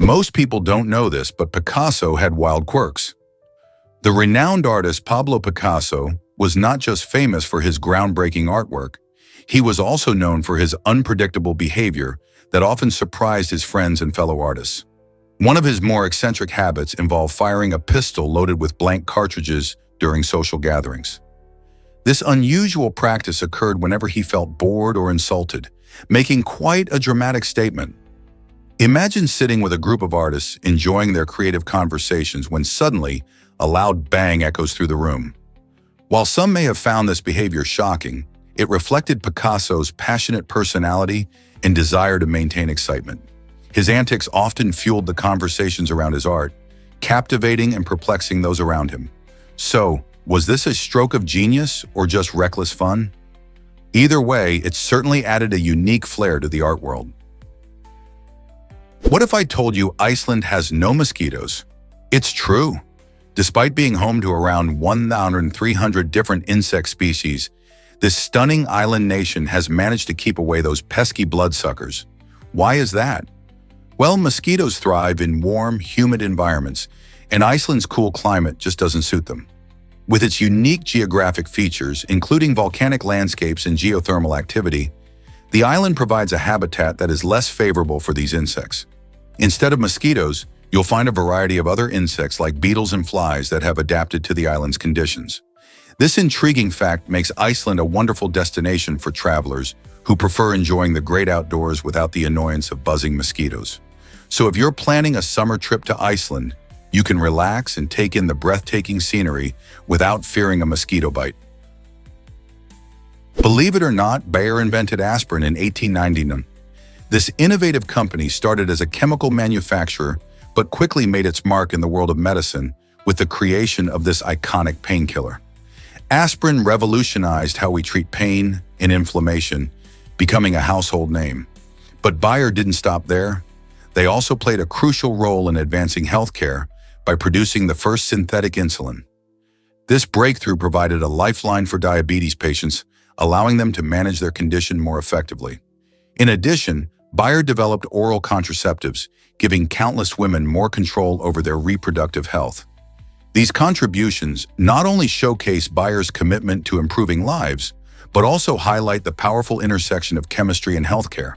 Most people don't know this, but Picasso had wild quirks. The renowned artist Pablo Picasso was not just famous for his groundbreaking artwork, he was also known for his unpredictable behavior that often surprised his friends and fellow artists. One of his more eccentric habits involved firing a pistol loaded with blank cartridges during social gatherings. This unusual practice occurred whenever he felt bored or insulted, making quite a dramatic statement. Imagine sitting with a group of artists enjoying their creative conversations when suddenly a loud bang echoes through the room. While some may have found this behavior shocking, it reflected Picasso's passionate personality and desire to maintain excitement. His antics often fueled the conversations around his art, captivating and perplexing those around him. So, was this a stroke of genius or just reckless fun? Either way, it certainly added a unique flair to the art world. What if I told you Iceland has no mosquitoes? It's true. Despite being home to around 1,300 different insect species, this stunning island nation has managed to keep away those pesky bloodsuckers. Why is that? Well, mosquitoes thrive in warm, humid environments, and Iceland's cool climate just doesn't suit them. With its unique geographic features, including volcanic landscapes and geothermal activity, the island provides a habitat that is less favorable for these insects. Instead of mosquitoes, you'll find a variety of other insects like beetles and flies that have adapted to the island's conditions. This intriguing fact makes Iceland a wonderful destination for travelers who prefer enjoying the great outdoors without the annoyance of buzzing mosquitoes. So if you're planning a summer trip to Iceland, you can relax and take in the breathtaking scenery without fearing a mosquito bite. Believe it or not, Bayer invented aspirin in 1899. This innovative company started as a chemical manufacturer, but quickly made its mark in the world of medicine with the creation of this iconic painkiller. Aspirin revolutionized how we treat pain and inflammation, becoming a household name. But Bayer didn't stop there. They also played a crucial role in advancing healthcare by producing the first synthetic insulin. This breakthrough provided a lifeline for diabetes patients, allowing them to manage their condition more effectively. In addition, Bayer developed oral contraceptives, giving countless women more control over their reproductive health. These contributions not only showcase Bayer's commitment to improving lives, but also highlight the powerful intersection of chemistry and healthcare.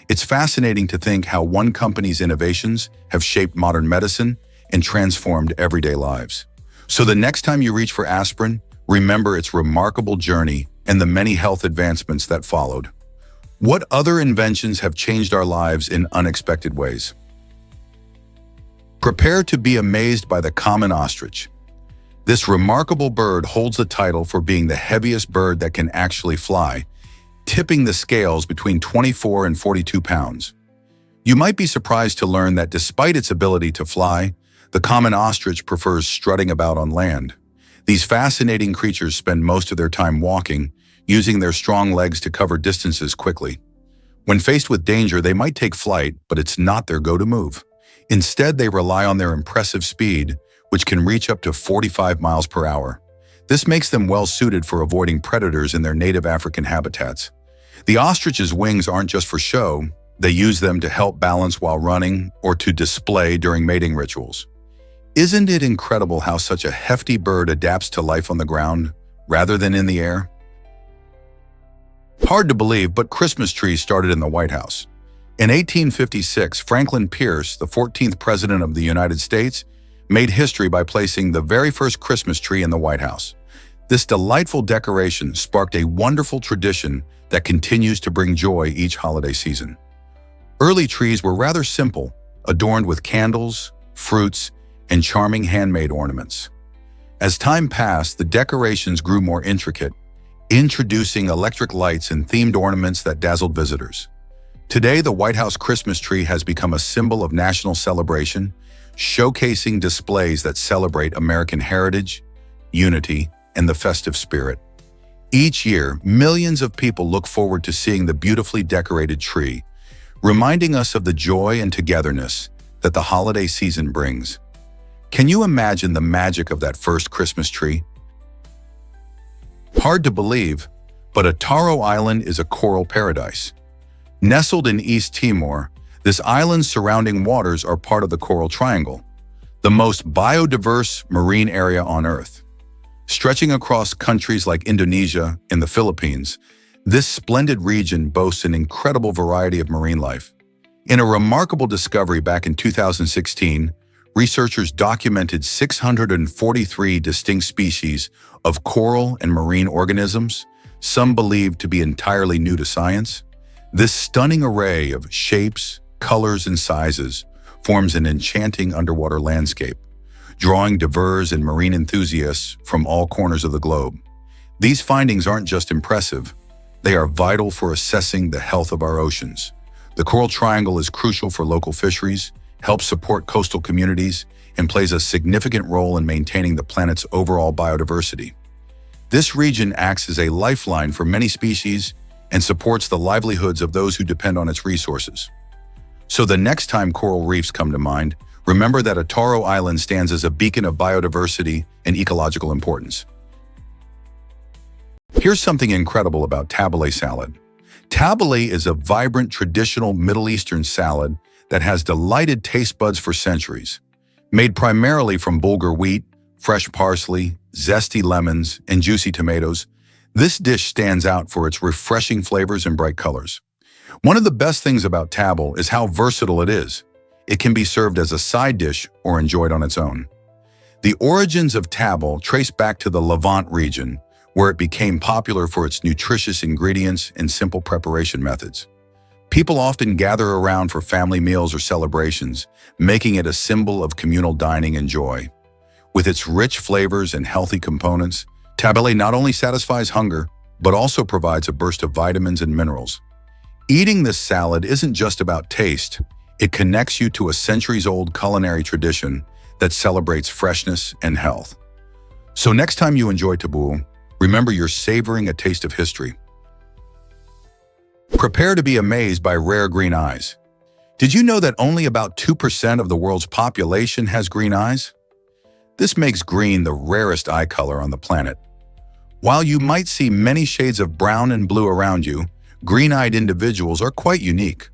It's fascinating to think how one company's innovations have shaped modern medicine and transformed everyday lives. So the next time you reach for aspirin, remember its remarkable journey and the many health advancements that followed. What other inventions have changed our lives in unexpected ways? Prepare to be amazed by the common ostrich. This remarkable bird holds the title for being the heaviest bird that can actually fly, tipping the scales between 24 and 42 pounds. You might be surprised to learn that despite its ability to fly, the common ostrich prefers strutting about on land. These fascinating creatures spend most of their time walking, using their strong legs to cover distances quickly. When faced with danger, they might take flight, but it's not their go-to move. Instead, they rely on their impressive speed, which can reach up to 45 miles per hour. This makes them well-suited for avoiding predators in their native African habitats. The ostrich's wings aren't just for show, they use them to help balance while running or to display during mating rituals. Isn't it incredible how such a hefty bird adapts to life on the ground rather than in the air? Hard to believe, but Christmas trees started in the White House. In 1856, Franklin Pierce, the 14th President of the United States, made history by placing the very first Christmas tree in the White House. This delightful decoration sparked a wonderful tradition that continues to bring joy each holiday season. Early trees were rather simple, adorned with candles, fruits, and charming handmade ornaments. As time passed, the decorations grew more intricate, introducing electric lights and themed ornaments that dazzled visitors. Today, the White House Christmas tree has become a symbol of national celebration, showcasing displays that celebrate American heritage, unity, and the festive spirit. Each year, millions of people look forward to seeing the beautifully decorated tree, reminding us of the joy and togetherness that the holiday season brings. Can you imagine the magic of that first Christmas tree? Hard to believe, but Ataro Island is a coral paradise. Nestled in East Timor, This island's surrounding waters are part of the Coral Triangle, the most biodiverse marine area on Earth. Stretching across countries like Indonesia and the Philippines, this splendid region boasts an incredible variety of marine life. In a remarkable discovery back in 2016, researchers documented 643 distinct species of coral and marine organisms, some believed to be entirely new to science. This stunning array of shapes, colors, and sizes forms an enchanting underwater landscape, drawing divers and marine enthusiasts from all corners of the globe. These findings aren't just impressive, they are vital for assessing the health of our oceans. The Coral Triangle is crucial for local fisheries, helps support coastal communities, and plays a significant role in maintaining the planet's overall biodiversity. This region acts as a lifeline for many species and supports the livelihoods of those who depend on its resources. So the next time coral reefs come to mind, remember that Ataro Island stands as a beacon of biodiversity and ecological importance. Here's something incredible about tabbouleh salad. Tabbouleh is a vibrant traditional Middle Eastern salad that has delighted taste buds for centuries. Made primarily from bulgur wheat, fresh parsley, zesty lemons, and juicy tomatoes, this dish stands out for its refreshing flavors and bright colors. One of the best things about tabbouleh is how versatile it is. It can be served as a side dish or enjoyed on its own. The origins of tabbouleh trace back to the Levant region, where it became popular for its nutritious ingredients and simple preparation methods. People often gather around for family meals or celebrations, making it a symbol of communal dining and joy. With its rich flavors and healthy components, tabbouleh not only satisfies hunger, but also provides a burst of vitamins and minerals. Eating this salad isn't just about taste, it connects you to a centuries-old culinary tradition that celebrates freshness and health. So next time you enjoy tabbouleh, remember you're savoring a taste of history. Prepare to be amazed by rare green eyes. Did you know that only about 2% of the world's population has green eyes? This makes green the rarest eye color on the planet. While you might see many shades of brown and blue around you, green-eyed individuals are quite unique.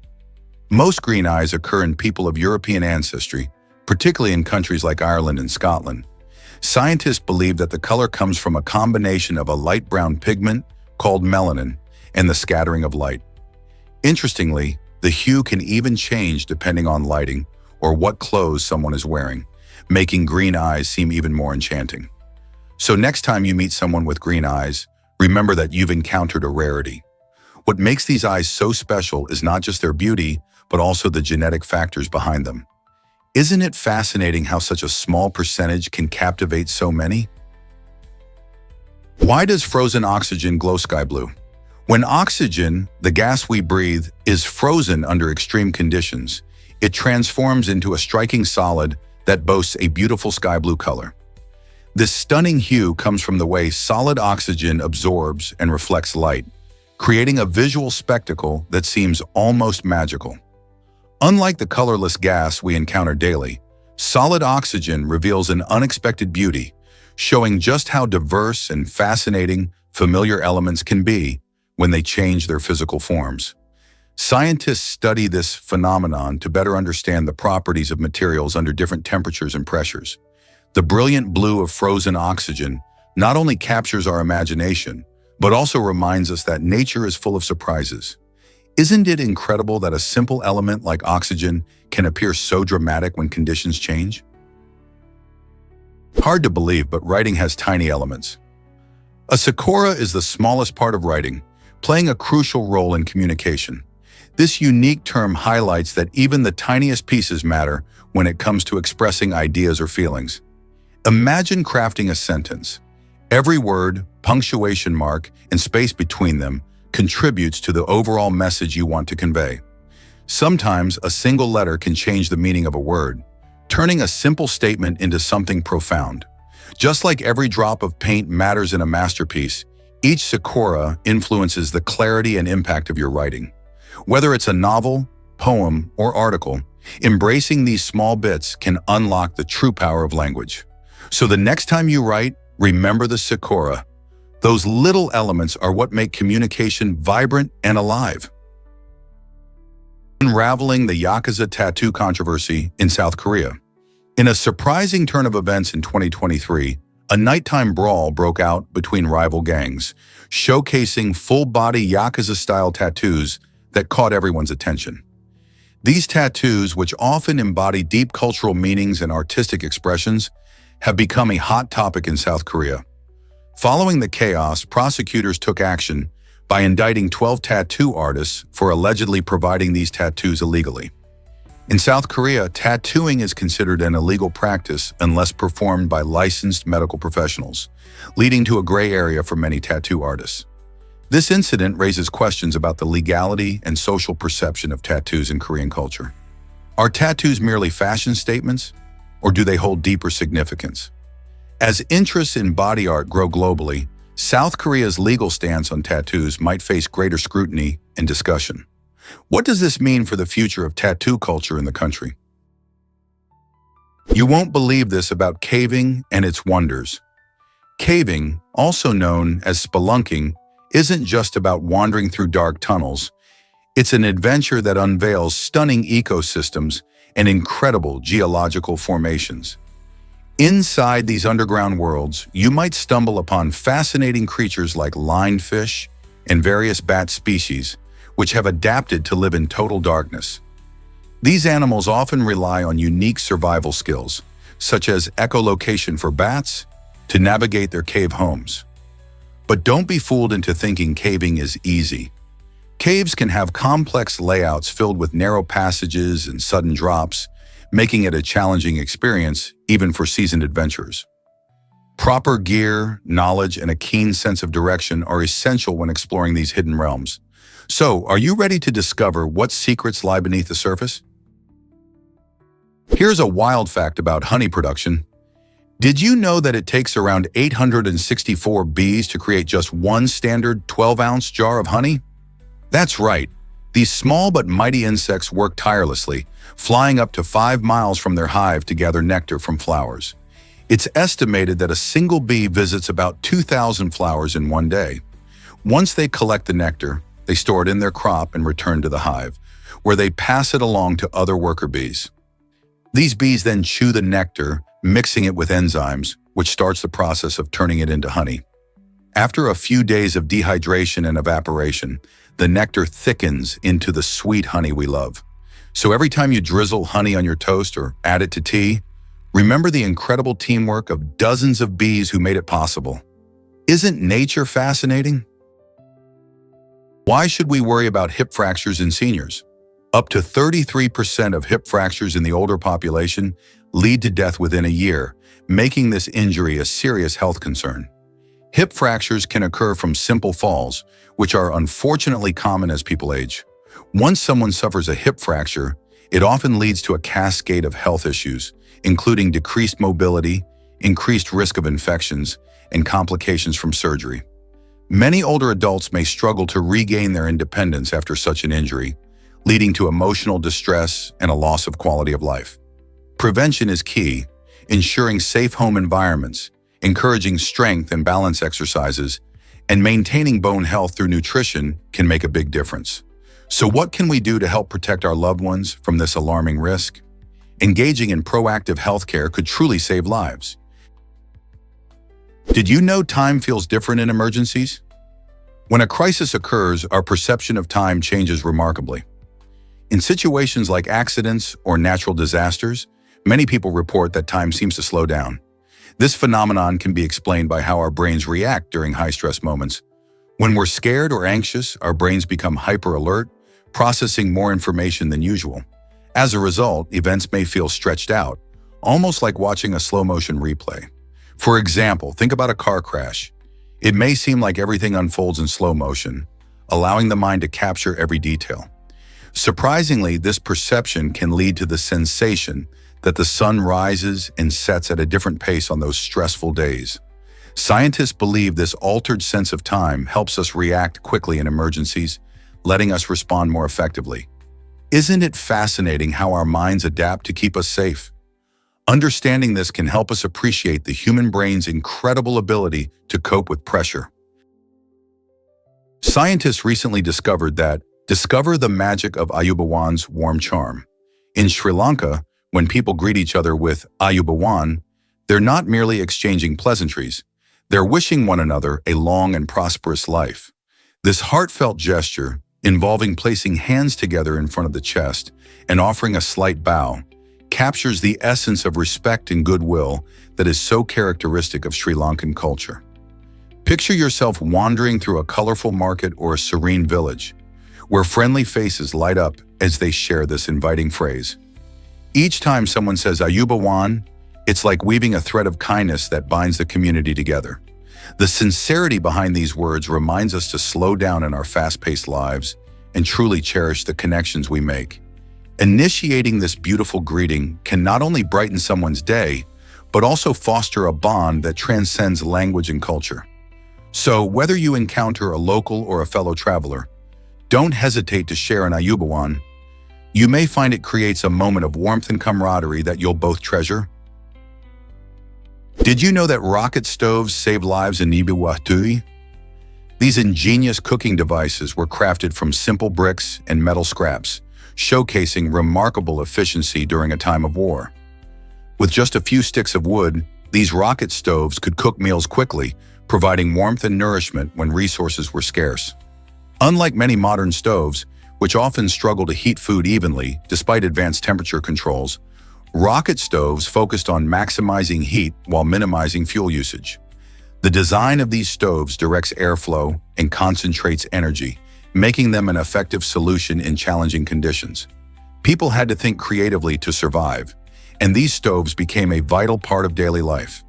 Most green eyes occur in people of European ancestry, particularly in countries like Ireland and Scotland. Scientists believe that the color comes from a combination of a light brown pigment called melanin and the scattering of light. Interestingly, the hue can even change depending on lighting or what clothes someone is wearing, making green eyes seem even more enchanting. So next time you meet someone with green eyes, remember that you've encountered a rarity. What makes these eyes so special is not just their beauty, but also the genetic factors behind them. Isn't it fascinating how such a small percentage can captivate so many? Why does frozen oxygen glow sky blue? When oxygen, the gas we breathe, is frozen under extreme conditions, it transforms into a striking solid that boasts a beautiful sky blue color. This stunning hue comes from the way solid oxygen absorbs and reflects light, creating a visual spectacle that seems almost magical. Unlike the colorless gas we encounter daily, solid oxygen reveals an unexpected beauty, showing just how diverse and fascinating familiar elements can be when they change their physical forms. Scientists study this phenomenon to better understand the properties of materials under different temperatures and pressures. The brilliant blue of frozen oxygen not only captures our imagination, but also reminds us that nature is full of surprises. Isn't it incredible that a simple element like oxygen can appear so dramatic when conditions change? Hard to believe, but writing has tiny elements. A sakura is the smallest part of writing, playing a crucial role in communication. This unique term highlights that even the tiniest pieces matter when it comes to expressing ideas or feelings. Imagine crafting a sentence. Every word, punctuation mark, and space between them contributes to the overall message you want to convey. Sometimes a single letter can change the meaning of a word, turning a simple statement into something profound. Just like every drop of paint matters in a masterpiece, each sakura influences the clarity and impact of your writing. Whether it's a novel, poem, or article, embracing these small bits can unlock the true power of language. So the next time you write, remember the sakura. Those little elements are what make communication vibrant and alive. Unraveling the Yakuza tattoo controversy in South Korea. In a surprising turn of events in 2023, a nighttime brawl broke out between rival gangs, showcasing full-body Yakuza-style tattoos that caught everyone's attention. These tattoos, which often embody deep cultural meanings and artistic expressions, have become a hot topic in South Korea. Following the chaos, prosecutors took action by indicting 12 tattoo artists for allegedly providing these tattoos illegally. In South Korea, tattooing is considered an illegal practice unless performed by licensed medical professionals, leading to a gray area for many tattoo artists. This incident raises questions about the legality and social perception of tattoos in Korean culture. Are tattoos merely fashion statements, or do they hold deeper significance? As interests in body art grow globally, South Korea's legal stance on tattoos might face greater scrutiny and discussion. What does this mean for the future of tattoo culture in the country? You won't believe this about caving and its wonders. Caving, also known as spelunking, isn't just about wandering through dark tunnels. It's an adventure that unveils stunning ecosystems and incredible geological formations. Inside these underground worlds, you might stumble upon fascinating creatures like lionfish and various bat species, which have adapted to live in total darkness. These animals often rely on unique survival skills, such as echolocation for bats, to navigate their cave homes. But don't be fooled into thinking caving is easy. Caves can have complex layouts filled with narrow passages and sudden drops, making it a challenging experience even for seasoned adventurers. Proper gear, knowledge, and a keen sense of direction are essential when exploring these hidden realms. So, are you ready to discover what secrets lie beneath the surface? Here's a wild fact about honey production. Did you know that it takes around 864 bees to create just one standard 12-ounce jar of honey? That's right. These small but mighty insects work tirelessly, flying up to 5 miles from their hive to gather nectar from flowers. It's estimated that a single bee visits about 2,000 flowers in one day. Once they collect the nectar, they store it in their crop and return to the hive, where they pass it along to other worker bees. These bees then chew the nectar, mixing it with enzymes, which starts the process of turning it into honey. After a few days of dehydration and evaporation, the nectar thickens into the sweet honey we love. So every time you drizzle honey on your toast or add it to tea, remember the incredible teamwork of dozens of bees who made it possible. Isn't nature fascinating? Why should we worry about hip fractures in seniors? Up to 33% of hip fractures in the older population lead to death within a year, making this injury a serious health concern. Hip fractures can occur from simple falls, which are unfortunately common as people age. Once someone suffers a hip fracture, it often leads to a cascade of health issues, including decreased mobility, increased risk of infections, and complications from surgery. Many older adults may struggle to regain their independence after such an injury, leading to emotional distress and a loss of quality of life. Prevention is key, ensuring safe home environments, encouraging strength and balance exercises, and maintaining bone health through nutrition can make a big difference. So what can we do to help protect our loved ones from this alarming risk? Engaging in proactive healthcare could truly save lives. Did you know time feels different in emergencies? When a crisis occurs, our perception of time changes remarkably. In situations like accidents or natural disasters, many people report that time seems to slow down. This phenomenon can be explained by how our brains react during high-stress moments. When we're scared or anxious, our brains become hyper-alert, processing more information than usual. As a result, events may feel stretched out, almost like watching a slow-motion replay. For example, think about a car crash. It may seem like everything unfolds in slow motion, allowing the mind to capture every detail. Surprisingly, this perception can lead to the sensation that the sun rises and sets at a different pace on those stressful days. Scientists believe this altered sense of time helps us react quickly in emergencies, letting us respond more effectively. Isn't it fascinating how our minds adapt to keep us safe? Understanding this can help us appreciate the human brain's incredible ability to cope with pressure. Scientists recently discovered that Discover the magic of Ayubawan's warm charm. In Sri Lanka, when people greet each other with Ayubawan, they're not merely exchanging pleasantries. They're wishing one another a long and prosperous life. This heartfelt gesture, involving placing hands together in front of the chest and offering a slight bow, captures the essence of respect and goodwill that is so characteristic of Sri Lankan culture. Picture yourself wandering through a colorful market or a serene village, where friendly faces light up as they share this inviting phrase. Each time someone says Ayubawan, it's like weaving a thread of kindness that binds the community together. The sincerity behind these words reminds us to slow down in our fast-paced lives and truly cherish the connections we make. Initiating this beautiful greeting can not only brighten someone's day, but also foster a bond that transcends language and culture. So, whether you encounter a local or a fellow traveler, don't hesitate to share an Ayubawan. You may find it creates a moment of warmth and camaraderie that you'll both treasure. Did you know that rocket stoves save lives in Nibiwatui? These ingenious cooking devices were crafted from simple bricks and metal scraps, showcasing remarkable efficiency during a time of war. With just a few sticks of wood, these rocket stoves could cook meals quickly, providing warmth and nourishment when resources were scarce. Unlike many modern stoves, which often struggle to heat food evenly despite advanced temperature controls, rocket stoves focused on maximizing heat while minimizing fuel usage. The design of these stoves directs airflow and concentrates energy, making them an effective solution in challenging conditions. People had to think creatively to survive, and these stoves became a vital part of daily life.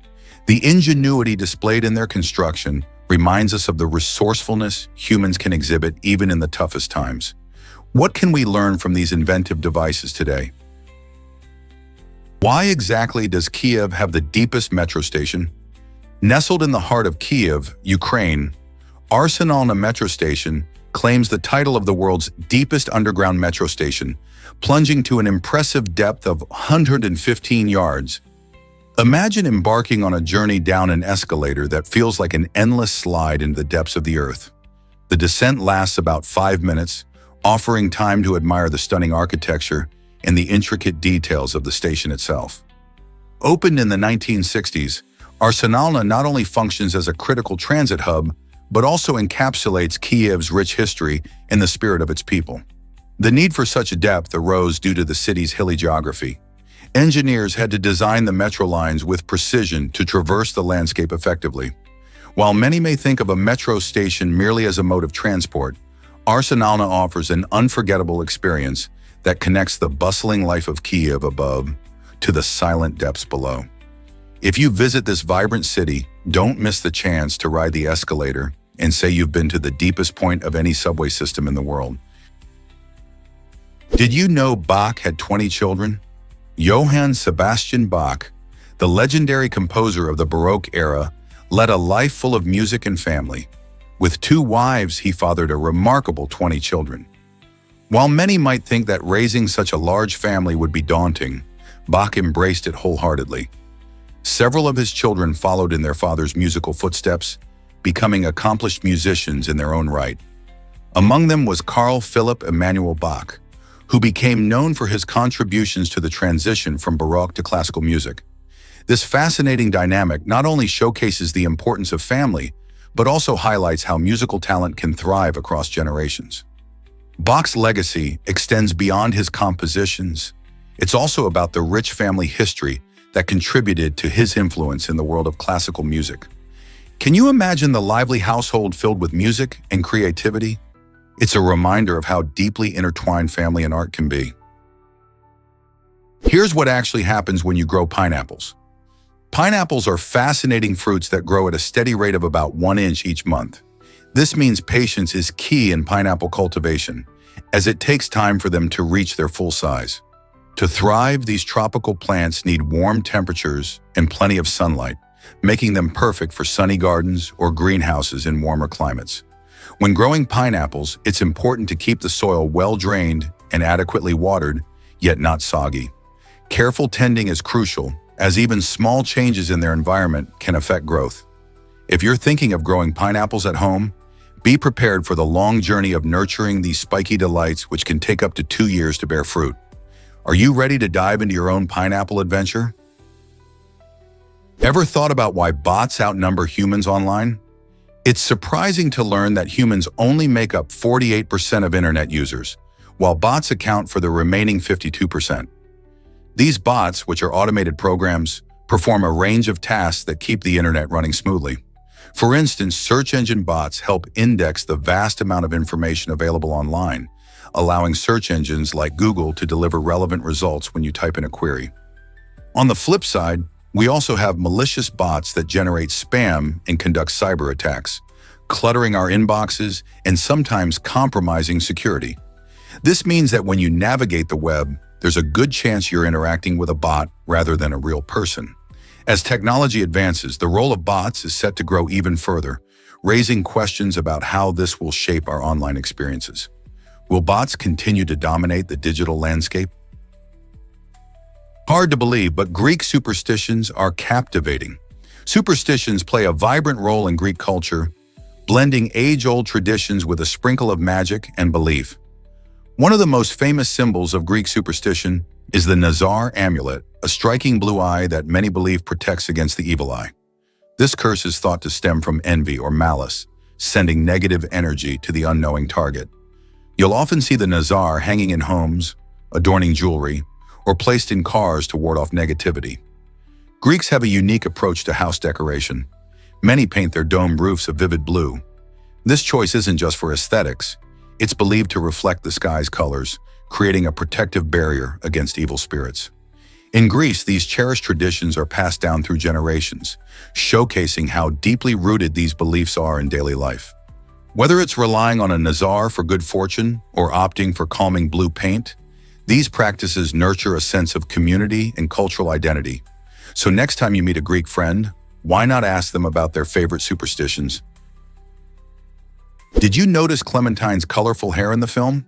The ingenuity displayed in their construction reminds us of the resourcefulness humans can exhibit even in the toughest times. What can we learn from these inventive devices today? Why exactly does Kiev have the deepest metro station? Nestled in the heart of Kiev, Ukraine, Arsenalna metro station claims the title of the world's deepest underground metro station, plunging to an impressive depth of 115 yards. Imagine embarking on a journey down an escalator that feels like an endless slide into the depths of the earth. The descent lasts about 5 minutes, offering time to admire the stunning architecture and the intricate details of the station itself. Opened in the 1960s, Arsenalna not only functions as a critical transit hub, but also encapsulates Kiev's rich history and the spirit of its people. The need for such depth arose due to the city's hilly geography. Engineers had to design the metro lines with precision to traverse the landscape effectively. While many may think of a metro station merely as a mode of transport, Arsenalna offers an unforgettable experience that connects the bustling life of Kiev above to the silent depths below. If you visit this vibrant city, don't miss the chance to ride the escalator and say you've been to the deepest point of any subway system in the world. Did you know Bach had 20 children? Johann Sebastian Bach, the legendary composer of the Baroque era, led a life full of music and family. With 2 wives, he fathered a remarkable 20 children. While many might think that raising such a large family would be daunting, Bach embraced it wholeheartedly. Several of his children followed in their father's musical footsteps, becoming accomplished musicians in their own right. Among them was Carl Philipp Emanuel Bach, who became known for his contributions to the transition from Baroque to classical music. This fascinating dynamic not only showcases the importance of family, but also highlights how musical talent can thrive across generations. Bach's legacy extends beyond his compositions. It's also about the rich family history that contributed to his influence in the world of classical music. Can you imagine the lively household filled with music and creativity? It's a reminder of how deeply intertwined family and art can be. Here's what actually happens when you grow pineapples. Pineapples are fascinating fruits that grow at a steady rate of about 1 inch each month. This means patience is key in pineapple cultivation, as it takes time for them to reach their full size. To thrive, these tropical plants need warm temperatures and plenty of sunlight, making them perfect for sunny gardens or greenhouses in warmer climates. When growing pineapples, it's important to keep the soil well drained and adequately watered, yet not soggy. Careful tending is crucial, as even small changes in their environment can affect growth. If you're thinking of growing pineapples at home, Be prepared for the long journey of nurturing these spiky delights, which can take up to 2 years to bear fruit. Are you ready to dive into your own pineapple adventure? Ever thought about why bots outnumber humans online? It's surprising to learn that humans only make up 48% of internet users, while bots account for the remaining 52%. These bots, which are automated programs, perform a range of tasks that keep the internet running smoothly. For instance, search engine bots help index the vast amount of information available online, allowing search engines like Google to deliver relevant results when you type in a query. On the flip side, we also have malicious bots that generate spam and conduct cyber attacks, cluttering our inboxes and sometimes compromising security. This means that when you navigate the web, there's a good chance you're interacting with a bot rather than a real person. As technology advances, the role of bots is set to grow even further, raising questions about how this will shape our online experiences. Will bots continue to dominate the digital landscape? Hard to believe, but Greek superstitions are captivating. Superstitions play a vibrant role in Greek culture, blending age-old traditions with a sprinkle of magic and belief. One of the most famous symbols of Greek superstition is the Nazar amulet, a striking blue eye that many believe protects against the evil eye. This curse is thought to stem from envy or malice, sending negative energy to the unknowing target. You'll often see the Nazar hanging in homes, adorning jewelry, or placed in cars to ward off negativity. Greeks have a unique approach to house decoration. Many paint their domed roofs a vivid blue. This choice isn't just for aesthetics. It's believed to reflect the sky's colors, creating a protective barrier against evil spirits. In Greece, these cherished traditions are passed down through generations, showcasing how deeply rooted these beliefs are in daily life. Whether it's relying on a Nazar for good fortune or opting for calming blue paint, these practices nurture a sense of community and cultural identity. So next time you meet a Greek friend, why not ask them about their favorite superstitions? Did you notice Clementine's colorful hair in the film?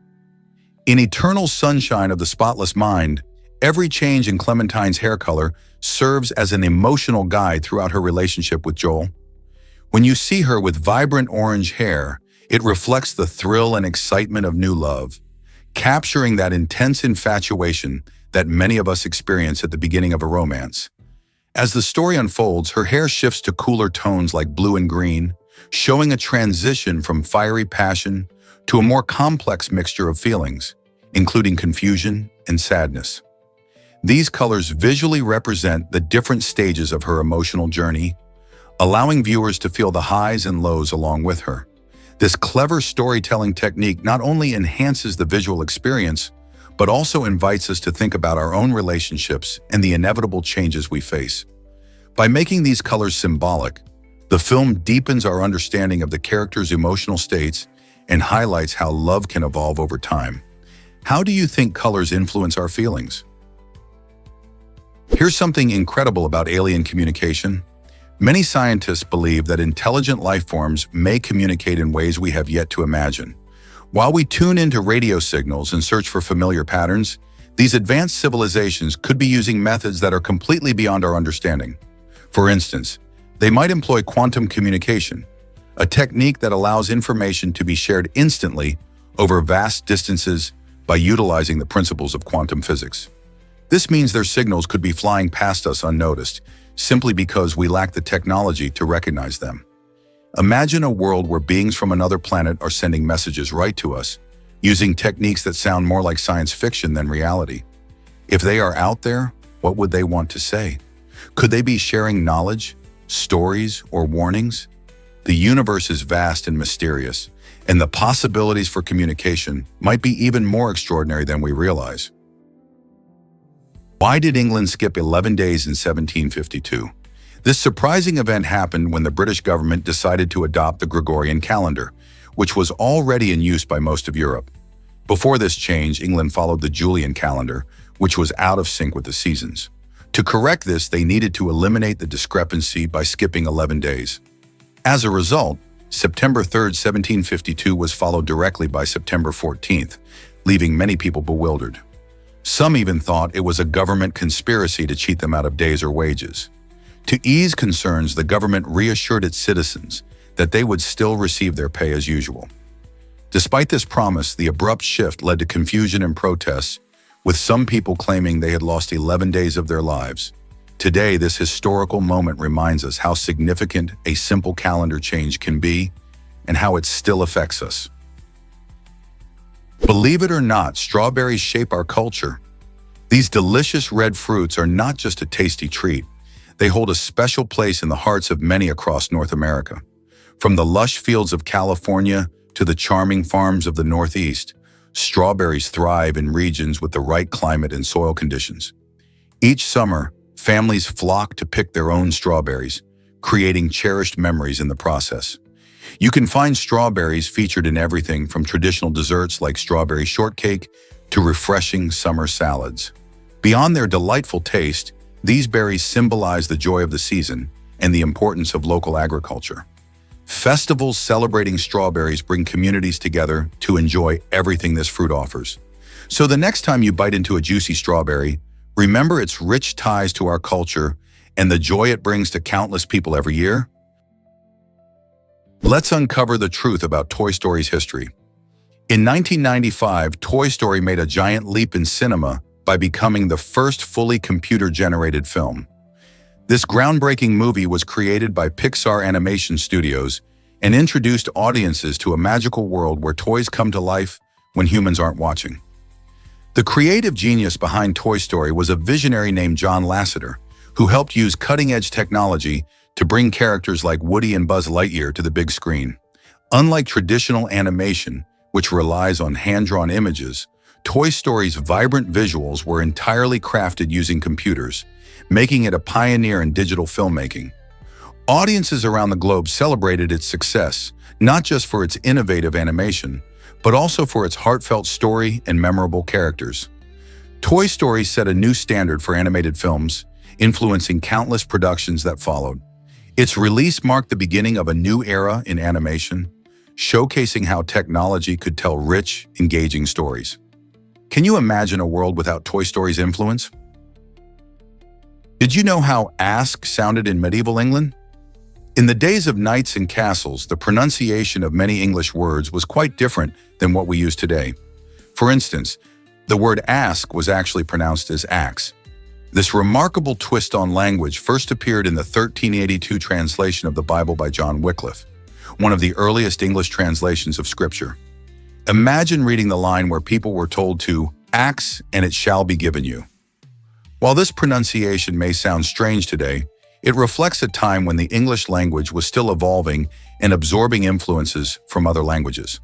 In Eternal Sunshine of the Spotless Mind, every change in Clementine's hair color serves as an emotional guide throughout her relationship with Joel. When you see her with vibrant orange hair, it reflects the thrill and excitement of new love, capturing that intense infatuation that many of us experience at the beginning of a romance. As the story unfolds, her hair shifts to cooler tones like blue and green, showing a transition from fiery passion to a more complex mixture of feelings, including confusion and sadness. These colors visually represent the different stages of her emotional journey, allowing viewers to feel the highs and lows along with her. This clever storytelling technique not only enhances the visual experience, but also invites us to think about our own relationships and the inevitable changes we face. By making these colors symbolic, the film deepens our understanding of the characters' emotional states and highlights how love can evolve over time. How do you think colors influence our feelings? Here's something incredible about alien communication. Many scientists believe that intelligent life forms may communicate in ways we have yet to imagine. While we tune into radio signals and search for familiar patterns, these advanced civilizations could be using methods that are completely beyond our understanding. For instance, they might employ quantum communication, a technique that allows information to be shared instantly over vast distances by utilizing the principles of quantum physics. This means their signals could be flying past us unnoticed, simply because we lack the technology to recognize them. Imagine a world where beings from another planet are sending messages right to us, using techniques that sound more like science fiction than reality. If they are out there, what would they want to say? Could they be sharing knowledge, stories, or warnings? The universe is vast and mysterious, and the possibilities for communication might be even more extraordinary than we realize. Why did England skip 11 days in 1752? This surprising event happened when the British government decided to adopt the Gregorian calendar, which was already in use by most of Europe. Before this change, England followed the Julian calendar, which was out of sync with the seasons. To correct this, they needed to eliminate the discrepancy by skipping 11 days. As a result, September 3rd, 1752 was followed directly by September 14th, leaving many people bewildered. Some even thought it was a government conspiracy to cheat them out of days or wages. To ease concerns, the government reassured its citizens that they would still receive their pay as usual. Despite this promise, the abrupt shift led to confusion and protests, with some people claiming they had lost 11 days of their lives. Today, this historical moment reminds us how significant a simple calendar change can be and how it still affects us. Believe it or not, strawberries shape our culture. These delicious red fruits are not just a tasty treat. They hold a special place in the hearts of many across North America. From the lush fields of California to the charming farms of the Northeast, strawberries thrive in regions with the right climate and soil conditions. Each summer, families flock to pick their own strawberries, creating cherished memories in the process. You can find strawberries featured in everything from traditional desserts like strawberry shortcake to refreshing summer salads. Beyond their delightful taste, these berries symbolize the joy of the season and the importance of local agriculture. Festivals celebrating strawberries bring communities together to enjoy everything this fruit offers. So the next time you bite into a juicy strawberry, remember its rich ties to our culture and the joy it brings to countless people every year. Let's uncover the truth about Toy Story's history. In 1995, Toy Story made a giant leap in cinema by becoming the first fully computer-generated film. This groundbreaking movie was created by Pixar Animation Studios and introduced audiences to a magical world where toys come to life when humans aren't watching. The creative genius behind Toy Story was a visionary named John Lasseter, who helped use cutting-edge technology to bring characters like Woody and Buzz Lightyear to the big screen. Unlike traditional animation, which relies on hand-drawn images, Toy Story's vibrant visuals were entirely crafted using computers, making it a pioneer in digital filmmaking. Audiences around the globe celebrated its success, not just for its innovative animation, but also for its heartfelt story and memorable characters. Toy Story set a new standard for animated films, influencing countless productions that followed. Its release marked the beginning of a new era in animation, showcasing how technology could tell rich, engaging stories. Can you imagine a world without Toy Story's influence? Did you know how ask sounded in medieval England? In the days of knights and castles, the pronunciation of many English words was quite different than what we use today. For instance, the word ask was actually pronounced as axe. This remarkable twist on language first appeared in the 1382 translation of the Bible by John Wycliffe, one of the earliest English translations of Scripture. Imagine reading the line where people were told to ask and it shall be given you. While this pronunciation may sound strange today, it reflects a time when the English language was still evolving and absorbing influences from other languages.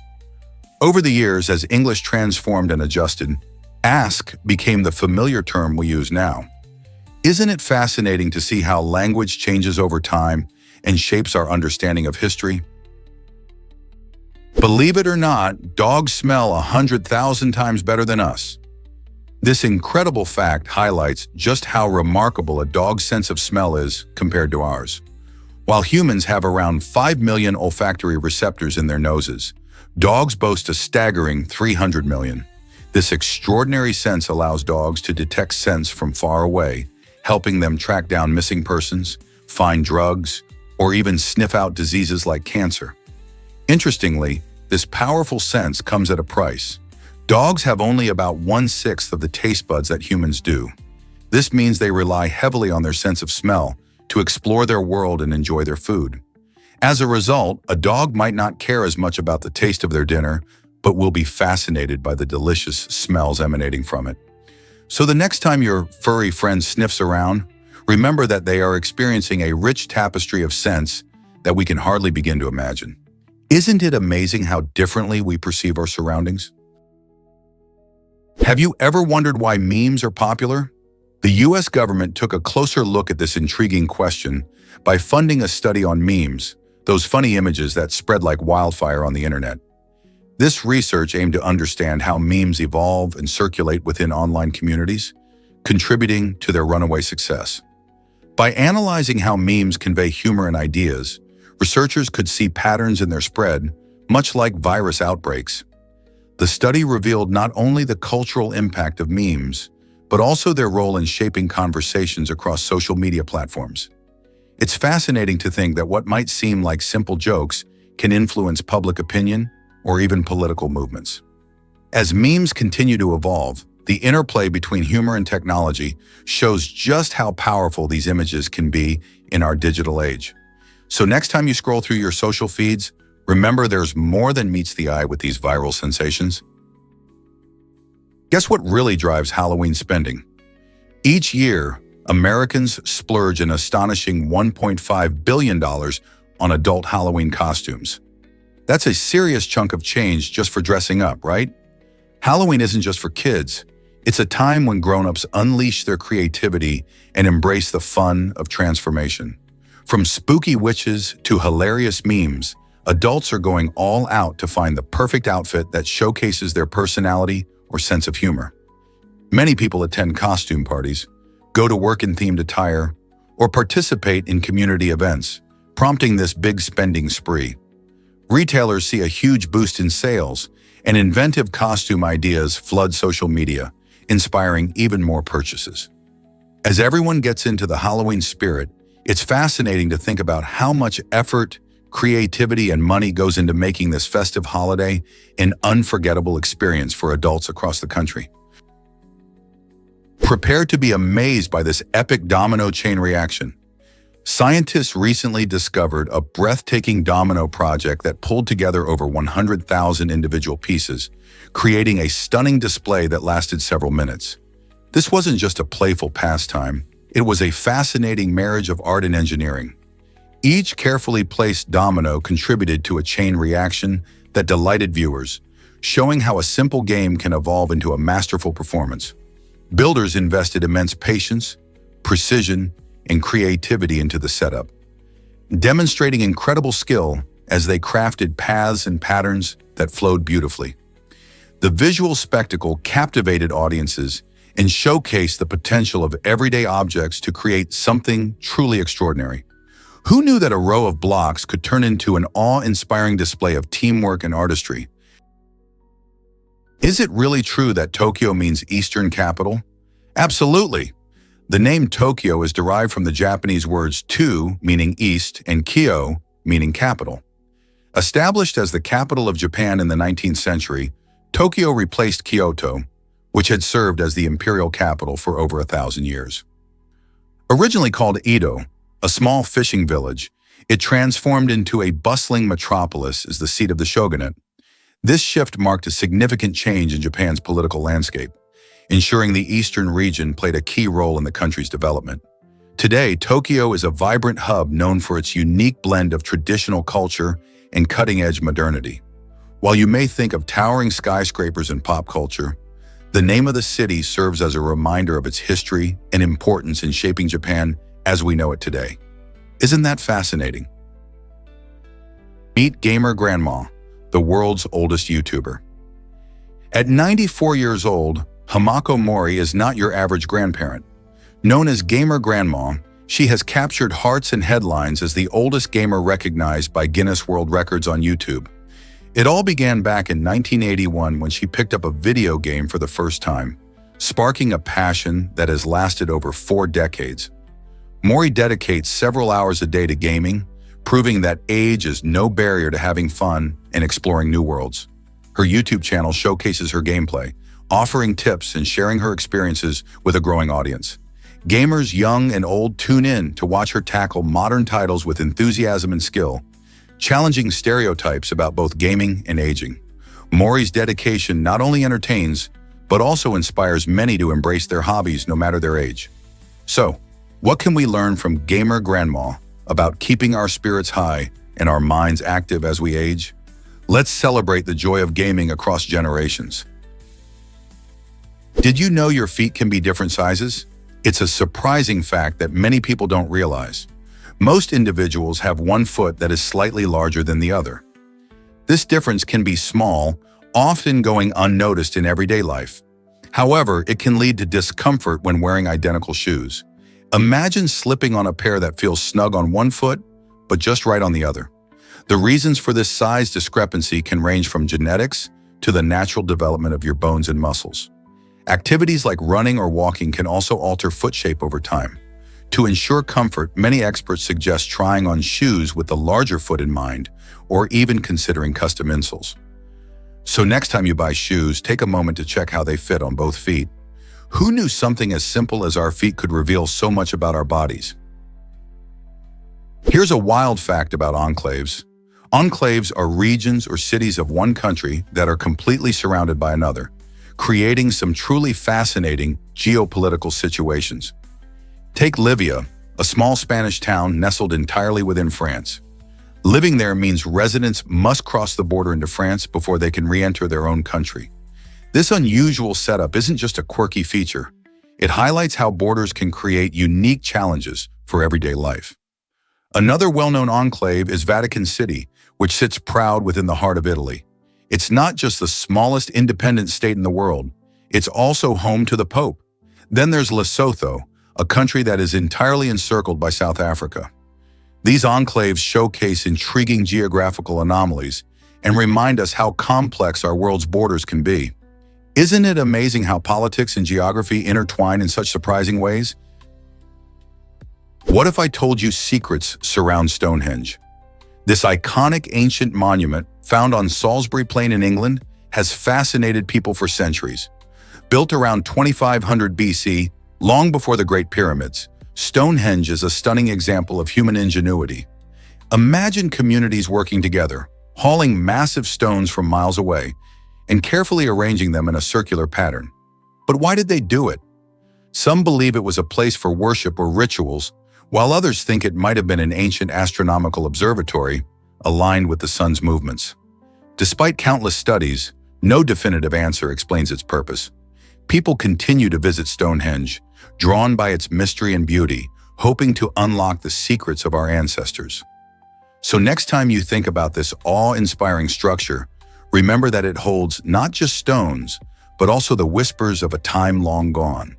Over the years, as English transformed and adjusted, ask became the familiar term we use now. Isn't it fascinating to see how language changes over time and shapes our understanding of history? Believe it or not, dogs smell 100,000 times better than us. This incredible fact highlights just how remarkable a dog's sense of smell is compared to ours. While humans have around 5 million olfactory receptors in their noses, dogs boast a staggering 300 million. This extraordinary sense allows dogs to detect scents from far away, helping them track down missing persons, find drugs, or even sniff out diseases like cancer. Interestingly, this powerful sense comes at a price. Dogs have only about 1/6 of the taste buds that humans do. This means they rely heavily on their sense of smell to explore their world and enjoy their food. As a result, a dog might not care as much about the taste of their dinner, but will be fascinated by the delicious smells emanating from it. So the next time your furry friend sniffs around, remember that they are experiencing a rich tapestry of scents that we can hardly begin to imagine. Isn't it amazing how differently we perceive our surroundings? Have you ever wondered why memes are popular? The US government took a closer look at this intriguing question by funding a study on memes, those funny images that spread like wildfire on the internet. This research aimed to understand how memes evolve and circulate within online communities, contributing to their runaway success. By analyzing how memes convey humor and ideas, researchers could see patterns in their spread, much like virus outbreaks. The study revealed not only the cultural impact of memes, but also their role in shaping conversations across social media platforms. It's fascinating to think that what might seem like simple jokes can influence public opinion or even political movements. As memes continue to evolve, the interplay between humor and technology shows just how powerful these images can be in our digital age. So next time you scroll through your social feeds, remember there's more than meets the eye with these viral sensations. Guess what really drives Halloween spending? Each year, Americans splurge an astonishing $1.5 billion on adult Halloween costumes. That's a serious chunk of change just for dressing up, right? Halloween isn't just for kids. It's a time when grown-ups unleash their creativity and embrace the fun of transformation. From spooky witches to hilarious memes, adults are going all out to find the perfect outfit that showcases their personality or sense of humor. Many people attend costume parties, go to work in themed attire, or participate in community events, prompting this big spending spree. Retailers see a huge boost in sales, and inventive costume ideas flood social media, inspiring even more purchases. As everyone gets into the Halloween spirit, it's fascinating to think about how much effort, creativity, and money goes into making this festive holiday an unforgettable experience for adults across the country. Prepare to be amazed by this epic domino chain reaction. Scientists recently discovered a breathtaking domino project that pulled together over 100,000 individual pieces, creating a stunning display that lasted several minutes. This wasn't just a playful pastime, it was a fascinating marriage of art and engineering. Each carefully placed domino contributed to a chain reaction that delighted viewers, showing how a simple game can evolve into a masterful performance. Builders invested immense patience, precision, and creativity into the setup, demonstrating incredible skill as they crafted paths and patterns that flowed beautifully. The visual spectacle captivated audiences and showcased the potential of everyday objects to create something truly extraordinary. Who knew that a row of blocks could turn into an awe-inspiring display of teamwork and artistry? Is it really true that Tokyo means Eastern capital? Absolutely. The name Tokyo is derived from the Japanese words to, meaning east, and Kyo, meaning capital. Established as the capital of Japan in the 19th century, Tokyo replaced Kyoto, which had served as the imperial capital for over 1,000 years. Originally called Edo, a small fishing village, it transformed into a bustling metropolis as the seat of the shogunate. This shift marked a significant change in Japan's political landscape, ensuring the eastern region played a key role in the country's development. Today, Tokyo is a vibrant hub known for its unique blend of traditional culture and cutting-edge modernity. While you may think of towering skyscrapers and pop culture, the name of the city serves as a reminder of its history and importance in shaping Japan as we know it today. Isn't that fascinating? Meet Gamer Grandma, the world's oldest YouTuber. At 94 years old, Hamako Mori is not your average grandparent. Known as Gamer Grandma, she has captured hearts and headlines as the oldest gamer recognized by Guinness World Records on YouTube. It all began back in 1981 when she picked up a video game for the first time, sparking a passion that has lasted over 4 decades. Mori dedicates several hours a day to gaming, proving that age is no barrier to having fun and exploring new worlds. Her YouTube channel showcases her gameplay, offering tips and sharing her experiences with a growing audience. Gamers young and old tune in to watch her tackle modern titles with enthusiasm and skill, challenging stereotypes about both gaming and aging. Mori's dedication not only entertains, but also inspires many to embrace their hobbies no matter their age. So, what can we learn from Gamer Grandma about keeping our spirits high and our minds active as we age? Let's celebrate the joy of gaming across generations. Did you know your feet can be different sizes? It's a surprising fact that many people don't realize. Most individuals have one foot that is slightly larger than the other. This difference can be small, often going unnoticed in everyday life. However, it can lead to discomfort when wearing identical shoes. Imagine slipping on a pair that feels snug on one foot, but just right on the other. The reasons for this size discrepancy can range from genetics to the natural development of your bones and muscles. Activities like running or walking can also alter foot shape over time. To ensure comfort, many experts suggest trying on shoes with the larger foot in mind, or even considering custom insoles. So next time you buy shoes, take a moment to check how they fit on both feet. Who knew something as simple as our feet could reveal so much about our bodies? Here's a wild fact about enclaves. Enclaves are regions or cities of one country that are completely surrounded by another, creating some truly fascinating geopolitical situations. Take Libya, a small Spanish town nestled entirely within France. Living there means residents must cross the border into France before they can re-enter their own country. This unusual setup isn't just a quirky feature. It highlights how borders can create unique challenges for everyday life. Another well-known enclave is Vatican City, which sits proud within the heart of Italy. It's not just the smallest independent state in the world, it's also home to the Pope. Then there's Lesotho, a country that is entirely encircled by South Africa. These enclaves showcase intriguing geographical anomalies and remind us how complex our world's borders can be. Isn't it amazing how politics and geography intertwine in such surprising ways? What if I told you secrets surround Stonehenge? This iconic ancient monument, found on Salisbury Plain in England, has fascinated people for centuries. Built around 2500 BC, long before the Great Pyramids, Stonehenge is a stunning example of human ingenuity. Imagine communities working together, hauling massive stones from miles away, and carefully arranging them in a circular pattern. But why did they do it? Some believe it was a place for worship or rituals, while others think it might have been an ancient astronomical observatory aligned with the sun's movements. Despite countless studies, no definitive answer explains its purpose. People continue to visit Stonehenge, drawn by its mystery and beauty, hoping to unlock the secrets of our ancestors. So next time you think about this awe-inspiring structure, remember that it holds not just stones, but also the whispers of a time long gone.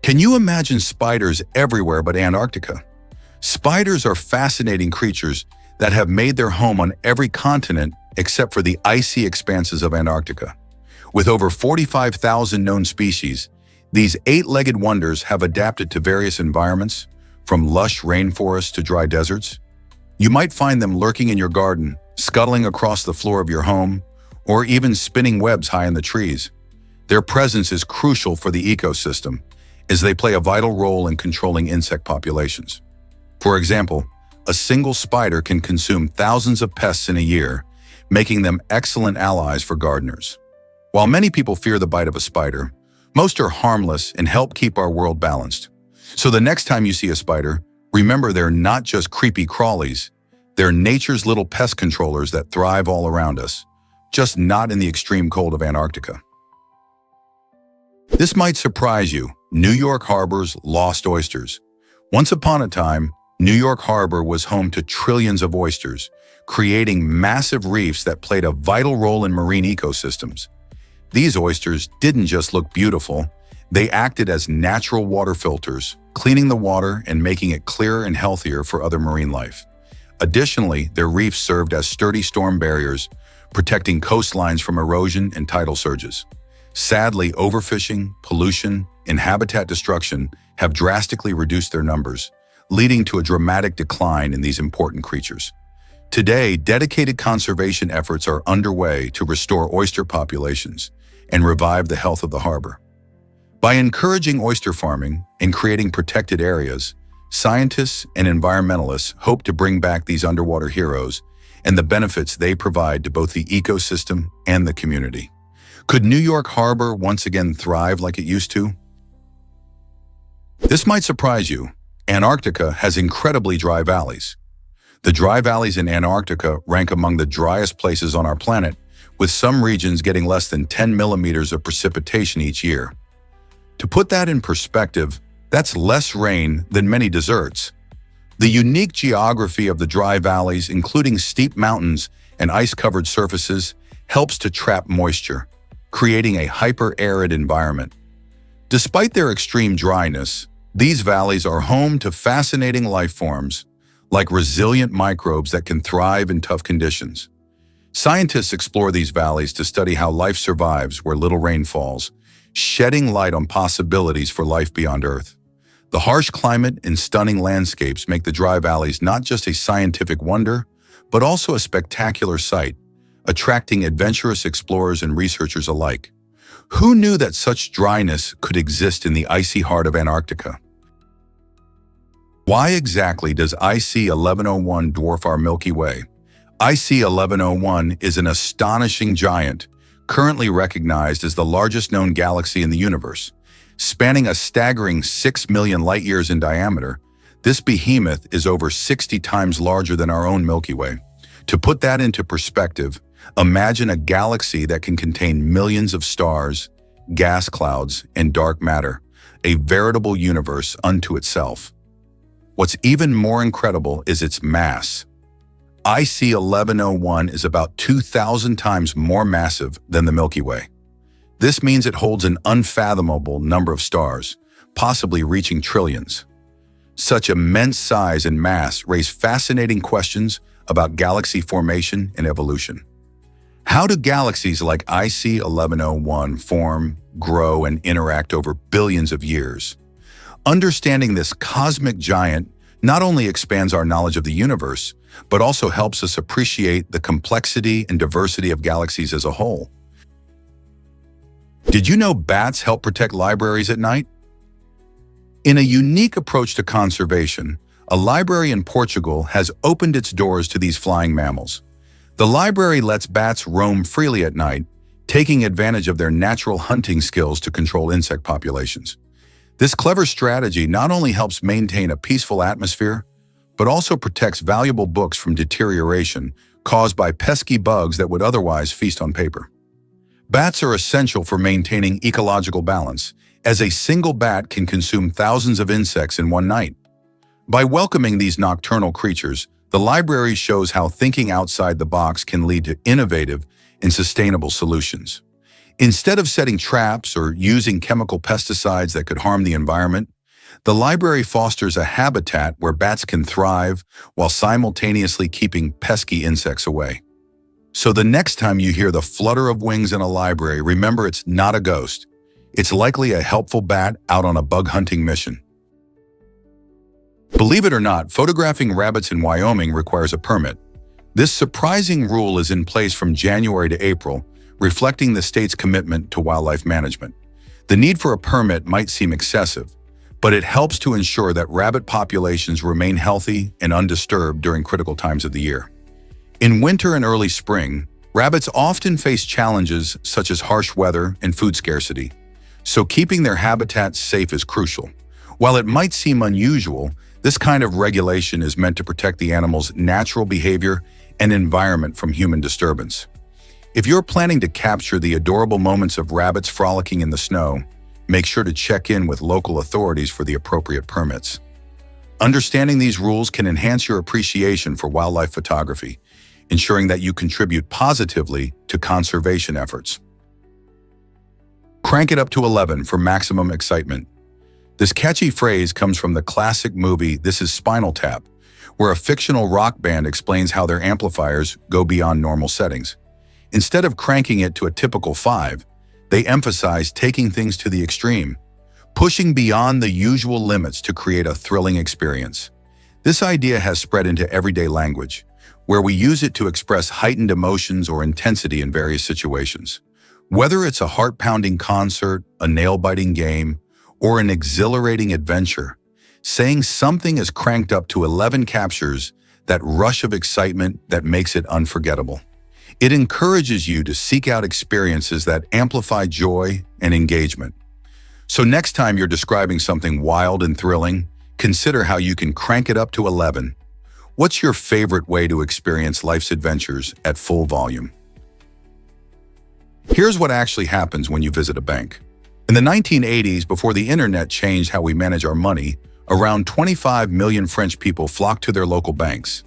Can you imagine spiders everywhere but Antarctica? Spiders are fascinating creatures that have made their home on every continent except for the icy expanses of Antarctica. With over 45,000 known species, these eight-legged wonders have adapted to various environments, from lush rainforests to dry deserts. You might find them lurking in your garden, scuttling across the floor of your home, or even spinning webs high in the trees. Their presence is crucial for the ecosystem, as they play a vital role in controlling insect populations. For example, a single spider can consume thousands of pests in a year, making them excellent allies for gardeners. While many people fear the bite of a spider, most are harmless and help keep our world balanced. So the next time you see a spider, remember they're not just creepy crawlies, they're nature's little pest controllers that thrive all around us, just not in the extreme cold of Antarctica. This might surprise you, New York Harbor's lost oysters. Once upon a time, New York Harbor was home to trillions of oysters, creating massive reefs that played a vital role in marine ecosystems. These oysters didn't just look beautiful, they acted as natural water filters, cleaning the water and making it clearer and healthier for other marine life. Additionally, their reefs served as sturdy storm barriers, protecting coastlines from erosion and tidal surges. Sadly, overfishing, pollution, and habitat destruction have drastically reduced their numbers, leading to a dramatic decline in these important creatures. Today, dedicated conservation efforts are underway to restore oyster populations and revive the health of the harbor. By encouraging oyster farming and creating protected areas, scientists and environmentalists hope to bring back these underwater heroes and the benefits they provide to both the ecosystem and the community. Could New York Harbor once again thrive like it used to? This might surprise you. Antarctica has incredibly dry valleys. The dry valleys in Antarctica rank among the driest places on our planet, with some regions getting less than 10 millimeters of precipitation each year. To put that in perspective, that's less rain than many deserts. The unique geography of the dry valleys, including steep mountains and ice-covered surfaces, helps to trap moisture, creating a hyper-arid environment. Despite their extreme dryness, these valleys are home to fascinating life forms, like resilient microbes that can thrive in tough conditions. Scientists explore these valleys to study how life survives where little rain falls, shedding light on possibilities for life beyond Earth. The harsh climate and stunning landscapes make the dry valleys not just a scientific wonder, but also a spectacular sight, attracting adventurous explorers and researchers alike. Who knew that such dryness could exist in the icy heart of Antarctica? Why exactly does IC 1101 dwarf our Milky Way? IC 1101 is an astonishing giant, currently recognized as the largest known galaxy in the universe. Spanning a staggering 6 million light-years in diameter, this behemoth is over 60 times larger than our own Milky Way. To put that into perspective, imagine a galaxy that can contain millions of stars, gas clouds, and dark matter, a veritable universe unto itself. What's even more incredible is its mass. IC 1101 is about 2,000 times more massive than the Milky Way. This means it holds an unfathomable number of stars, possibly reaching trillions. Such immense size and mass raise fascinating questions about galaxy formation and evolution. How do galaxies like IC 1101 form, grow, and interact over billions of years? Understanding this cosmic giant not only expands our knowledge of the universe, but also helps us appreciate the complexity and diversity of galaxies as a whole. Did you know bats help protect libraries at night? In a unique approach to conservation, a library in Portugal has opened its doors to these flying mammals. The library lets bats roam freely at night, taking advantage of their natural hunting skills to control insect populations. This clever strategy not only helps maintain a peaceful atmosphere, but also protects valuable books from deterioration caused by pesky bugs that would otherwise feast on paper. Bats are essential for maintaining ecological balance, as a single bat can consume thousands of insects in one night. By welcoming these nocturnal creatures, the library shows how thinking outside the box can lead to innovative and sustainable solutions. Instead of setting traps or using chemical pesticides that could harm the environment, the library fosters a habitat where bats can thrive while simultaneously keeping pesky insects away. So the next time you hear the flutter of wings in a library, remember it's not a ghost. It's likely a helpful bat out on a bug hunting mission. Believe it or not, photographing rabbits in Wyoming requires a permit. This surprising rule is in place from January to April, reflecting the state's commitment to wildlife management. The need for a permit might seem excessive, but it helps to ensure that rabbit populations remain healthy and undisturbed during critical times of the year. In winter and early spring, rabbits often face challenges such as harsh weather and food scarcity, so keeping their habitats safe is crucial. While it might seem unusual, this kind of regulation is meant to protect the animal's natural behavior and environment from human disturbance. If you're planning to capture the adorable moments of rabbits frolicking in the snow, make sure to check in with local authorities for the appropriate permits. Understanding these rules can enhance your appreciation for wildlife photography, ensuring that you contribute positively to conservation efforts. Crank it up to 11 for maximum excitement. This catchy phrase comes from the classic movie This Is Spinal Tap, where a fictional rock band explains how their amplifiers go beyond normal settings. Instead of cranking it to a typical 5, they emphasize taking things to the extreme, pushing beyond the usual limits to create a thrilling experience. This idea has spread into everyday language, where we use it to express heightened emotions or intensity in various situations. Whether it's a heart-pounding concert, a nail-biting game, or an exhilarating adventure, saying something is cranked up to 11 captures that rush of excitement that makes it unforgettable. It encourages you to seek out experiences that amplify joy and engagement. So next time you're describing something wild and thrilling, consider how you can crank it up to 11. What's your favorite way to experience life's adventures at full volume? Here's what actually happens when you visit a bank. In the 1980s, before the internet changed how we manage our money, around 25 million French people flocked to their local banks.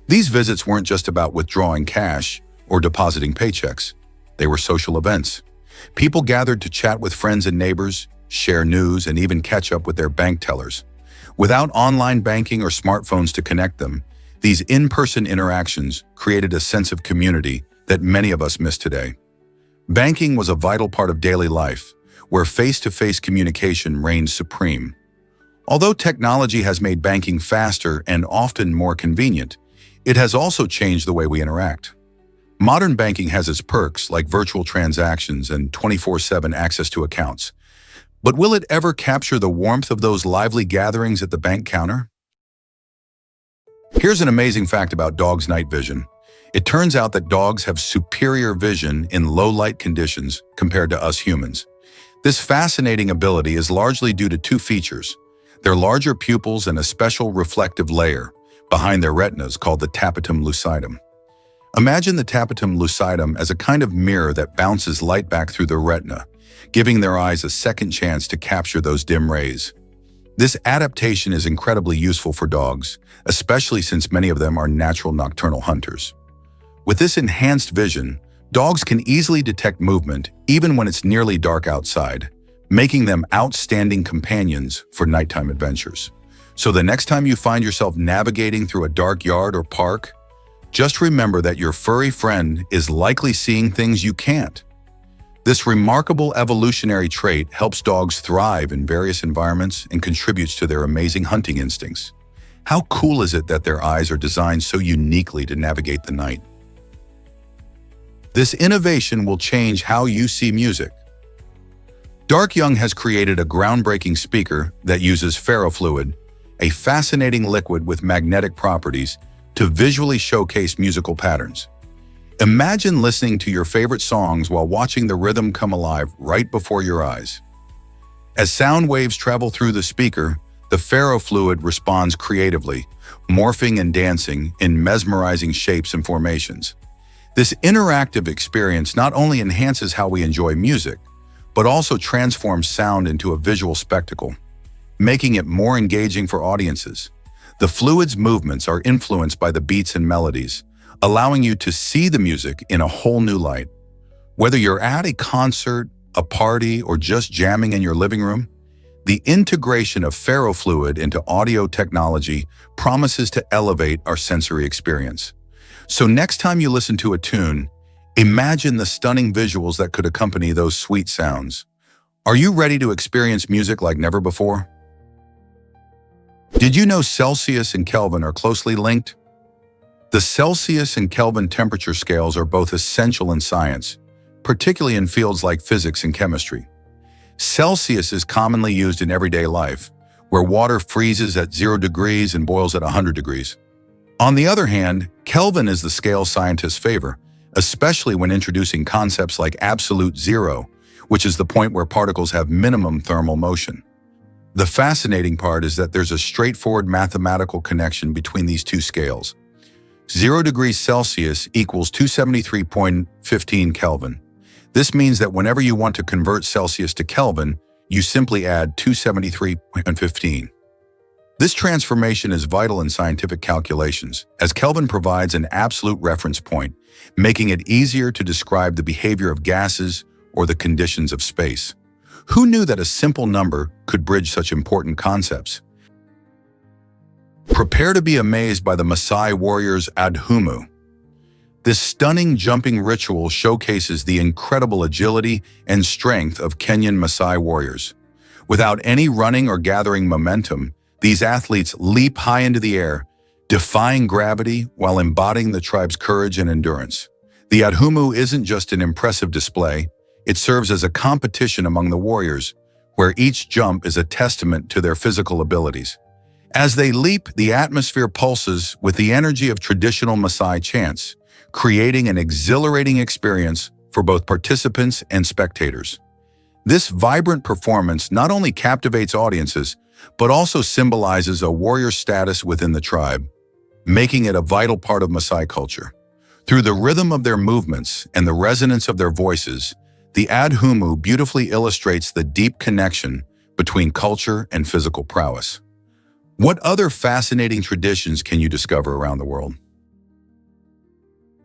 These visits weren't just about withdrawing cash or depositing paychecks. They were social events. People gathered to chat with friends and neighbors, share news, and even catch up with their bank tellers. Without online banking or smartphones to connect them, these in-person interactions created a sense of community that many of us miss today. Banking was a vital part of daily life, where face-to-face communication reigned supreme. Although technology has made banking faster and often more convenient, it has also changed the way we interact. Modern banking has its perks like virtual transactions and 24/7 access to accounts. But will it ever capture the warmth of those lively gatherings at the bank counter? Here's an amazing fact about dogs' night vision. It turns out that dogs have superior vision in low-light conditions compared to us humans. This fascinating ability is largely due to two features: their larger pupils and a special reflective layer behind their retinas called the tapetum lucidum. Imagine the tapetum lucidum as a kind of mirror that bounces light back through the retina, giving their eyes a second chance to capture those dim rays. This adaptation is incredibly useful for dogs, especially since many of them are natural nocturnal hunters. With this enhanced vision, dogs can easily detect movement even when it's nearly dark outside, making them outstanding companions for nighttime adventures. So the next time you find yourself navigating through a dark yard or park, just remember that your furry friend is likely seeing things you can't. This remarkable evolutionary trait helps dogs thrive in various environments and contributes to their amazing hunting instincts. How cool is it that their eyes are designed so uniquely to navigate the night? This innovation will change how you see music. Dark Young has created a groundbreaking speaker that uses ferrofluid, a fascinating liquid with magnetic properties, to visually showcase musical patterns. Imagine listening to your favorite songs while watching the rhythm come alive right before your eyes. As sound waves travel through the speaker, the ferrofluid responds creatively, morphing and dancing in mesmerizing shapes and formations. This interactive experience not only enhances how we enjoy music, but also transforms sound into a visual spectacle, making it more engaging for audiences. The fluid's movements are influenced by the beats and melodies, allowing you to see the music in a whole new light. Whether you're at a concert, a party, or just jamming in your living room, the integration of ferrofluid into audio technology promises to elevate our sensory experience. So next time you listen to a tune, imagine the stunning visuals that could accompany those sweet sounds. Are you ready to experience music like never before? Did you know Celsius and Kelvin are closely linked? The Celsius and Kelvin temperature scales are both essential in science, particularly in fields like physics and chemistry. Celsius is commonly used in everyday life, where water freezes at 0 degrees and boils at 100 degrees. On the other hand, Kelvin is the scale scientists favor, especially when introducing concepts like absolute zero, which is the point where particles have minimum thermal motion. The fascinating part is that there's a straightforward mathematical connection between these two scales. 0 degrees Celsius equals 273.15 Kelvin. This means that whenever you want to convert Celsius to Kelvin, you simply add 273.15. This transformation is vital in scientific calculations, as Kelvin provides an absolute reference point, making it easier to describe the behavior of gases or the conditions of space. Who knew that a simple number could bridge such important concepts? Prepare to be amazed by the Maasai warriors' Adhumu. This stunning jumping ritual showcases the incredible agility and strength of Kenyan Maasai warriors. Without any running or gathering momentum, these athletes leap high into the air, defying gravity while embodying the tribe's courage and endurance. The Adhumu isn't just an impressive display, it serves as a competition among the warriors, where each jump is a testament to their physical abilities. As they leap, the atmosphere pulses with the energy of traditional Maasai chants, creating an exhilarating experience for both participants and spectators. This vibrant performance not only captivates audiences, but also symbolizes a warrior status within the tribe, making it a vital part of Maasai culture. Through the rhythm of their movements and the resonance of their voices, the Adhumu beautifully illustrates the deep connection between culture and physical prowess. What other fascinating traditions can you discover around the world?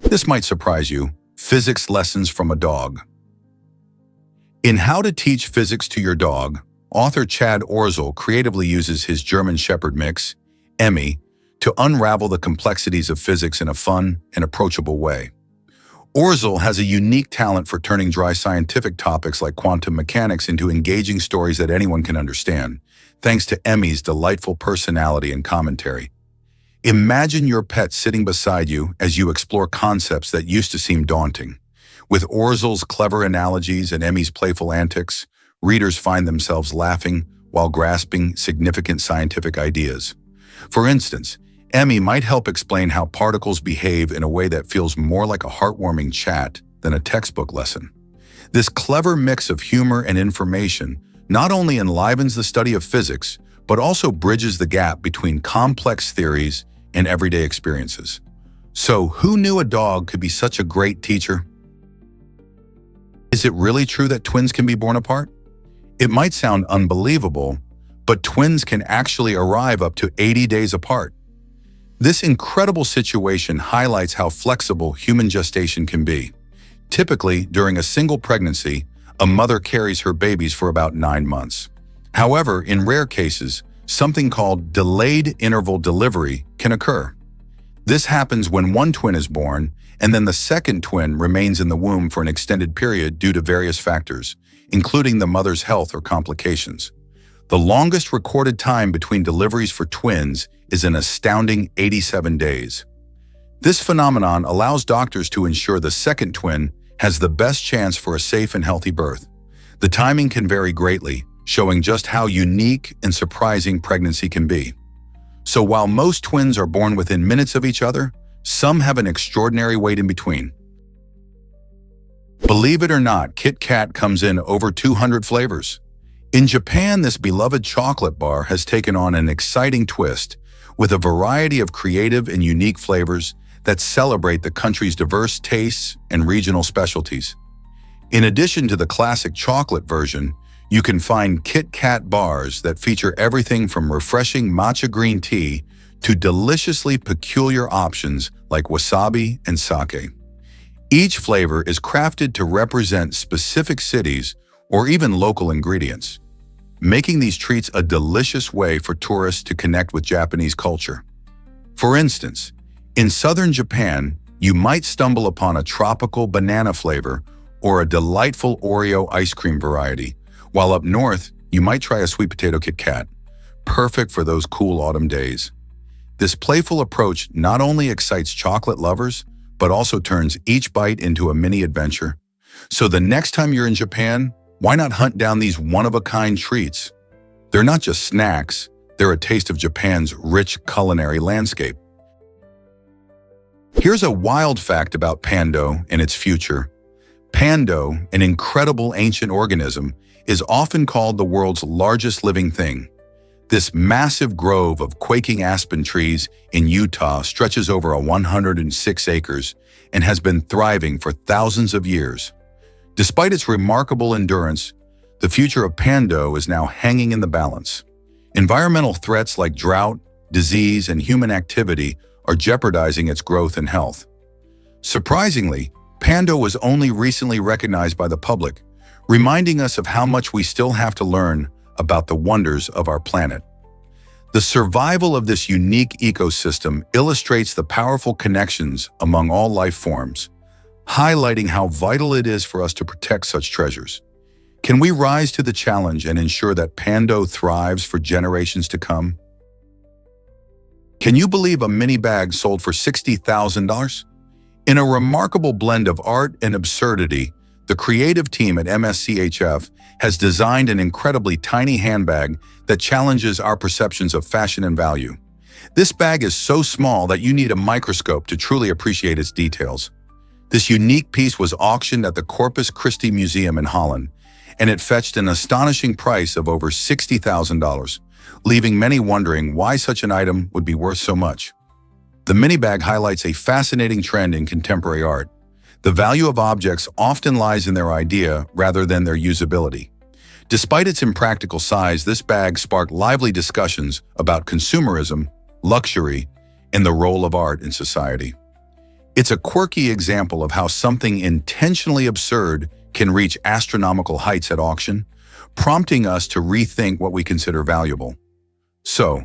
This might surprise you: physics lessons from a dog. In How to Teach Physics to Your Dog, author Chad Orzel creatively uses his German Shepherd mix, Emmy, to unravel the complexities of physics in a fun and approachable way. Orzel has a unique talent for turning dry scientific topics like quantum mechanics into engaging stories that anyone can understand, thanks to Emmy's delightful personality and commentary. Imagine your pet sitting beside you as you explore concepts that used to seem daunting. With Orzel's clever analogies and Emmy's playful antics, readers find themselves laughing while grasping significant scientific ideas. For instance, Emmy might help explain how particles behave in a way that feels more like a heartwarming chat than a textbook lesson. This clever mix of humor and information not only enlivens the study of physics, but also bridges the gap between complex theories and everyday experiences. So, who knew a dog could be such a great teacher? Is it really true that twins can be born apart? It might sound unbelievable, but twins can actually arrive up to 80 days apart. This incredible situation highlights how flexible human gestation can be. Typically, during a single pregnancy, a mother carries her babies for about 9 months. However, in rare cases, something called delayed interval delivery can occur. This happens when one twin is born, and then the second twin remains in the womb for an extended period due to various factors, including the mother's health or complications. The longest recorded time between deliveries for twins is an astounding 87 days. This phenomenon allows doctors to ensure the second twin has the best chance for a safe and healthy birth. The timing can vary greatly, showing just how unique and surprising pregnancy can be. So while most twins are born within minutes of each other, some have an extraordinary wait in between. Believe it or not, Kit Kat comes in over 200 flavors. In Japan, this beloved chocolate bar has taken on an exciting twist with a variety of creative and unique flavors that celebrate the country's diverse tastes and regional specialties. In addition to the classic chocolate version, you can find Kit Kat bars that feature everything from refreshing matcha green tea to deliciously peculiar options like wasabi and sake. Each flavor is crafted to represent specific cities or even local ingredients, making these treats a delicious way for tourists to connect with Japanese culture. For instance, in southern Japan, you might stumble upon a tropical banana flavor or a delightful Oreo ice cream variety, while up north, you might try a sweet potato Kit Kat, perfect for those cool autumn days. This playful approach not only excites chocolate lovers, but also turns each bite into a mini adventure. So the next time you're in Japan, why not hunt down these one-of-a-kind treats? They're not just snacks, they're a taste of Japan's rich culinary landscape. Here's a wild fact about Pando and its future. Pando, an incredible ancient organism, is often called the world's largest living thing. This massive grove of quaking aspen trees in Utah stretches over 106 acres and has been thriving for thousands of years. Despite its remarkable endurance, the future of Pando is now hanging in the balance. Environmental threats like drought, disease, and human activity are jeopardizing its growth and health. Surprisingly, Pando was only recently recognized by the public, reminding us of how much we still have to learn about the wonders of our planet. The survival of this unique ecosystem illustrates the powerful connections among all life forms, highlighting how vital it is for us to protect such treasures. Can we rise to the challenge and ensure that Pando thrives for generations to come? Can you believe a mini bag sold for $60,000? In a remarkable blend of art and absurdity, the creative team at MSCHF has designed an incredibly tiny handbag that challenges our perceptions of fashion and value. This bag is so small that you need a microscope to truly appreciate its details. This unique piece was auctioned at the Corpus Christi Museum in Holland, and it fetched an astonishing price of over $60,000, leaving many wondering why such an item would be worth so much. The mini bag highlights a fascinating trend in contemporary art. The value of objects often lies in their idea rather than their usability. Despite its impractical size, this bag sparked lively discussions about consumerism, luxury, and the role of art in society. It's a quirky example of how something intentionally absurd can reach astronomical heights at auction, prompting us to rethink what we consider valuable. So,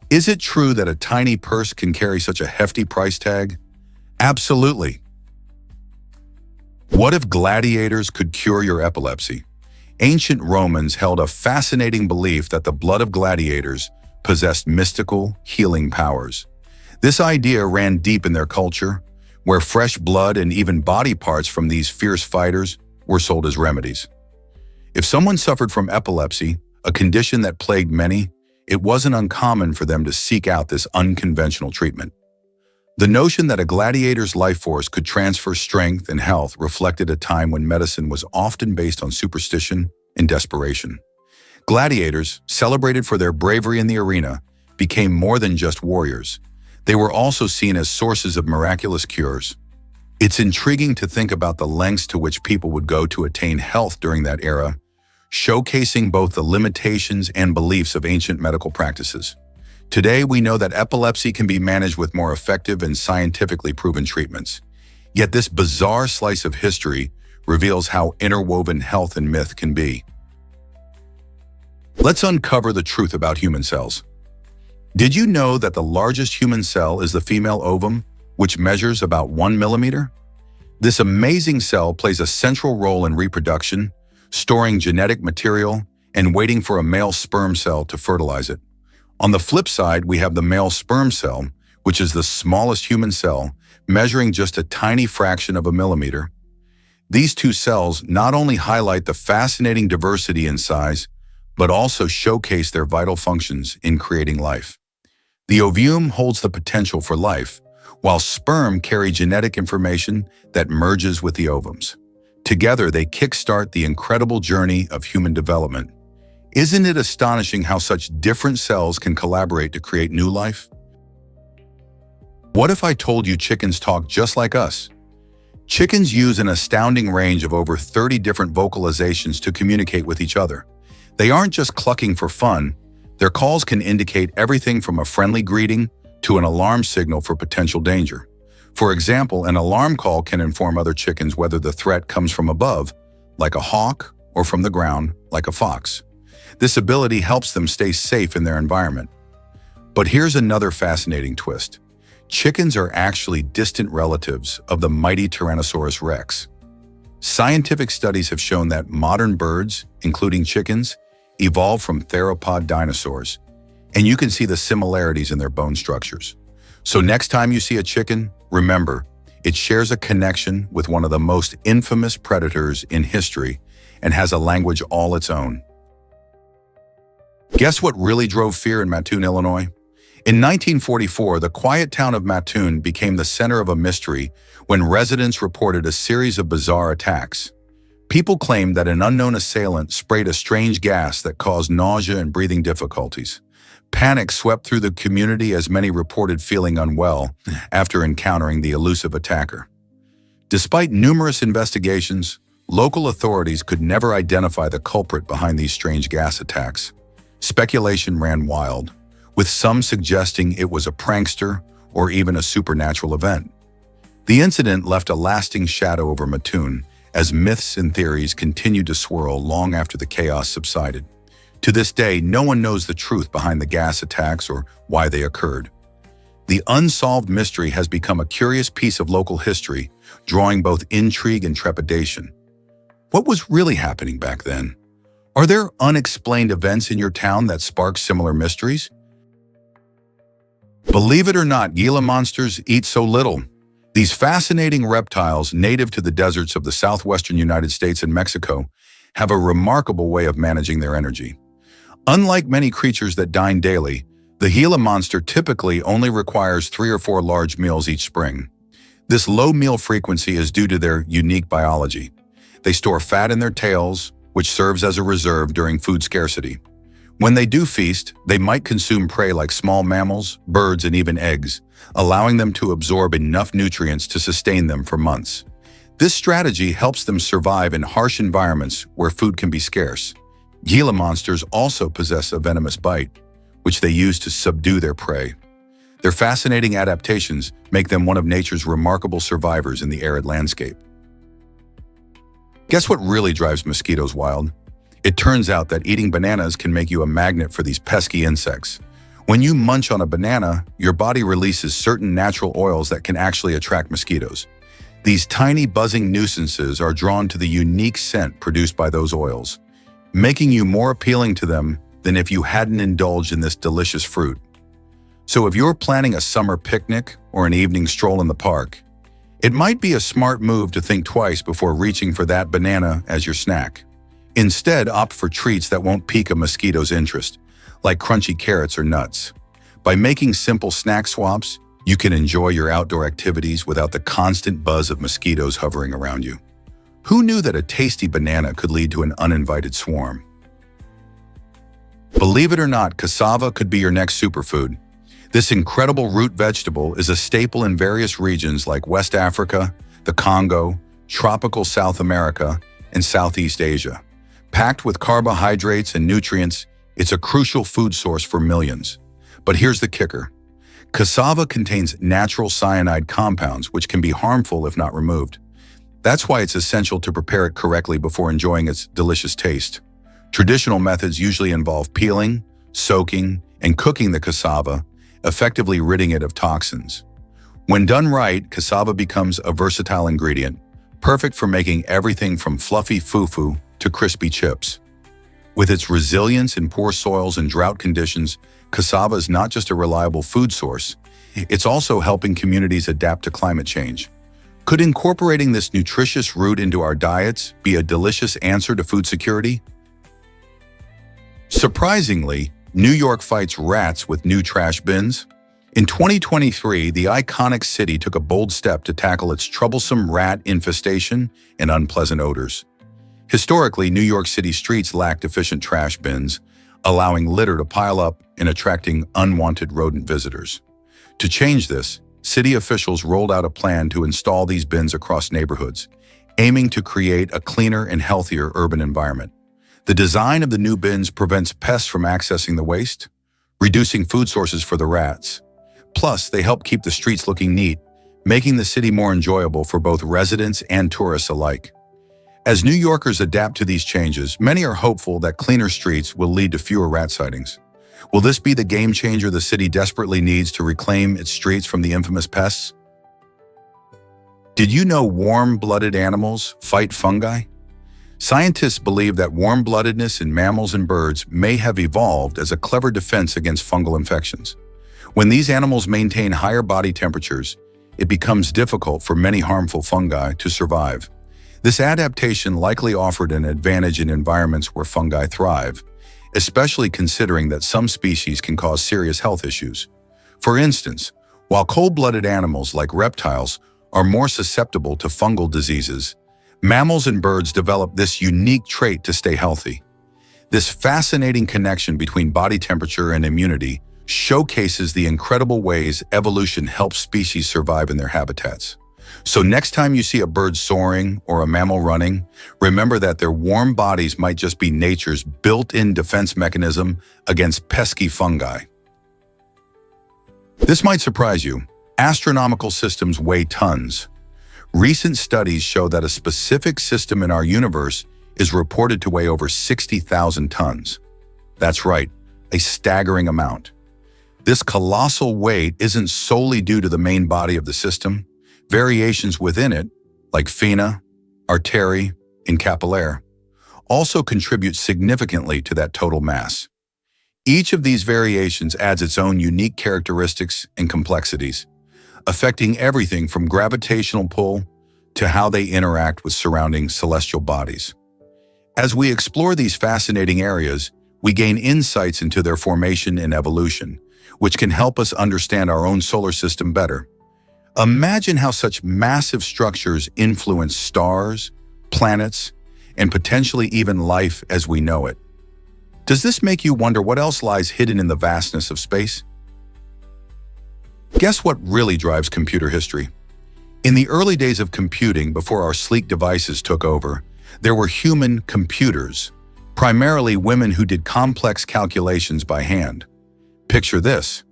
is it true that a tiny purse can carry such a hefty price tag? Absolutely. What if gladiators could cure your epilepsy? Ancient Romans held a fascinating belief that the blood of gladiators possessed mystical, healing powers. This idea ran deep in their culture, where fresh blood and even body parts from these fierce fighters were sold as remedies. If someone suffered from epilepsy, a condition that plagued many, it wasn't uncommon for them to seek out this unconventional treatment. The notion that a gladiator's life force could transfer strength and health reflected a time when medicine was often based on superstition and desperation. Gladiators, celebrated for their bravery in the arena, became more than just warriors. They were also seen as sources of miraculous cures. It's intriguing to think about the lengths to which people would go to attain health during that era, showcasing both the limitations and beliefs of ancient medical practices. Today, we know that epilepsy can be managed with more effective and scientifically proven treatments. Yet this bizarre slice of history reveals how interwoven health and myth can be. Let's uncover the truth about human cells. Did you know that the largest human cell is the female ovum, which measures about 1 millimeter? This amazing cell plays a central role in reproduction, storing genetic material, and waiting for a male sperm cell to fertilize it. On the flip side, we have the male sperm cell, which is the smallest human cell, measuring just a tiny fraction of a millimeter. These two cells not only highlight the fascinating diversity in size, but also showcase their vital functions in creating life. The ovum holds the potential for life, while sperm carry genetic information that merges with the ovums. Together, they kickstart the incredible journey of human development. Isn't it astonishing how such different cells can collaborate to create new life? What if I told you chickens talk just like us? Chickens use an astounding range of over 30 different vocalizations to communicate with each other. They aren't just clucking for fun. Their calls can indicate everything from a friendly greeting to an alarm signal for potential danger. For example, an alarm call can inform other chickens whether the threat comes from above, like a hawk, or from the ground, like a fox. This ability helps them stay safe in their environment. But here's another fascinating twist. Chickens are actually distant relatives of the mighty Tyrannosaurus rex. Scientific studies have shown that modern birds, including chickens, evolved from theropod dinosaurs, and you can see the similarities in their bone structures. So next time you see a chicken, remember, it shares a connection with one of the most infamous predators in history and has a language all its own. Guess what really drove fear in Mattoon, Illinois? In 1944, the quiet town of Mattoon became the center of a mystery when residents reported a series of bizarre attacks. People claimed that an unknown assailant sprayed a strange gas that caused nausea and breathing difficulties. Panic swept through the community as many reported feeling unwell after encountering the elusive attacker. Despite numerous investigations, local authorities could never identify the culprit behind these strange gas attacks. Speculation ran wild, with some suggesting it was a prankster or even a supernatural event. The incident left a lasting shadow over Mattoon as myths and theories continued to swirl long after the chaos subsided. To this day, no one knows the truth behind the gas attacks or why they occurred. The unsolved mystery has become a curious piece of local history, drawing both intrigue and trepidation. What was really happening back then? Are there unexplained events in your town that spark similar mysteries? Believe it or not, Gila monsters eat so little. These fascinating reptiles, native to the deserts of the southwestern United States and Mexico, have a remarkable way of managing their energy. Unlike many creatures that dine daily, the Gila monster typically only requires 3 or 4 large meals each spring. This low meal frequency is due to their unique biology. They store fat in their tails, which serves as a reserve during food scarcity. When they do feast, they might consume prey like small mammals, birds, and even eggs, allowing them to absorb enough nutrients to sustain them for months. This strategy helps them survive in harsh environments where food can be scarce. Gila monsters also possess a venomous bite, which they use to subdue their prey. Their fascinating adaptations make them one of nature's remarkable survivors in the arid landscape. Guess what really drives mosquitoes wild? It turns out that eating bananas can make you a magnet for these pesky insects. When you munch on a banana, your body releases certain natural oils that can actually attract mosquitoes. These tiny buzzing nuisances are drawn to the unique scent produced by those oils, making you more appealing to them than if you hadn't indulged in this delicious fruit. So if you're planning a summer picnic or an evening stroll in the park, it might be a smart move to think twice before reaching for that banana as your snack. Instead, opt for treats that won't pique a mosquito's interest, like crunchy carrots or nuts. By making simple snack swaps, you can enjoy your outdoor activities without the constant buzz of mosquitoes hovering around you. Who knew that a tasty banana could lead to an uninvited swarm? Believe it or not, cassava could be your next superfood. This incredible root vegetable is a staple in various regions like West Africa, the Congo, tropical South America, and Southeast Asia. Packed with carbohydrates and nutrients, it's a crucial food source for millions. But here's the kicker. Cassava contains natural cyanide compounds which can be harmful if not removed. That's why it's essential to prepare it correctly before enjoying its delicious taste. Traditional methods usually involve peeling, soaking, and cooking the cassava, effectively ridding it of toxins. When done right, cassava becomes a versatile ingredient, perfect for making everything from fluffy fufu to crispy chips. With its resilience in poor soils and drought conditions, cassava is not just a reliable food source, it's also helping communities adapt to climate change. Could incorporating this nutritious root into our diets be a delicious answer to food security? Surprisingly, New York fights rats with new trash bins. In 2023, the iconic city took a bold step to tackle its troublesome rat infestation and unpleasant odors. Historically, New York City streets lacked efficient trash bins, allowing litter to pile up and attracting unwanted rodent visitors. To change this, city officials rolled out a plan to install these bins across neighborhoods, aiming to create a cleaner and healthier urban environment. The design of the new bins prevents pests from accessing the waste, reducing food sources for the rats. Plus, they help keep the streets looking neat, making the city more enjoyable for both residents and tourists alike. As New Yorkers adapt to these changes, many are hopeful that cleaner streets will lead to fewer rat sightings. Will this be the game changer the city desperately needs to reclaim its streets from the infamous pests? Did you know warm-blooded animals fight fungi? Scientists believe that warm-bloodedness in mammals and birds may have evolved as a clever defense against fungal infections. When these animals maintain higher body temperatures, it becomes difficult for many harmful fungi to survive. This adaptation likely offered an advantage in environments where fungi thrive, especially considering that some species can cause serious health issues. For instance, while cold-blooded animals like reptiles are more susceptible to fungal diseases, mammals and birds develop this unique trait to stay healthy. This fascinating connection between body temperature and immunity showcases the incredible ways evolution helps species survive in their habitats. So next time you see a bird soaring or a mammal running, remember that their warm bodies might just be nature's built-in defense mechanism against pesky fungi. This might surprise you. Astronomical systems weigh tons. Recent studies show that a specific system in our universe is reported to weigh over 60,000 tons. That's right, a staggering amount. This colossal weight isn't solely due to the main body of the system. Variations within it, like vena, artery, and capillary, also contribute significantly to that total mass. Each of these variations adds its own unique characteristics and complexities, affecting everything from gravitational pull to how they interact with surrounding celestial bodies. As we explore these fascinating areas, we gain insights into their formation and evolution, which can help us understand our own solar system better. Imagine how such massive structures influence stars, planets, and potentially even life as we know it. Does this make you wonder what else lies hidden in the vastness of space? Guess what really drives computer history? In the early days of computing, before our sleek devices took over, there were human computers, primarily women who did complex calculations by hand. Picture this.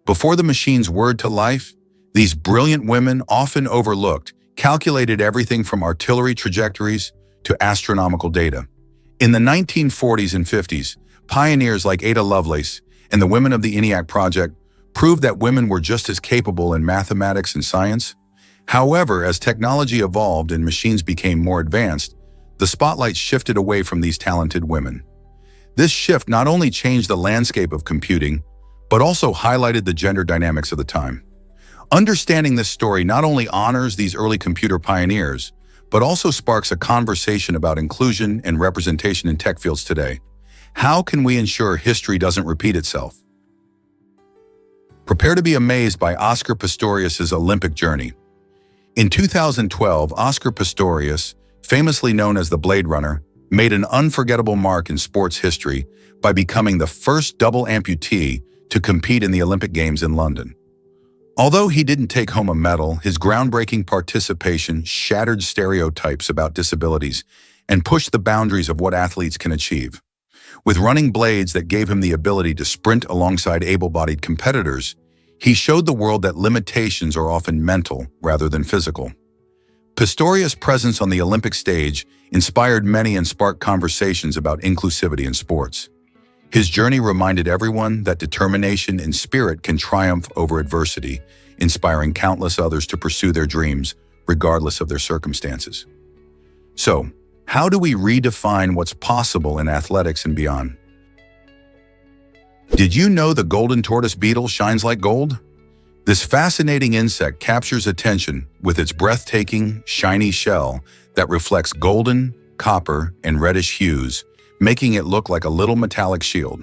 Before the machine's word to life, these brilliant women, often overlooked, calculated everything from artillery trajectories to astronomical data. In the 1940s and 50s, pioneers like Ada Lovelace and the women of the ENIAC project proved that women were just as capable in mathematics and science. However, as technology evolved and machines became more advanced, the spotlight shifted away from these talented women. This shift not only changed the landscape of computing, but also highlighted the gender dynamics of the time. Understanding this story not only honors these early computer pioneers, but also sparks a conversation about inclusion and representation in tech fields today. How can we ensure history doesn't repeat itself? Prepare to be amazed by Oscar Pistorius' Olympic journey. In 2012, Oscar Pistorius, famously known as the Blade Runner, made an unforgettable mark in sports history by becoming the first double amputee to compete in the Olympic Games in London. Although he didn't take home a medal, his groundbreaking participation shattered stereotypes about disabilities and pushed the boundaries of what athletes can achieve. With running blades that gave him the ability to sprint alongside able-bodied competitors, he showed the world that limitations are often mental rather than physical. Pistorius' presence on the Olympic stage inspired many and sparked conversations about inclusivity in sports. His journey reminded everyone that determination and spirit can triumph over adversity, inspiring countless others to pursue their dreams, regardless of their circumstances. So, how do we redefine what's possible in athletics and beyond? Did you know the golden tortoise beetle shines like gold? This fascinating insect captures attention with its breathtaking, shiny shell that reflects golden, copper, and reddish hues, making it look like a little metallic shield.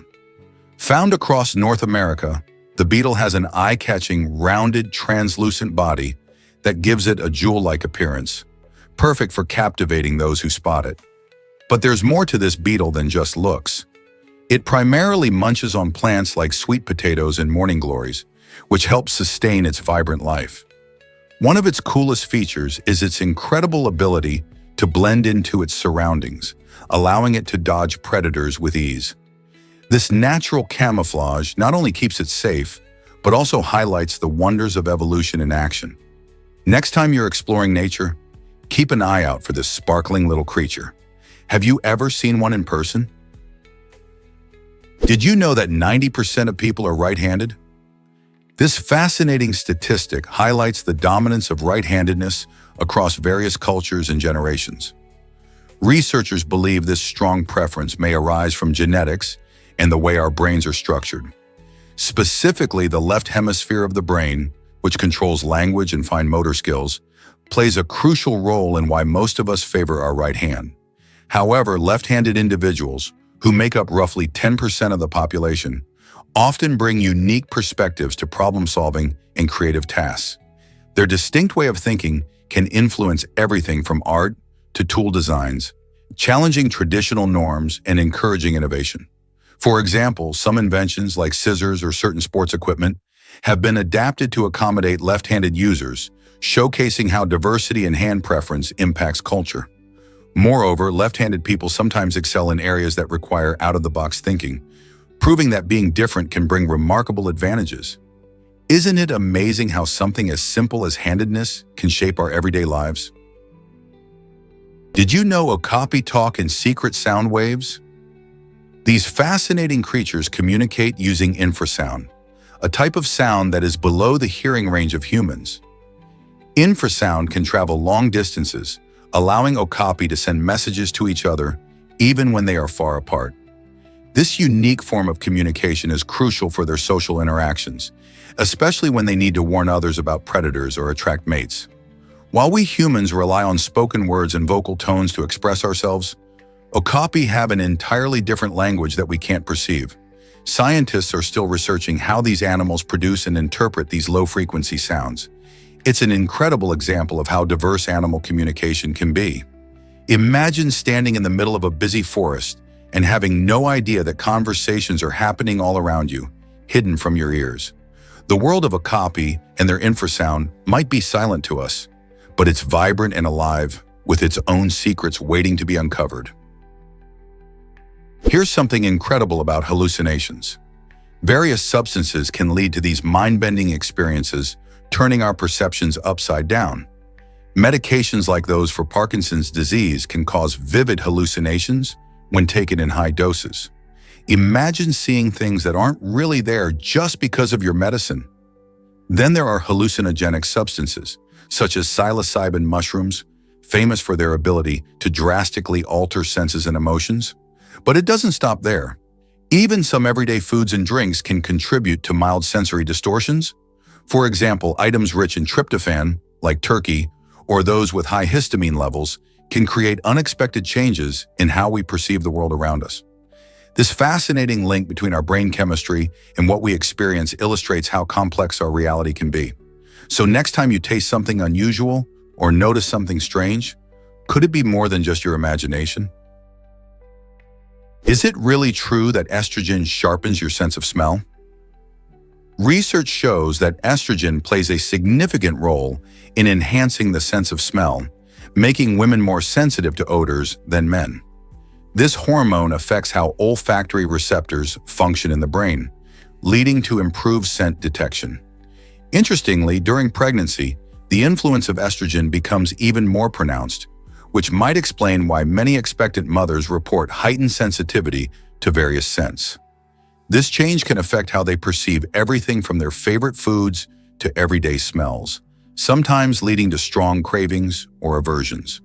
Found across North America, the beetle has an eye-catching, rounded, translucent body that gives it a jewel-like appearance, perfect for captivating those who spot it. But there's more to this beetle than just looks. It primarily munches on plants like sweet potatoes and morning glories, which help sustain its vibrant life. One of its coolest features is its incredible ability to blend into its surroundings, allowing it to dodge predators with ease. This natural camouflage not only keeps it safe, but also highlights the wonders of evolution in action. Next time you're exploring nature, keep an eye out for this sparkling little creature. Have you ever seen one in person? Did you know that 90% of people are right-handed? This fascinating statistic highlights the dominance of right-handedness across various cultures and generations. Researchers believe this strong preference may arise from genetics and the way our brains are structured. Specifically, the left hemisphere of the brain, which controls language and fine motor skills, plays a crucial role in why most of us favor our right hand. However, left-handed individuals, who make up roughly 10% of the population, often bring unique perspectives to problem-solving and creative tasks. Their distinct way of thinking can influence everything from art to tool designs, challenging traditional norms and encouraging innovation. For example, some inventions like scissors or certain sports equipment have been adapted to accommodate left-handed users, showcasing how diversity in hand preference impacts culture. Moreover, left-handed people sometimes excel in areas that require out-of-the-box thinking, proving that being different can bring remarkable advantages. Isn't it amazing how something as simple as handedness can shape our everyday lives? Did you know okapi talk in secret sound waves? These fascinating creatures communicate using infrasound, a type of sound that is below the hearing range of humans. Infrasound can travel long distances, allowing okapi to send messages to each other even when they are far apart. This unique form of communication is crucial for their social interactions, especially when they need to warn others about predators or attract mates. While we humans rely on spoken words and vocal tones to express ourselves, okapi have an entirely different language that we can't perceive. Scientists are still researching how these animals produce and interpret these low-frequency sounds. It's an incredible example of how diverse animal communication can be. Imagine standing in the middle of a busy forest and having no idea that conversations are happening all around you, hidden from your ears. The world of okapi and their infrasound might be silent to us, but it's vibrant and alive, with its own secrets waiting to be uncovered. Here's something incredible about hallucinations. Various substances can lead to these mind-bending experiences, turning our perceptions upside down. Medications like those for Parkinson's disease can cause vivid hallucinations when taken in high doses. Imagine seeing things that aren't really there just because of your medicine. Then there are hallucinogenic substances, such as psilocybin mushrooms, famous for their ability to drastically alter senses and emotions. But it doesn't stop there. Even some everyday foods and drinks can contribute to mild sensory distortions. For example, items rich in tryptophan, like turkey, or those with high histamine levels, can create unexpected changes in how we perceive the world around us. This fascinating link between our brain chemistry and what we experience illustrates how complex our reality can be. So next time you taste something unusual or notice something strange, could it be more than just your imagination? Is it really true that estrogen sharpens your sense of smell? Research shows that estrogen plays a significant role in enhancing the sense of smell, making women more sensitive to odors than men. This hormone affects how olfactory receptors function in the brain, leading to improved scent detection. Interestingly, during pregnancy, the influence of estrogen becomes even more pronounced, which might explain why many expectant mothers report heightened sensitivity to various scents. This change can affect how they perceive everything from their favorite foods to everyday smells, sometimes leading to strong cravings or aversions.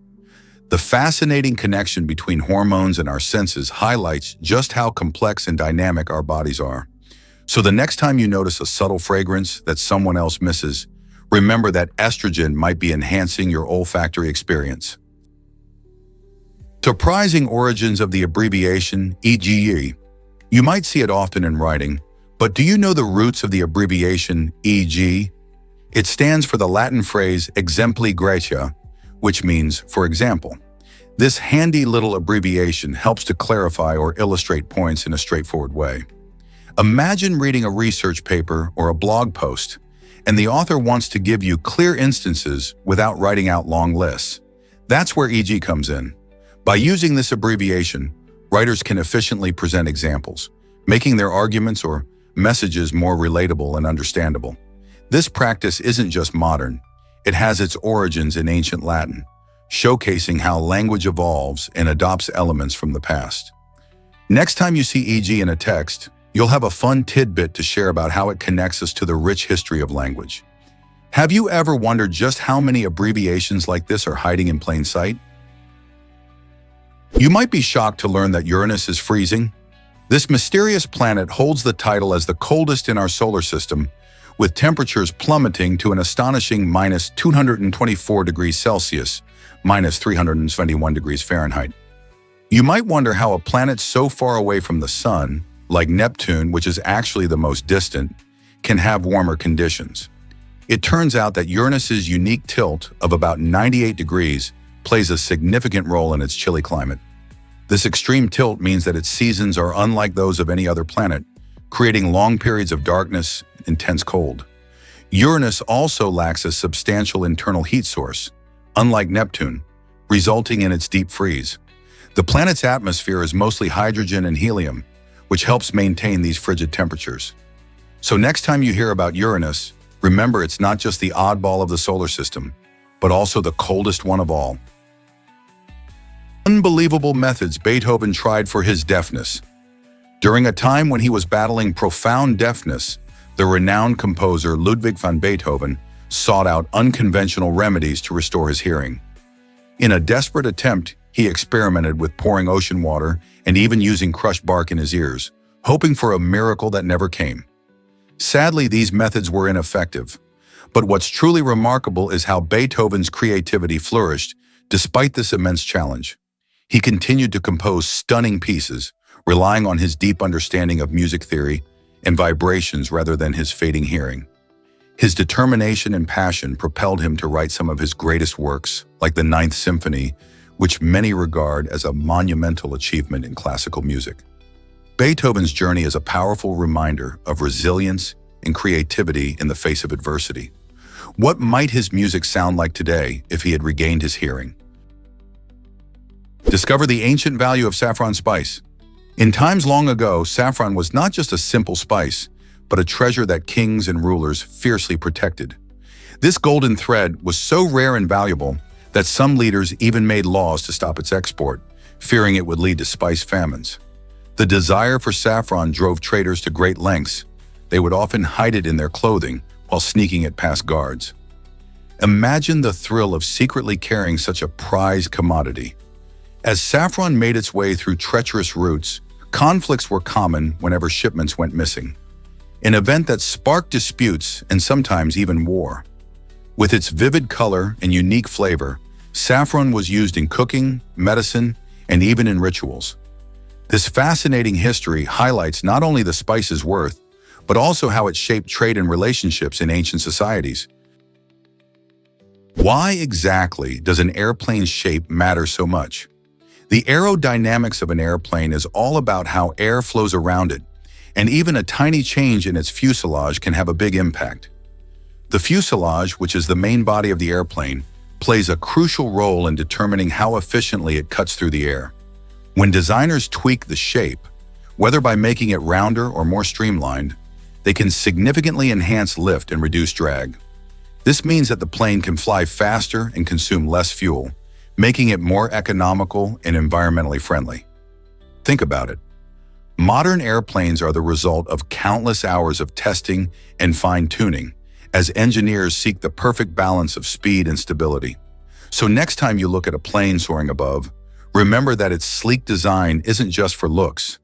The fascinating connection between hormones and our senses highlights just how complex and dynamic our bodies are. So the next time you notice a subtle fragrance that someone else misses, remember that estrogen might be enhancing your olfactory experience. Surprising origins of the abbreviation EGE. You might see it often in writing, but do you know the roots of the abbreviation EG? It stands for the Latin phrase exempli gratia, which means, for example. This handy little abbreviation helps to clarify or illustrate points in a straightforward way. Imagine reading a research paper or a blog post, and the author wants to give you clear instances without writing out long lists. That's where EG comes in. By using this abbreviation, writers can efficiently present examples, making their arguments or messages more relatable and understandable. This practice isn't just modern, it has its origins in ancient Latin, showcasing how language evolves and adopts elements from the past. Next time you see EG in a text, you'll have a fun tidbit to share about how it connects us to the rich history of language. Have you ever wondered just how many abbreviations like this are hiding in plain sight? You might be shocked to learn that Uranus is freezing. This mysterious planet holds the title as the coldest in our solar system, with temperatures plummeting to an astonishing minus 224 degrees Celsius, minus 321 degrees Fahrenheit. You might wonder how a planet so far away from the Sun, like Neptune, which is actually the most distant, can have warmer conditions. It turns out that Uranus's unique tilt of about 98 degrees plays a significant role in its chilly climate. This extreme tilt means that its seasons are unlike those of any other planet, creating long periods of darkness and intense cold. Uranus also lacks a substantial internal heat source, unlike Neptune, resulting in its deep freeze. The planet's atmosphere is mostly hydrogen and helium, which helps maintain these frigid temperatures. So next time you hear about Uranus, remember it's not just the oddball of the solar system, but also the coldest one of all. Unbelievable methods Beethoven tried for his deafness. During a time when he was battling profound deafness, the renowned composer Ludwig van Beethoven sought out unconventional remedies to restore his hearing. In a desperate attempt, he experimented with pouring ocean water and even using crushed bark in his ears, hoping for a miracle that never came. Sadly, these methods were ineffective. But what's truly remarkable is how Beethoven's creativity flourished despite this immense challenge. He continued to compose stunning pieces, relying on his deep understanding of music theory and vibrations rather than his fading hearing. His determination and passion propelled him to write some of his greatest works, like the Ninth Symphony, which many regard as a monumental achievement in classical music. Beethoven's journey is a powerful reminder of resilience and creativity in the face of adversity. What might his music sound like today if he had regained his hearing? Discover the ancient value of saffron spice. In times long ago, saffron was not just a simple spice, but a treasure that kings and rulers fiercely protected. This golden thread was so rare and valuable that some leaders even made laws to stop its export, fearing it would lead to spice famines. The desire for saffron drove traders to great lengths. They would often hide it in their clothing, while sneaking it past guards. Imagine the thrill of secretly carrying such a prized commodity. As saffron made its way through treacherous routes, conflicts were common whenever shipments went missing, an event that sparked disputes and sometimes even war. With its vivid color and unique flavor, saffron was used in cooking, medicine, and even in rituals. This fascinating history highlights not only the spice's worth, but also how it shaped trade and relationships in ancient societies. Why exactly does an airplane's shape matter so much? The aerodynamics of an airplane is all about how air flows around it, and even a tiny change in its fuselage can have a big impact. The fuselage, which is the main body of the airplane, plays a crucial role in determining how efficiently it cuts through the air. When designers tweak the shape, whether by making it rounder or more streamlined, they can significantly enhance lift and reduce drag. This means that the plane can fly faster and consume less fuel, making it more economical and environmentally friendly. Think about it. Modern airplanes are the result of countless hours of testing and fine-tuning, as engineers seek the perfect balance of speed and stability. So next time you look at a plane soaring above, remember that its sleek design isn't just for looks.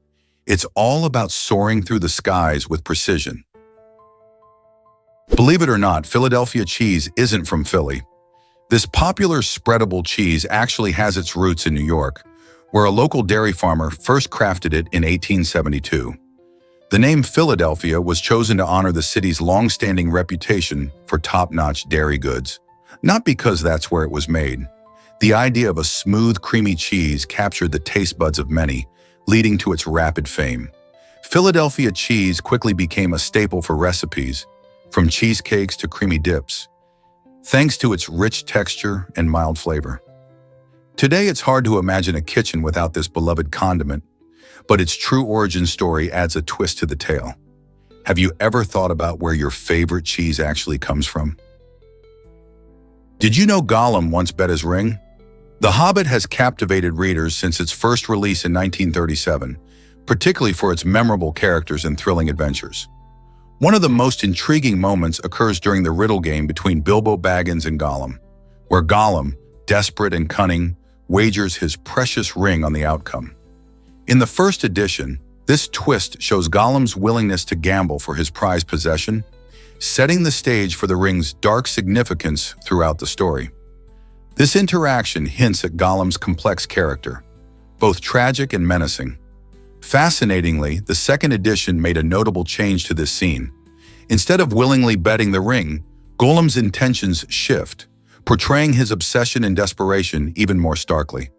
It's all about soaring through the skies with precision. Believe it or not, Philadelphia cheese isn't from Philly. This popular spreadable cheese actually has its roots in New York, where a local dairy farmer first crafted it in 1872. The name Philadelphia was chosen to honor the city's long-standing reputation for top-notch dairy goods, not because that's where it was made. The idea of a smooth, creamy cheese captured the taste buds of many, leading to its rapid fame. Philadelphia cheese quickly became a staple for recipes, from cheesecakes to creamy dips, thanks to its rich texture and mild flavor. Today, it's hard to imagine a kitchen without this beloved condiment, but its true origin story adds a twist to the tale. Have you ever thought about where your favorite cheese actually comes from? Did you know Gollum once bet his ring? The Hobbit has captivated readers since its first release in 1937, particularly for its memorable characters and thrilling adventures. One of the most intriguing moments occurs during the riddle game between Bilbo Baggins and Gollum, where Gollum, desperate and cunning, wagers his precious ring on the outcome. In the first edition, this twist shows Gollum's willingness to gamble for his prized possession, setting the stage for the ring's dark significance throughout the story. This interaction hints at Gollum's complex character, both tragic and menacing. Fascinatingly, the second edition made a notable change to this scene. Instead of willingly betting the ring, Gollum's intentions shift, portraying his obsession and desperation even more starkly.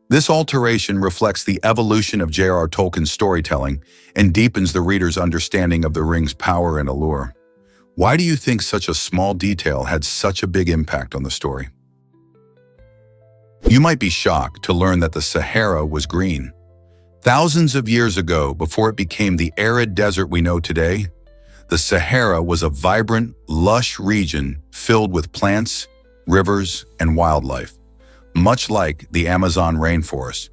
This alteration reflects the evolution of J.R.R. Tolkien's storytelling and deepens the reader's understanding of the ring's power and allure. Why do you think such a small detail had such a big impact on the story? You might be shocked to learn that the Sahara was green. Thousands of years ago, before it became the arid desert we know today, the Sahara was a vibrant, lush region filled with plants, rivers, and wildlife, much like the Amazon rainforest.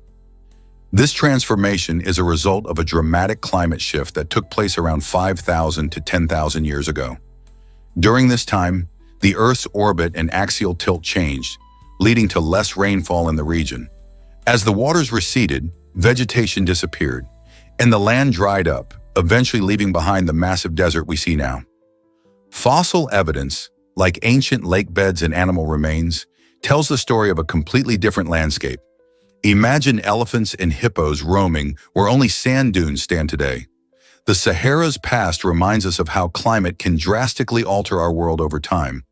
This transformation is a result of a dramatic climate shift that took place around 5,000 to 10,000 years ago. During this time, the Earth's orbit and axial tilt changed, leading to less rainfall in the region. As the waters receded, vegetation disappeared, and the land dried up, eventually leaving behind the massive desert we see now. Fossil evidence, like ancient lake beds and animal remains, tells the story of a completely different landscape. Imagine elephants and hippos roaming where only sand dunes stand today. The Sahara's past reminds us of how climate can drastically alter our world over time.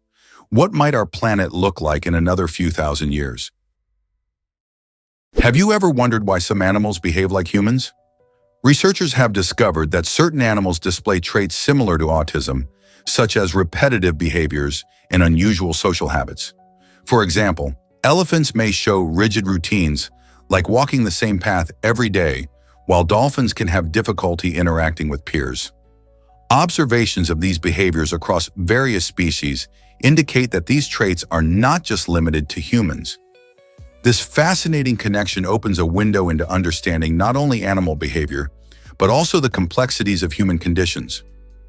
What might our planet look like in another few thousand years? Have you ever wondered why some animals behave like humans? Researchers have discovered that certain animals display traits similar to autism, such as repetitive behaviors and unusual social habits. For example, elephants may show rigid routines, like walking the same path every day, while dolphins can have difficulty interacting with peers. Observations of these behaviors across various species indicate that these traits are not just limited to humans. This fascinating connection opens a window into understanding not only animal behavior, but also the complexities of human conditions.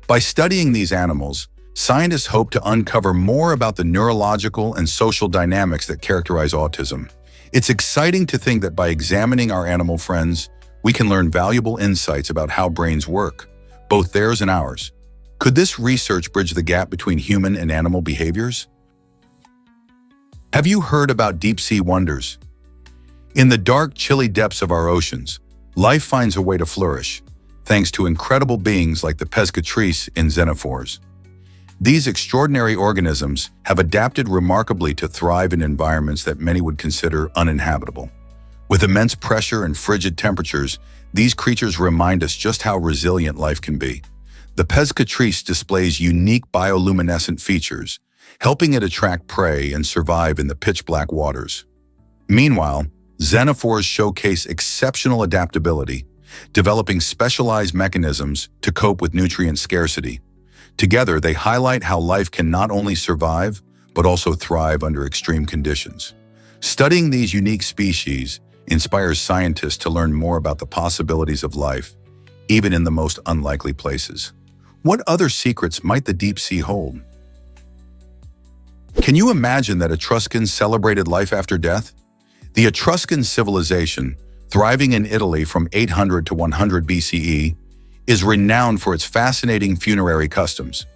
By studying these animals, scientists hope to uncover more about the neurological and social dynamics that characterize autism. It's exciting to think that by examining our animal friends, we can learn valuable insights about how brains work, both theirs and ours. Could this research bridge the gap between human and animal behaviors? Have you heard about deep-sea wonders? In the dark, chilly depths of our oceans, life finds a way to flourish, thanks to incredible beings like the pescatrice and xenophores. These extraordinary organisms have adapted remarkably to thrive in environments that many would consider uninhabitable. With immense pressure and frigid temperatures, these creatures remind us just how resilient life can be. The pescatrice displays unique bioluminescent features, helping it attract prey and survive in the pitch-black waters. Meanwhile, xenophores showcase exceptional adaptability, developing specialized mechanisms to cope with nutrient scarcity. Together, they highlight how life can not only survive, but also thrive under extreme conditions. Studying these unique species inspires scientists to learn more about the possibilities of life, even in the most unlikely places. What other secrets might the deep sea hold? Can you imagine that Etruscans celebrated life after death? The Etruscan civilization, thriving in Italy from 800 to 100 BCE, is renowned for its fascinating funerary customs.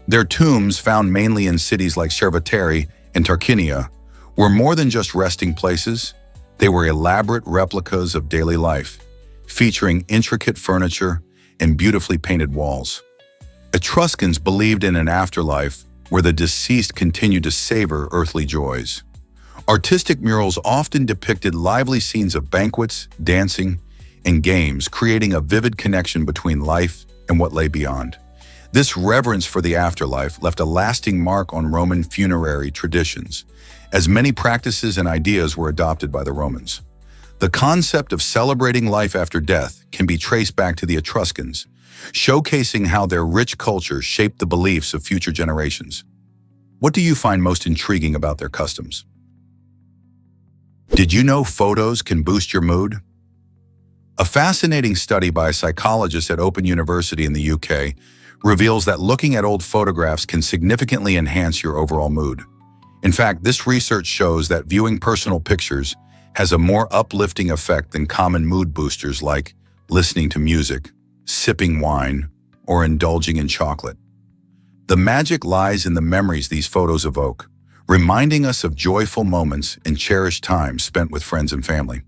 Their tombs, found mainly in cities like Cerveteri and Tarquinia, were more than just resting places. They were elaborate replicas of daily life, featuring intricate furniture and beautifully painted walls. Etruscans believed in an afterlife where the deceased continued to savor earthly joys. Artistic murals often depicted lively scenes of banquets, dancing, and games, creating a vivid connection between life and what lay beyond. This reverence for the afterlife left a lasting mark on Roman funerary traditions, as many practices and ideas were adopted by the Romans. The concept of celebrating life after death can be traced back to the Etruscans, showcasing how their rich culture shaped the beliefs of future generations. What do you find most intriguing about their customs? Did you know photos can boost your mood? A fascinating study by a psychologist at Open University in the UK reveals that looking at old photographs can significantly enhance your overall mood. In fact, this research shows that viewing personal pictures has a more uplifting effect than common mood boosters like listening to music, sipping wine, or indulging in chocolate. The magic lies in the memories these photos evoke, reminding us of joyful moments and cherished times spent with friends and family.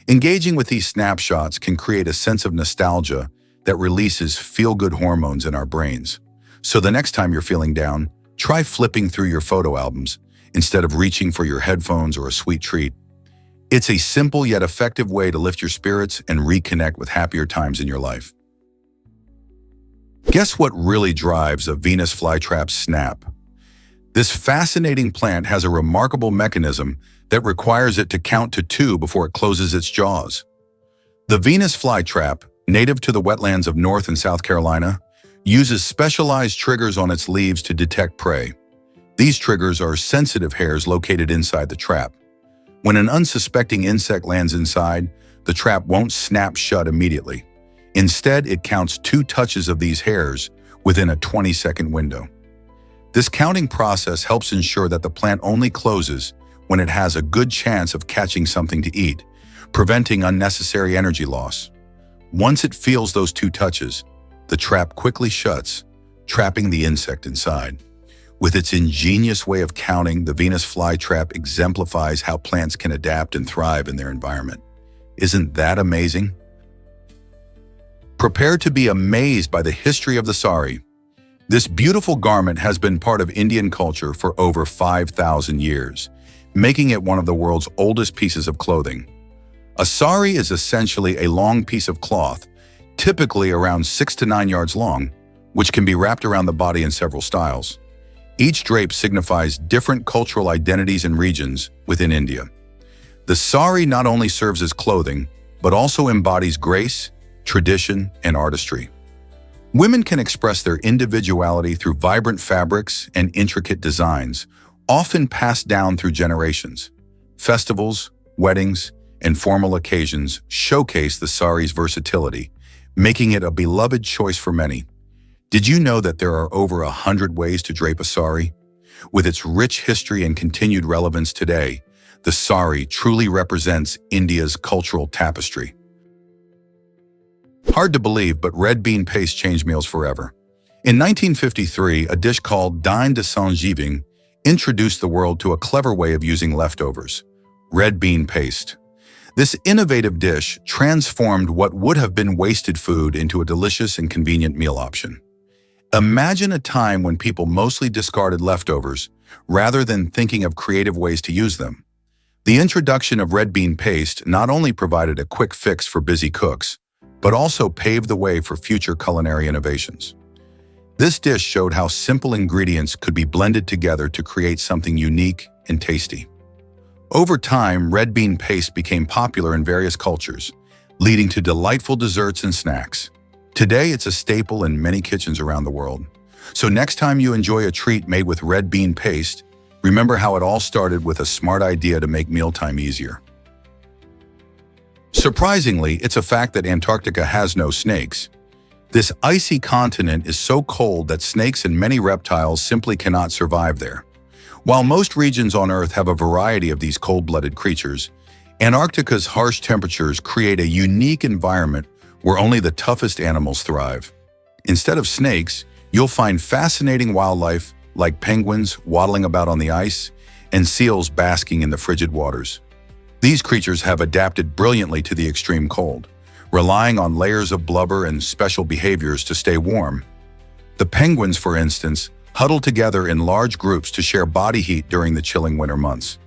Engaging with these snapshots can create a sense of nostalgia that releases feel-good hormones in our brains. So the next time you're feeling down, try flipping through your photo albums instead of reaching for your headphones or a sweet treat. It's a simple yet effective way to lift your spirits and reconnect with happier times in your life. Guess what really drives a Venus flytrap's snap? This fascinating plant has a remarkable mechanism that requires it to count to 2 before it closes its jaws. The Venus flytrap, native to the wetlands of North and South Carolina, uses specialized triggers on its leaves to detect prey. These triggers are sensitive hairs located inside the trap. When an unsuspecting insect lands inside, the trap won't snap shut immediately. Instead, it counts 2 touches of these hairs within a 20-second window. This counting process helps ensure that the plant only closes when it has a good chance of catching something to eat, preventing unnecessary energy loss. Once it feels those 2 touches, the trap quickly shuts, trapping the insect inside. With its ingenious way of counting, the Venus flytrap exemplifies how plants can adapt and thrive in their environment. Isn't that amazing? Prepare to be amazed by the history of the sari. This beautiful garment has been part of Indian culture for over 5,000 years, making it one of the world's oldest pieces of clothing. A sari is essentially a long piece of cloth, typically around 6 to 9 yards long, which can be wrapped around the body in several styles. Each drape signifies different cultural identities and regions within India. The sari not only serves as clothing, but also embodies grace, tradition, and artistry. Women can express their individuality through vibrant fabrics and intricate designs, often passed down through generations. Festivals, weddings, and formal occasions showcase the sari's versatility, making it a beloved choice for many. Did you know that there are over 100 ways to drape a sari? With its rich history and continued relevance today, the sari truly represents India's cultural tapestry. Hard to believe, but red bean paste changed meals forever. In 1953, a dish called dinde de Saint-Giving introduced the world to a clever way of using leftovers: red bean paste. This innovative dish transformed what would have been wasted food into a delicious and convenient meal option. Imagine a time when people mostly discarded leftovers rather than thinking of creative ways to use them. The introduction of red bean paste not only provided a quick fix for busy cooks, but also paved the way for future culinary innovations. This dish showed how simple ingredients could be blended together to create something unique and tasty. Over time, red bean paste became popular in various cultures, leading to delightful desserts and snacks. Today, it's a staple in many kitchens around the world. So next time you enjoy a treat made with red bean paste, remember how it all started with a smart idea to make mealtime easier. Surprisingly, it's a fact that Antarctica has no snakes. This icy continent is so cold that snakes and many reptiles simply cannot survive there. While most regions on Earth have a variety of these cold-blooded creatures, Antarctica's harsh temperatures create a unique environment where only the toughest animals thrive. Instead of snakes, you'll find fascinating wildlife like penguins waddling about on the ice and seals basking in the frigid waters. These creatures have adapted brilliantly to the extreme cold, relying on layers of blubber and special behaviors to stay warm. The penguins, for instance, huddle together in large groups to share body heat during the chilling winter months.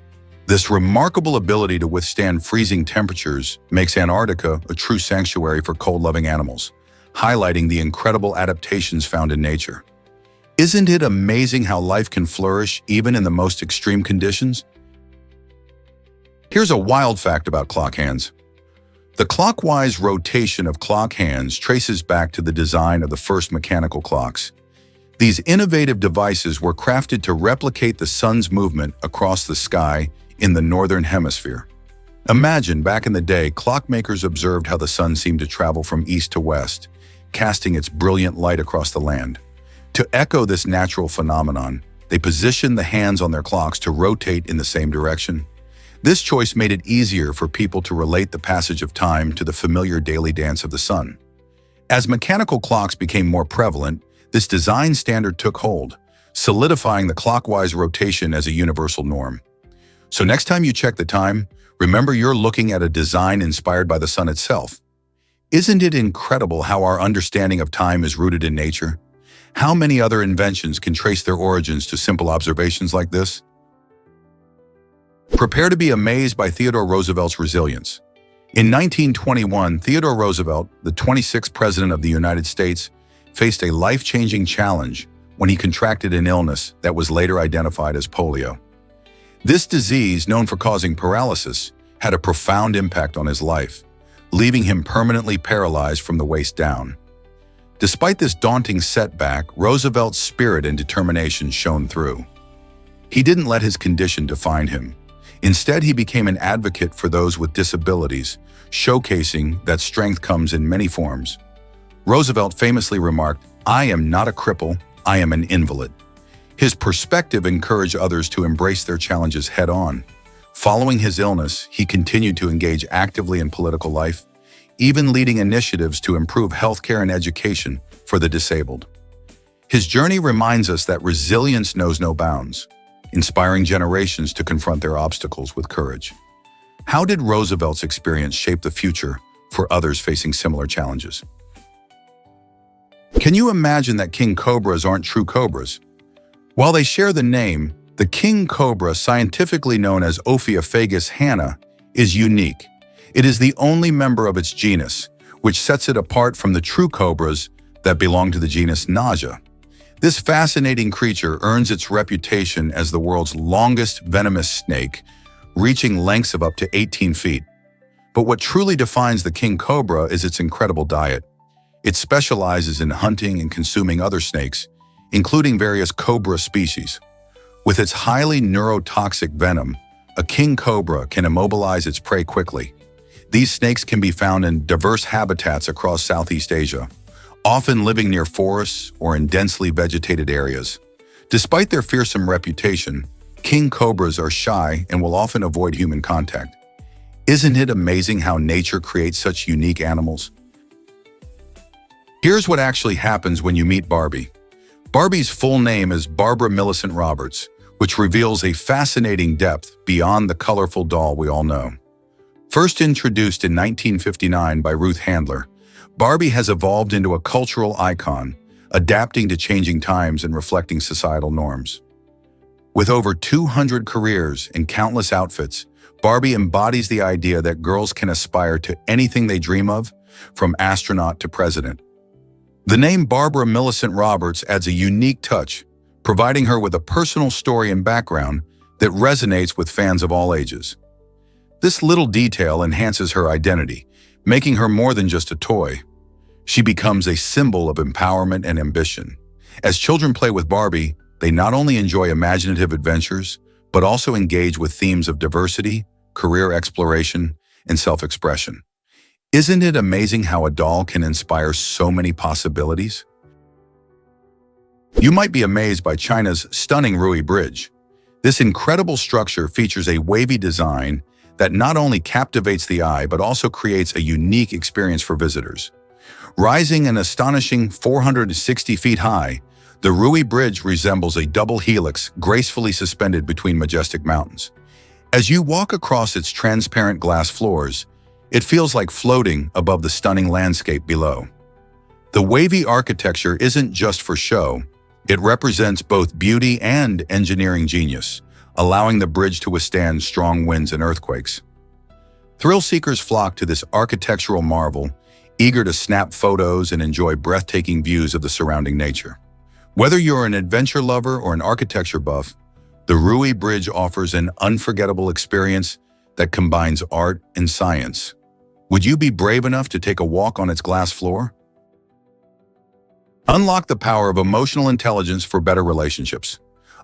This remarkable ability to withstand freezing temperatures makes Antarctica a true sanctuary for cold-loving animals, highlighting the incredible adaptations found in nature. Isn't it amazing how life can flourish even in the most extreme conditions? Here's a wild fact about clock hands. The clockwise rotation of clock hands traces back to the design of the first mechanical clocks. These innovative devices were crafted to replicate the sun's movement across the sky in the northern hemisphere. Imagine, back in the day, clockmakers observed how the sun seemed to travel from east to west, casting its brilliant light across the land. To echo this natural phenomenon, they positioned the hands on their clocks to rotate in the same direction. This choice made it easier for people to relate the passage of time to the familiar daily dance of the sun. As mechanical clocks became more prevalent, this design standard took hold, solidifying the clockwise rotation as a universal norm. So next time you check the time, remember you're looking at a design inspired by the sun itself. Isn't it incredible how our understanding of time is rooted in nature? How many other inventions can trace their origins to simple observations like this? Prepare to be amazed by Theodore Roosevelt's resilience. In 1921, Theodore Roosevelt, the 26th President of the United States, faced a life-changing challenge when he contracted an illness that was later identified as polio. This disease, known for causing paralysis, had a profound impact on his life, leaving him permanently paralyzed from the waist down. Despite this daunting setback, Roosevelt's spirit and determination shone through. He didn't let his condition define him. Instead, he became an advocate for those with disabilities, showcasing that strength comes in many forms. Roosevelt famously remarked, "I am not a cripple, I am an invalid." His perspective encouraged others to embrace their challenges head-on. Following his illness, he continued to engage actively in political life, even leading initiatives to improve healthcare and education for the disabled. His journey reminds us that resilience knows no bounds, inspiring generations to confront their obstacles with courage. How did Roosevelt's experience shape the future for others facing similar challenges? Can you imagine that king cobras aren't true cobras? While they share the name, the king cobra, scientifically known as Ophiophagus hanna, is unique. It is the only member of its genus, which sets it apart from the true cobras that belong to the genus Naja. This fascinating creature earns its reputation as the world's longest venomous snake, reaching lengths of up to 18 feet. But what truly defines the king cobra is its incredible diet. It specializes in hunting and consuming other snakes, including various cobra species. With its highly neurotoxic venom, a king cobra can immobilize its prey quickly. These snakes can be found in diverse habitats across Southeast Asia, often living near forests or in densely vegetated areas. Despite their fearsome reputation, king cobras are shy and will often avoid human contact. Isn't it amazing how nature creates such unique animals? Here's what actually happens when you meet Barbie. Barbie's full name is Barbara Millicent Roberts, which reveals a fascinating depth beyond the colorful doll we all know. First introduced in 1959 by Ruth Handler, Barbie has evolved into a cultural icon, adapting to changing times and reflecting societal norms. With over 200 careers and countless outfits, Barbie embodies the idea that girls can aspire to anything they dream of, from astronaut to president. The name Barbara Millicent Roberts adds a unique touch, providing her with a personal story and background that resonates with fans of all ages. This little detail enhances her identity, making her more than just a toy. She becomes a symbol of empowerment and ambition. As children play with Barbie, they not only enjoy imaginative adventures, but also engage with themes of diversity, career exploration, and self-expression. Isn't it amazing how a doll can inspire so many possibilities? You might be amazed by China's stunning Rui Bridge. This incredible structure features a wavy design that not only captivates the eye but also creates a unique experience for visitors. Rising an astonishing 460 feet high, the Rui Bridge resembles a double helix gracefully suspended between majestic mountains. As you walk across its transparent glass floors, it feels like floating above the stunning landscape below. The wavy architecture isn't just for show, it represents both beauty and engineering genius, allowing the bridge to withstand strong winds and earthquakes. Thrill seekers flock to this architectural marvel, eager to snap photos and enjoy breathtaking views of the surrounding nature. Whether you're an adventure lover or an architecture buff, the Rui Bridge offers an unforgettable experience that combines art and science. Would you be brave enough to take a walk on its glass floor? Unlock the power of emotional intelligence for better relationships.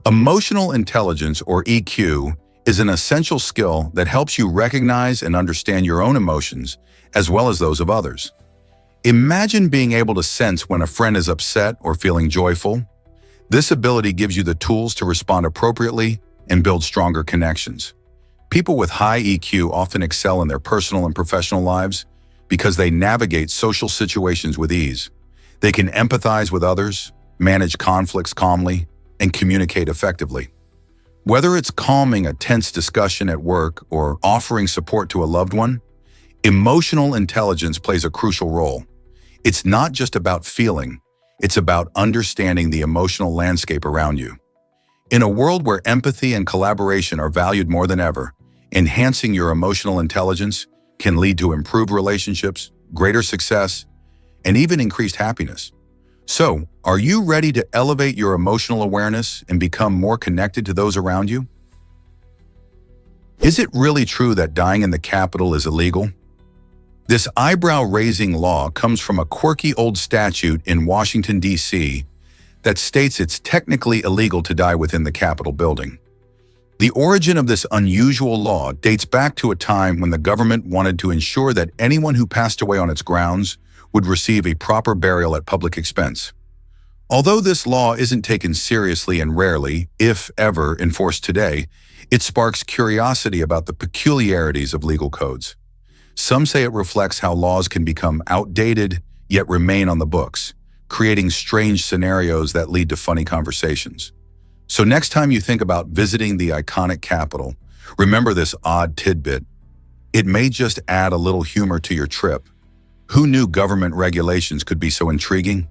Emotional intelligence, or EQ, is an essential skill that helps you recognize and understand your own emotions, as well as those of others. Imagine being able to sense when a friend is upset or feeling joyful. This ability gives you the tools to respond appropriately and build stronger connections. People with high EQ often excel in their personal and professional lives because they navigate social situations with ease. They can empathize with others, manage conflicts calmly, and communicate effectively. Whether it's calming a tense discussion at work or offering support to a loved one, emotional intelligence plays a crucial role. It's not just about feeling, it's about understanding the emotional landscape around you. In a world where empathy and collaboration are valued more than ever, enhancing your emotional intelligence can lead to improved relationships, greater success, and even increased happiness. So, are you ready to elevate your emotional awareness and become more connected to those around you? Is it really true that dying in the Capitol is illegal? This eyebrow-raising law comes from a quirky old statute in Washington, D.C. that states it's technically illegal to die within the Capitol building. The origin of this unusual law dates back to a time when the government wanted to ensure that anyone who passed away on its grounds would receive a proper burial at public expense. Although this law isn't taken seriously and rarely, if ever, enforced today, it sparks curiosity about the peculiarities of legal codes. Some say it reflects how laws can become outdated, yet remain on the books, creating strange scenarios that lead to funny conversations. So next time you think about visiting the iconic Capitol, remember this odd tidbit. It may just add a little humor to your trip. Who knew government regulations could be so intriguing?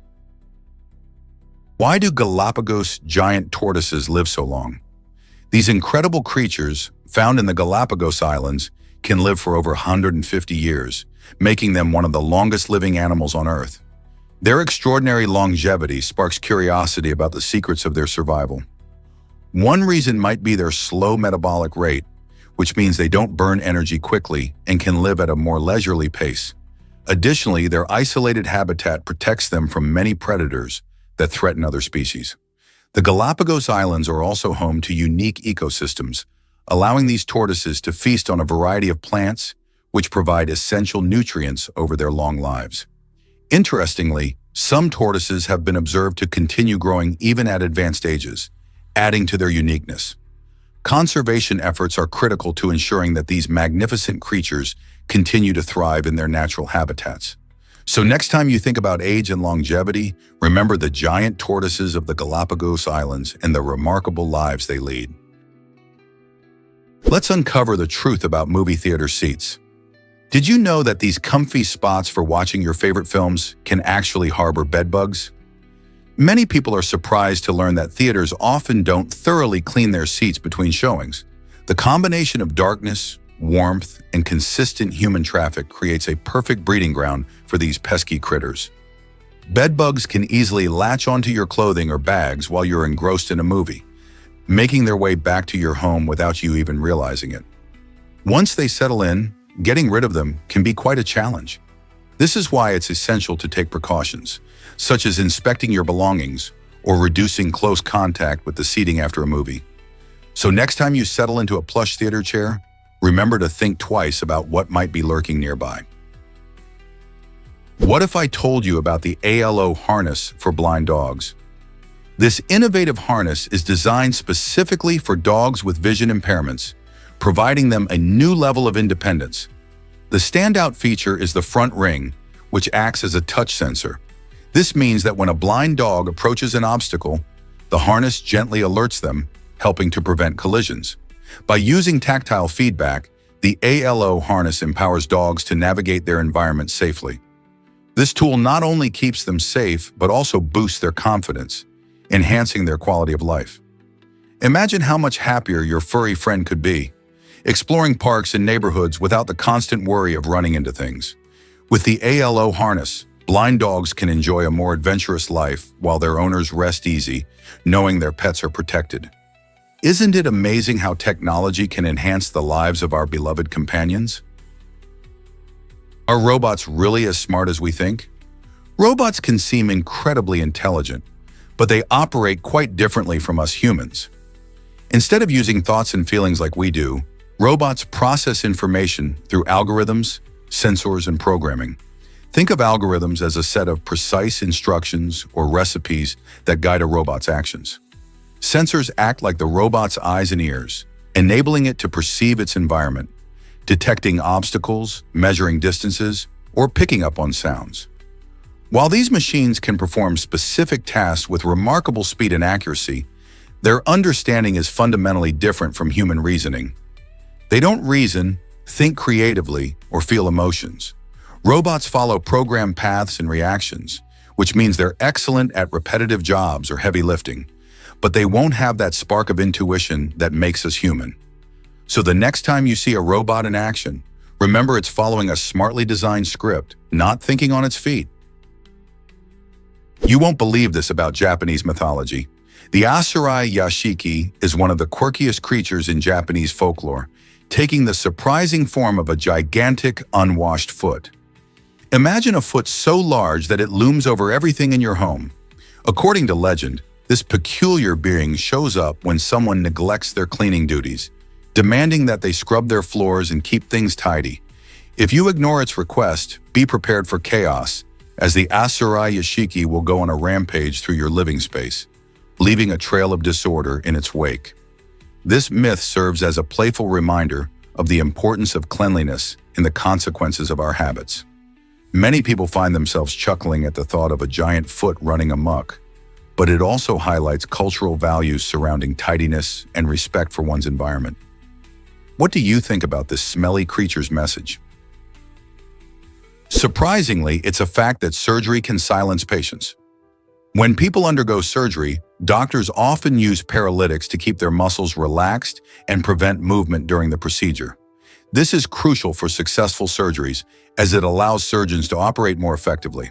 Why do Galapagos giant tortoises live so long? These incredible creatures, found in the Galapagos Islands, can live for over 150 years, making them one of the longest living animals on Earth. Their extraordinary longevity sparks curiosity about the secrets of their survival. One reason might be their slow metabolic rate, which means they don't burn energy quickly and can live at a more leisurely pace. Additionally, their isolated habitat protects them from many predators that threaten other species. The Galapagos Islands are also home to unique ecosystems, allowing these tortoises to feast on a variety of plants, which provide essential nutrients over their long lives. Interestingly, some tortoises have been observed to continue growing even at advanced ages, adding to their uniqueness. Conservation efforts are critical to ensuring that these magnificent creatures continue to thrive in their natural habitats. So next time you think about age and longevity, remember the giant tortoises of the Galapagos Islands and the remarkable lives they lead. Let's uncover the truth about movie theater seats. Did you know that these comfy spots for watching your favorite films can actually harbor bedbugs? Many people are surprised to learn that theaters often don't thoroughly clean their seats between showings. The combination of darkness, warmth, and consistent human traffic creates a perfect breeding ground for these pesky critters. Bedbugs can easily latch onto your clothing or bags while you're engrossed in a movie, making their way back to your home without you even realizing it. Once they settle in, getting rid of them can be quite a challenge. This is why it's essential to take precautions, such as inspecting your belongings or reducing close contact with the seating after a movie. So next time you settle into a plush theater chair, remember to think twice about what might be lurking nearby. What if I told you about the ALO harness for blind dogs? This innovative harness is designed specifically for dogs with vision impairments, providing them a new level of independence. The standout feature is the front ring, which acts as a touch sensor. This means that when a blind dog approaches an obstacle, the harness gently alerts them, helping to prevent collisions. By using tactile feedback, the ALO harness empowers dogs to navigate their environment safely. This tool not only keeps them safe, but also boosts their confidence, enhancing their quality of life. Imagine how much happier your furry friend could be, exploring parks and neighborhoods without the constant worry of running into things. With the ALO harness, blind dogs can enjoy a more adventurous life while their owners rest easy, knowing their pets are protected. Isn't it amazing how technology can enhance the lives of our beloved companions? Are robots really as smart as we think? Robots can seem incredibly intelligent, but they operate quite differently from us humans. Instead of using thoughts and feelings like we do, robots process information through algorithms, sensors, and programming. Think of algorithms as a set of precise instructions or recipes that guide a robot's actions. Sensors act like the robot's eyes and ears, enabling it to perceive its environment, detecting obstacles, measuring distances, or picking up on sounds. While these machines can perform specific tasks with remarkable speed and accuracy, their understanding is fundamentally different from human reasoning. They don't reason, think creatively, or feel emotions. Robots follow programmed paths and reactions, which means they're excellent at repetitive jobs or heavy lifting, but they won't have that spark of intuition that makes us human. So the next time you see a robot in action, remember it's following a smartly designed script, not thinking on its feet. You won't believe this about Japanese mythology. The Asurai Yashiki is one of the quirkiest creatures in Japanese folklore, taking the surprising form of a gigantic, unwashed foot. Imagine a foot so large that it looms over everything in your home. According to legend, this peculiar being shows up when someone neglects their cleaning duties, demanding that they scrub their floors and keep things tidy. If you ignore its request, be prepared for chaos, as the Asurai Yashiki will go on a rampage through your living space, leaving a trail of disorder in its wake. This myth serves as a playful reminder of the importance of cleanliness and the consequences of our habits. Many people find themselves chuckling at the thought of a giant foot running amok, but it also highlights cultural values surrounding tidiness and respect for one's environment. What do you think about this smelly creature's message? Surprisingly, it's a fact that surgery can silence patients. When people undergo surgery, doctors often use paralytics to keep their muscles relaxed and prevent movement during the procedure. This is crucial for successful surgeries, as it allows surgeons to operate more effectively.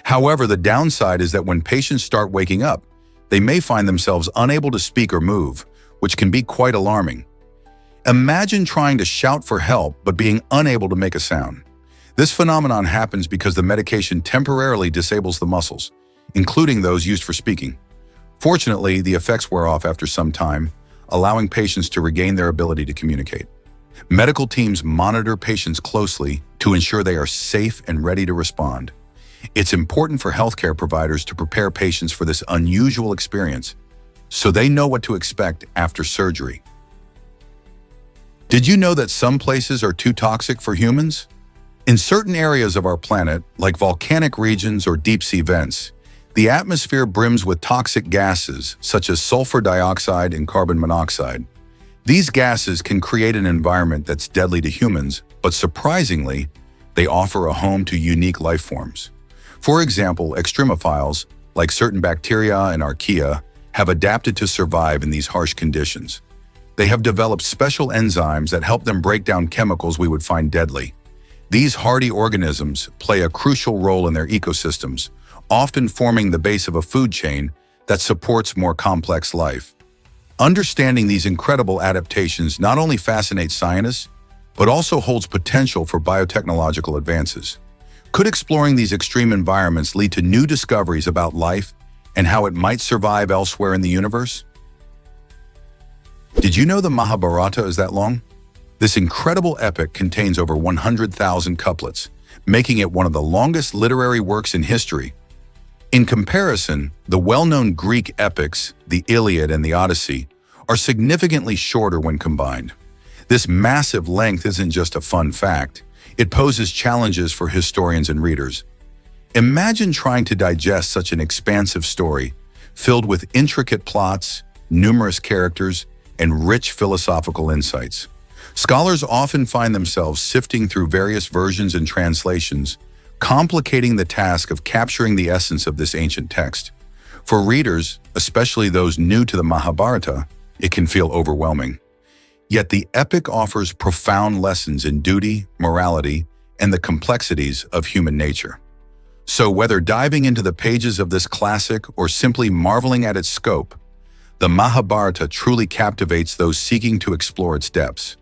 However, the downside is that when patients start waking up, they may find themselves unable to speak or move, which can be quite alarming. Imagine trying to shout for help but being unable to make a sound. This phenomenon happens because the medication temporarily disables the muscles, including those used for speaking. Fortunately, the effects wear off after some time, allowing patients to regain their ability to communicate. Medical teams monitor patients closely to ensure they are safe and ready to respond. It's important for healthcare providers to prepare patients for this unusual experience so they know what to expect after surgery. Did you know that some places are too toxic for humans? In certain areas of our planet, like volcanic regions or deep-sea vents, the atmosphere brims with toxic gases such as sulfur dioxide and carbon monoxide. These gases can create an environment that's deadly to humans, but surprisingly, they offer a home to unique life forms. For example, extremophiles, like certain bacteria and archaea, have adapted to survive in these harsh conditions. They have developed special enzymes that help them break down chemicals we would find deadly. These hardy organisms play a crucial role in their ecosystems, often forming the base of a food chain that supports more complex life. Understanding these incredible adaptations not only fascinates scientists, but also holds potential for biotechnological advances. Could exploring these extreme environments lead to new discoveries about life and how it might survive elsewhere in the universe? Did you know the Mahabharata is that long? This incredible epic contains over 100,000 couplets, making it one of the longest literary works in history. In comparison, the well-known Greek epics, the Iliad and the Odyssey, are significantly shorter when combined. This massive length isn't just a fun fact, it poses challenges for historians and readers. Imagine trying to digest such an expansive story, filled with intricate plots, numerous characters, and rich philosophical insights. Scholars often find themselves sifting through various versions and translations, complicating the task of capturing the essence of this ancient text. For readers, especially those new to the Mahabharata, it can feel overwhelming. Yet the epic offers profound lessons in duty, morality, and the complexities of human nature. So whether diving into the pages of this classic or simply marveling at its scope, the Mahabharata truly captivates those seeking to explore its depths.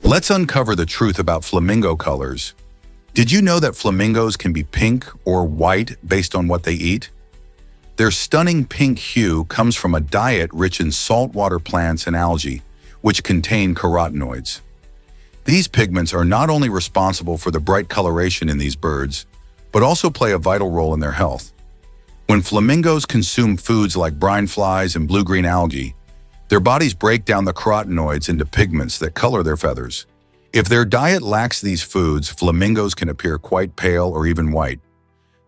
Let's uncover the truth about flamingo colors. Did you know that flamingos can be pink or white based on what they eat? Their stunning pink hue comes from a diet rich in saltwater plants and algae, which contain carotenoids. These pigments are not only responsible for the bright coloration in these birds, but also play a vital role in their health. When flamingos consume foods like brine flies and blue-green algae, their bodies break down the carotenoids into pigments that color their feathers. If their diet lacks these foods, flamingos can appear quite pale or even white.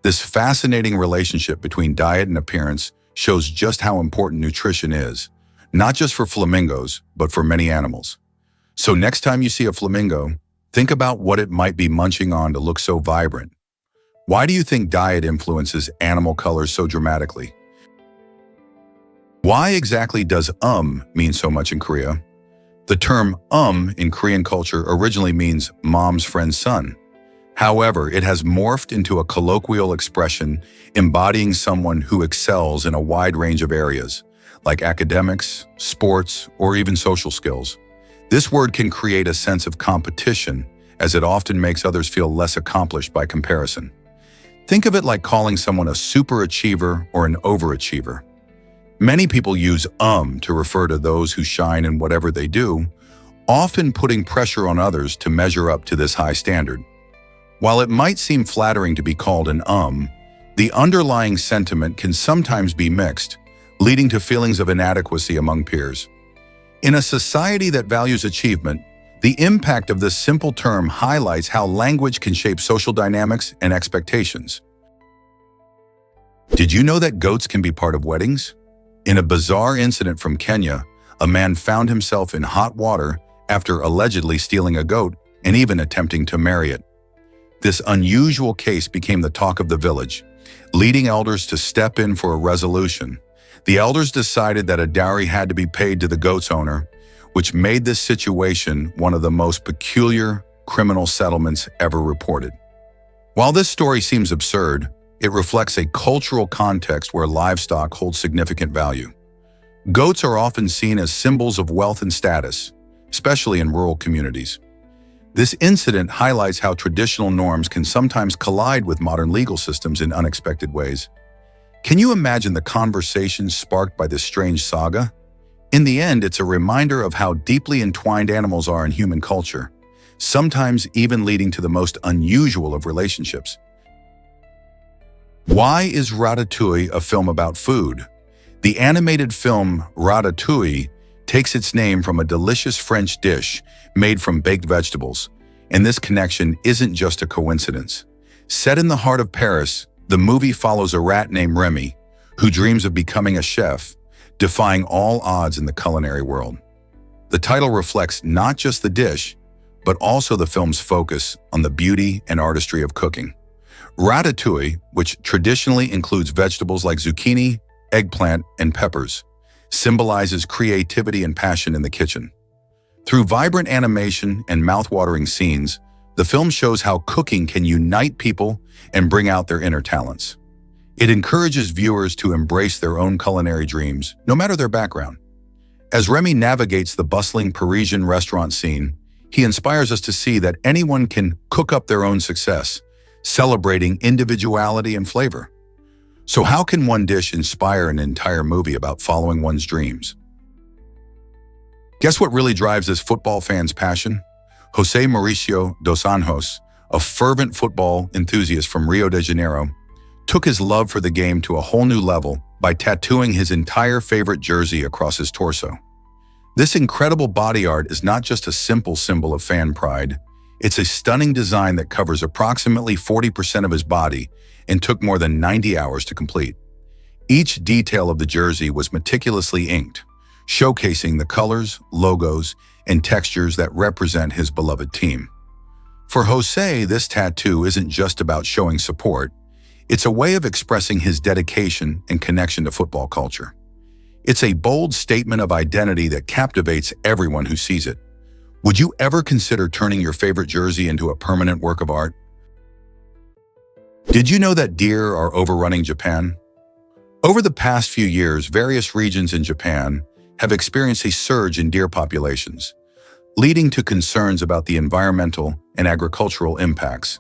This fascinating relationship between diet and appearance shows just how important nutrition is, not just for flamingos, but for many animals. So next time you see a flamingo, think about what it might be munching on to look so vibrant. Why do you think diet influences animal colors so dramatically? Why exactly does mean so much in Korea? The term in Korean culture originally means mom's friend's son. However, it has morphed into a colloquial expression embodying someone who excels in a wide range of areas, like academics, sports, or even social skills. This word can create a sense of competition, as it often makes others feel less accomplished by comparison. Think of it like calling someone a superachiever or an overachiever. Many people use to refer to those who shine in whatever they do, often putting pressure on others to measure up to this high standard. While it might seem flattering to be called an the underlying sentiment can sometimes be mixed, leading to feelings of inadequacy among peers. In a society that values achievement, the impact of this simple term highlights how language can shape social dynamics and expectations. Did you know that goats can be part of weddings? In a bizarre incident from Kenya, a man found himself in hot water after allegedly stealing a goat and even attempting to marry it. This unusual case became the talk of the village, leading elders to step in for a resolution. The elders decided that a dowry had to be paid to the goat's owner, which made this situation one of the most peculiar criminal settlements ever reported. While this story seems absurd, it reflects a cultural context where livestock holds significant value. Goats are often seen as symbols of wealth and status, especially in rural communities. This incident highlights how traditional norms can sometimes collide with modern legal systems in unexpected ways. Can you imagine the conversations sparked by this strange saga? In the end, it's a reminder of how deeply entwined animals are in human culture, sometimes even leading to the most unusual of relationships. Why is Ratatouille a film about food? The animated film Ratatouille takes its name from a delicious French dish made from baked vegetables, and this connection isn't just a coincidence. Set in the heart of Paris, the movie follows a rat named Remy, who dreams of becoming a chef, defying all odds in the culinary world. The title reflects not just the dish, but also the film's focus on the beauty and artistry of cooking. Ratatouille, which traditionally includes vegetables like zucchini, eggplant, and peppers, symbolizes creativity and passion in the kitchen. Through vibrant animation and mouth-watering scenes, the film shows how cooking can unite people and bring out their inner talents. It encourages viewers to embrace their own culinary dreams, no matter their background. As Remy navigates the bustling Parisian restaurant scene, he inspires us to see that anyone can cook up their own success, celebrating individuality and flavor. So how can one dish inspire an entire movie about following one's dreams? Guess what really drives this football fan's passion? José Mauricio dos Anjos, a fervent football enthusiast from Rio de Janeiro, took his love for the game to a whole new level by tattooing his entire favorite jersey across his torso. This incredible body art is not just a simple symbol of fan pride. It's a stunning design that covers approximately 40% of his body and took more than 90 hours to complete. Each detail of the jersey was meticulously inked, showcasing the colors, logos, and textures that represent his beloved team. For Jose, this tattoo isn't just about showing support. It's a way of expressing his dedication and connection to football culture. It's a bold statement of identity that captivates everyone who sees it. Would you ever consider turning your favorite jersey into a permanent work of art? Did you know that deer are overrunning Japan? Over the past few years, various regions in Japan have experienced a surge in deer populations, leading to concerns about the environmental and agricultural impacts.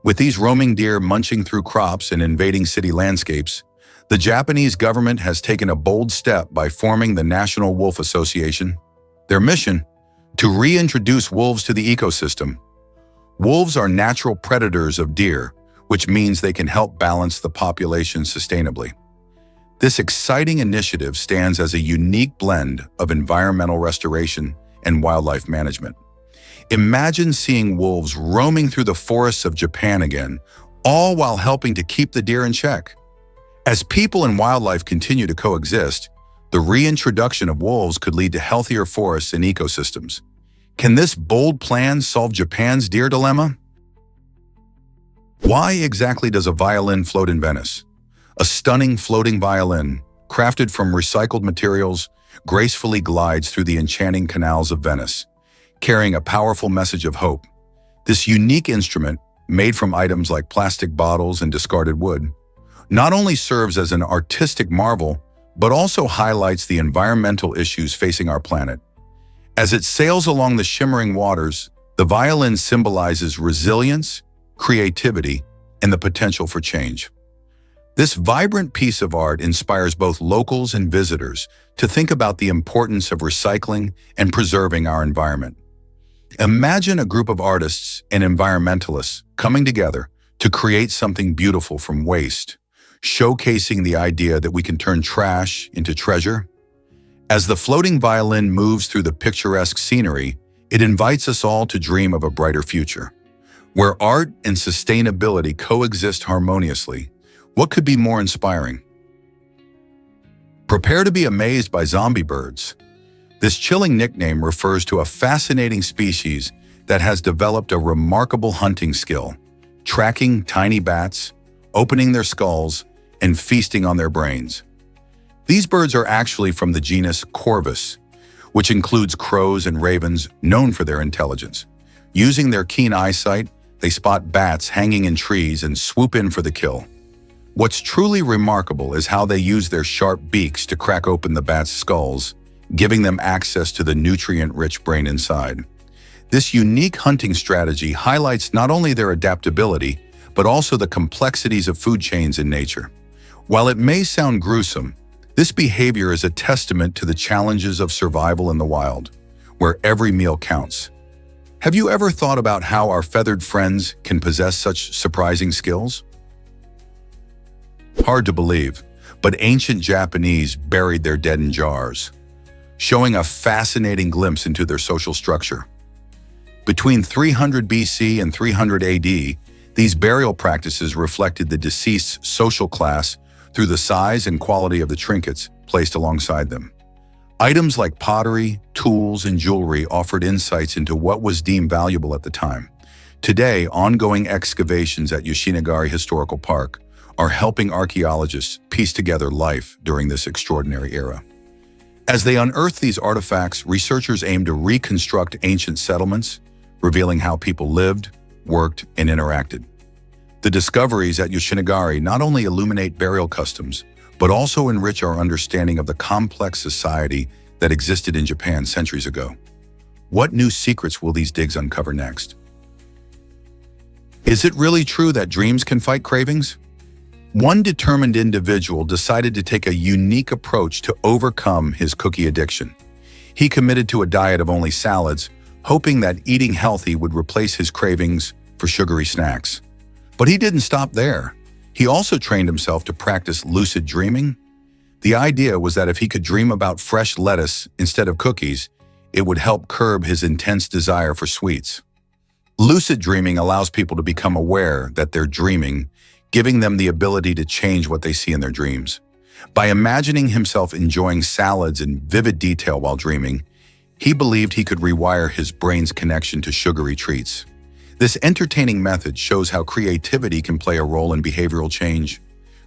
With these roaming deer munching through crops and invading city landscapes, the Japanese government has taken a bold step by forming the National Wolf Association. Their mission? To reintroduce wolves to the ecosystem. Wolves are natural predators of deer, which means they can help balance the population sustainably. This exciting initiative stands as a unique blend of environmental restoration and wildlife management. Imagine seeing wolves roaming through the forests of Japan again, all while helping to keep the deer in check. As people and wildlife continue to coexist, the reintroduction of wolves could lead to healthier forests and ecosystems. Can this bold plan solve Japan's deer dilemma? Why exactly does a violin float in Venice? A stunning floating violin, crafted from recycled materials, gracefully glides through the enchanting canals of Venice, carrying a powerful message of hope. This unique instrument, made from items like plastic bottles and discarded wood, not only serves as an artistic marvel, but also highlights the environmental issues facing our planet. As it sails along the shimmering waters, the violin symbolizes resilience, creativity, and the potential for change. This vibrant piece of art inspires both locals and visitors to think about the importance of recycling and preserving our environment. Imagine a group of artists and environmentalists coming together to create something beautiful from waste, showcasing the idea that we can turn trash into treasure. As the floating violin moves through the picturesque scenery, it invites us all to dream of a brighter future, where art and sustainability coexist harmoniously. What could be more inspiring? Prepare to be amazed by zombie birds. This chilling nickname refers to a fascinating species that has developed a remarkable hunting skill, tracking tiny bats, opening their skulls, and feasting on their brains. These birds are actually from the genus Corvus, which includes crows and ravens known for their intelligence. Using their keen eyesight, they spot bats hanging in trees and swoop in for the kill. What's truly remarkable is how they use their sharp beaks to crack open the bats' skulls, giving them access to the nutrient-rich brain inside. This unique hunting strategy highlights not only their adaptability, but also the complexities of food chains in nature. While it may sound gruesome, this behavior is a testament to the challenges of survival in the wild, where every meal counts. Have you ever thought about how our feathered friends can possess such surprising skills? Hard to believe, but ancient Japanese buried their dead in jars, showing a fascinating glimpse into their social structure. Between 300 BC and 300 AD, these burial practices reflected the deceased's social class through the size and quality of the trinkets placed alongside them. Items like pottery, tools, and jewelry offered insights into what was deemed valuable at the time. Today, ongoing excavations at Yoshinagari Historical Park are helping archaeologists piece together life during this extraordinary era. As they unearth these artifacts, researchers aim to reconstruct ancient settlements, revealing how people lived, worked, and interacted. The discoveries at Yoshinagari not only illuminate burial customs, but also enrich our understanding of the complex society that existed in Japan centuries ago. What new secrets will these digs uncover next? Is it really true that dreams can fight cravings? One determined individual decided to take a unique approach to overcome his cookie addiction. He committed to a diet of only salads, hoping that eating healthy would replace his cravings for sugary snacks. But he didn't stop there. He also trained himself to practice lucid dreaming. The idea was that if he could dream about fresh lettuce instead of cookies, it would help curb his intense desire for sweets. Lucid dreaming allows people to become aware that they're dreaming, giving them the ability to change what they see in their dreams. By imagining himself enjoying salads in vivid detail while dreaming, he believed he could rewire his brain's connection to sugary treats. This entertaining method shows how creativity can play a role in behavioral change.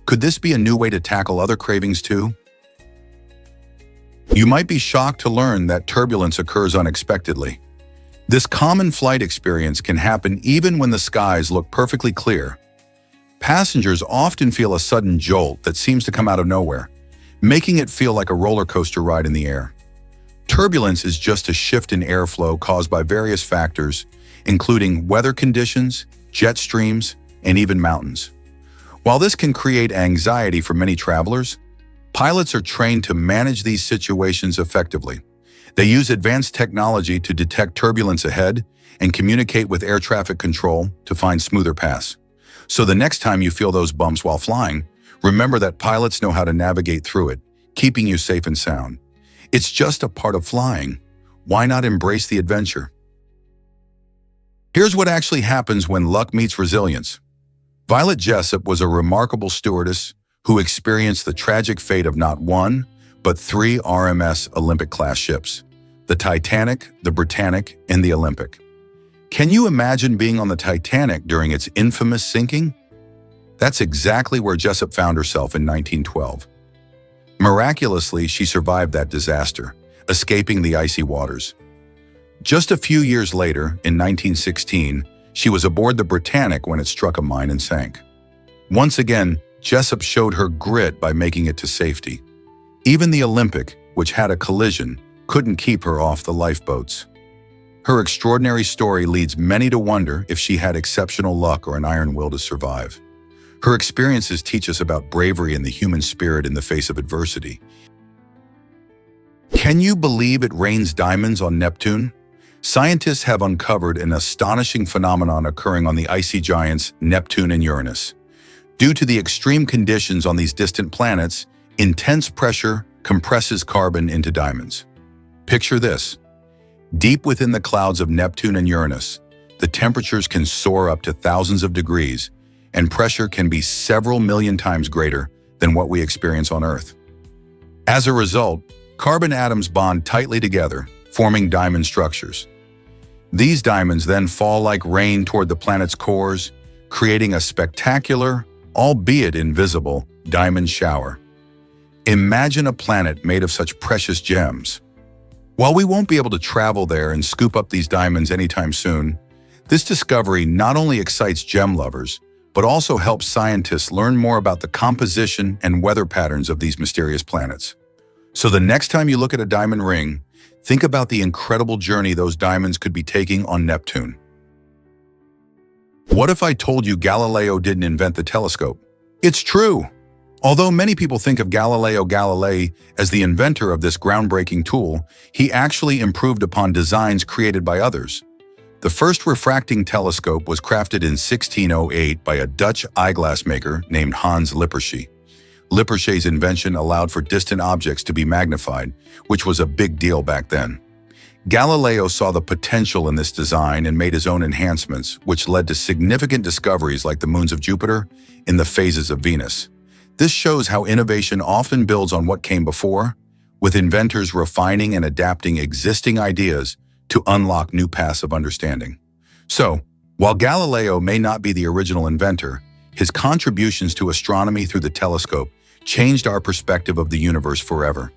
Could this be a new way to tackle other cravings too? You might be shocked to learn that turbulence occurs unexpectedly. This common flight experience can happen even when the skies look perfectly clear. Passengers often feel a sudden jolt that seems to come out of nowhere, making it feel like a roller coaster ride in the air. Turbulence is just a shift in airflow caused by various factors, including weather conditions, jet streams, and even mountains. While this can create anxiety for many travelers, pilots are trained to manage these situations effectively. They use advanced technology to detect turbulence ahead and communicate with air traffic control to find smoother paths. So the next time you feel those bumps while flying, remember that pilots know how to navigate through it, keeping you safe and sound. It's just a part of flying. Why not embrace the adventure? Here's what actually happens when luck meets resilience. Violet Jessup was a remarkable stewardess who experienced the tragic fate of not one, but 3 RMS Olympic-class ships: the Titanic, the Britannic, and the Olympic. Can you imagine being on the Titanic during its infamous sinking? That's exactly where Jessup found herself in 1912. Miraculously, she survived that disaster, escaping the icy waters. Just a few years later, in 1916, she was aboard the Britannic when it struck a mine and sank. Once again, Jessup showed her grit by making it to safety. Even the Olympic, which had a collision, couldn't keep her off the lifeboats. Her extraordinary story leads many to wonder if she had exceptional luck or an iron will to survive. Her experiences teach us about bravery and the human spirit in the face of adversity. Can you believe it rains diamonds on Neptune? Scientists have uncovered an astonishing phenomenon occurring on the icy giants Neptune and Uranus. Due to the extreme conditions on these distant planets, intense pressure compresses carbon into diamonds. Picture this. Deep within the clouds of Neptune and Uranus, the temperatures can soar up to thousands of degrees, and pressure can be several million times greater than what we experience on Earth. As a result, carbon atoms bond tightly together, forming diamond structures. These diamonds then fall like rain toward the planet's cores, creating a spectacular, albeit invisible, diamond shower. Imagine a planet made of such precious gems. While we won't be able to travel there and scoop up these diamonds anytime soon, this discovery not only excites gem lovers, but also helps scientists learn more about the composition and weather patterns of these mysterious planets. So the next time you look at a diamond ring, think about the incredible journey those diamonds could be taking on Neptune. What if I told you Galileo didn't invent the telescope? It's true. Although many people think of Galileo Galilei as the inventor of this groundbreaking tool, he actually improved upon designs created by others. The first refracting telescope was crafted in 1608 by a Dutch eyeglass maker named Hans Lippershey. Lippershey's invention allowed for distant objects to be magnified, which was a big deal back then. Galileo saw the potential in this design and made his own enhancements, which led to significant discoveries like the moons of Jupiter and the phases of Venus. This shows how innovation often builds on what came before, with inventors refining and adapting existing ideas to unlock new paths of understanding. So, while Galileo may not be the original inventor, his contributions to astronomy through the telescope changed our perspective of the universe forever.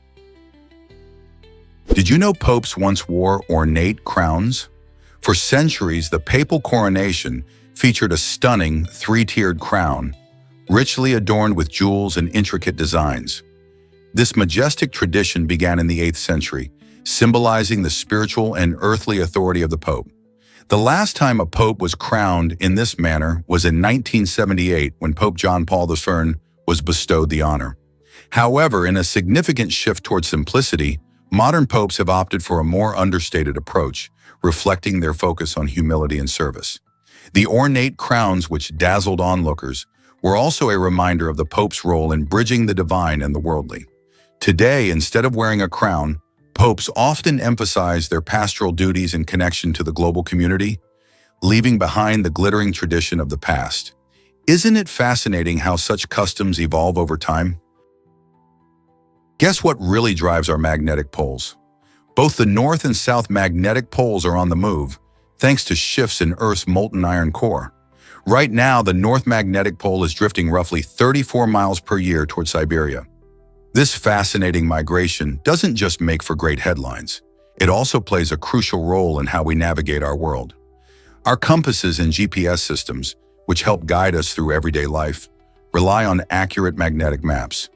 Did you know popes once wore ornate crowns? For centuries, the papal coronation featured a stunning three-tiered crown, richly adorned with jewels and intricate designs. This majestic tradition began in the 8th century, symbolizing the spiritual and earthly authority of the pope. The last time a pope was crowned in this manner was in 1978 when Pope John Paul I was bestowed the honor. However, in a significant shift towards simplicity, modern popes have opted for a more understated approach, reflecting their focus on humility and service. The ornate crowns which dazzled onlookers were also a reminder of the pope's role in bridging the divine and the worldly. Today, instead of wearing a crown, popes often emphasize their pastoral duties in connection to the global community, leaving behind the glittering tradition of the past. Isn't it fascinating how such customs evolve over time? Guess what really drives our magnetic poles? Both the north and south magnetic poles are on the move, thanks to shifts in Earth's molten iron core. Right now, the north magnetic pole is drifting roughly 34 miles per year toward Siberia. This fascinating migration doesn't just make for great headlines. It also plays a crucial role in how we navigate our world. Our compasses and GPS systems, which help guide us through everyday life, rely on accurate magnetic maps.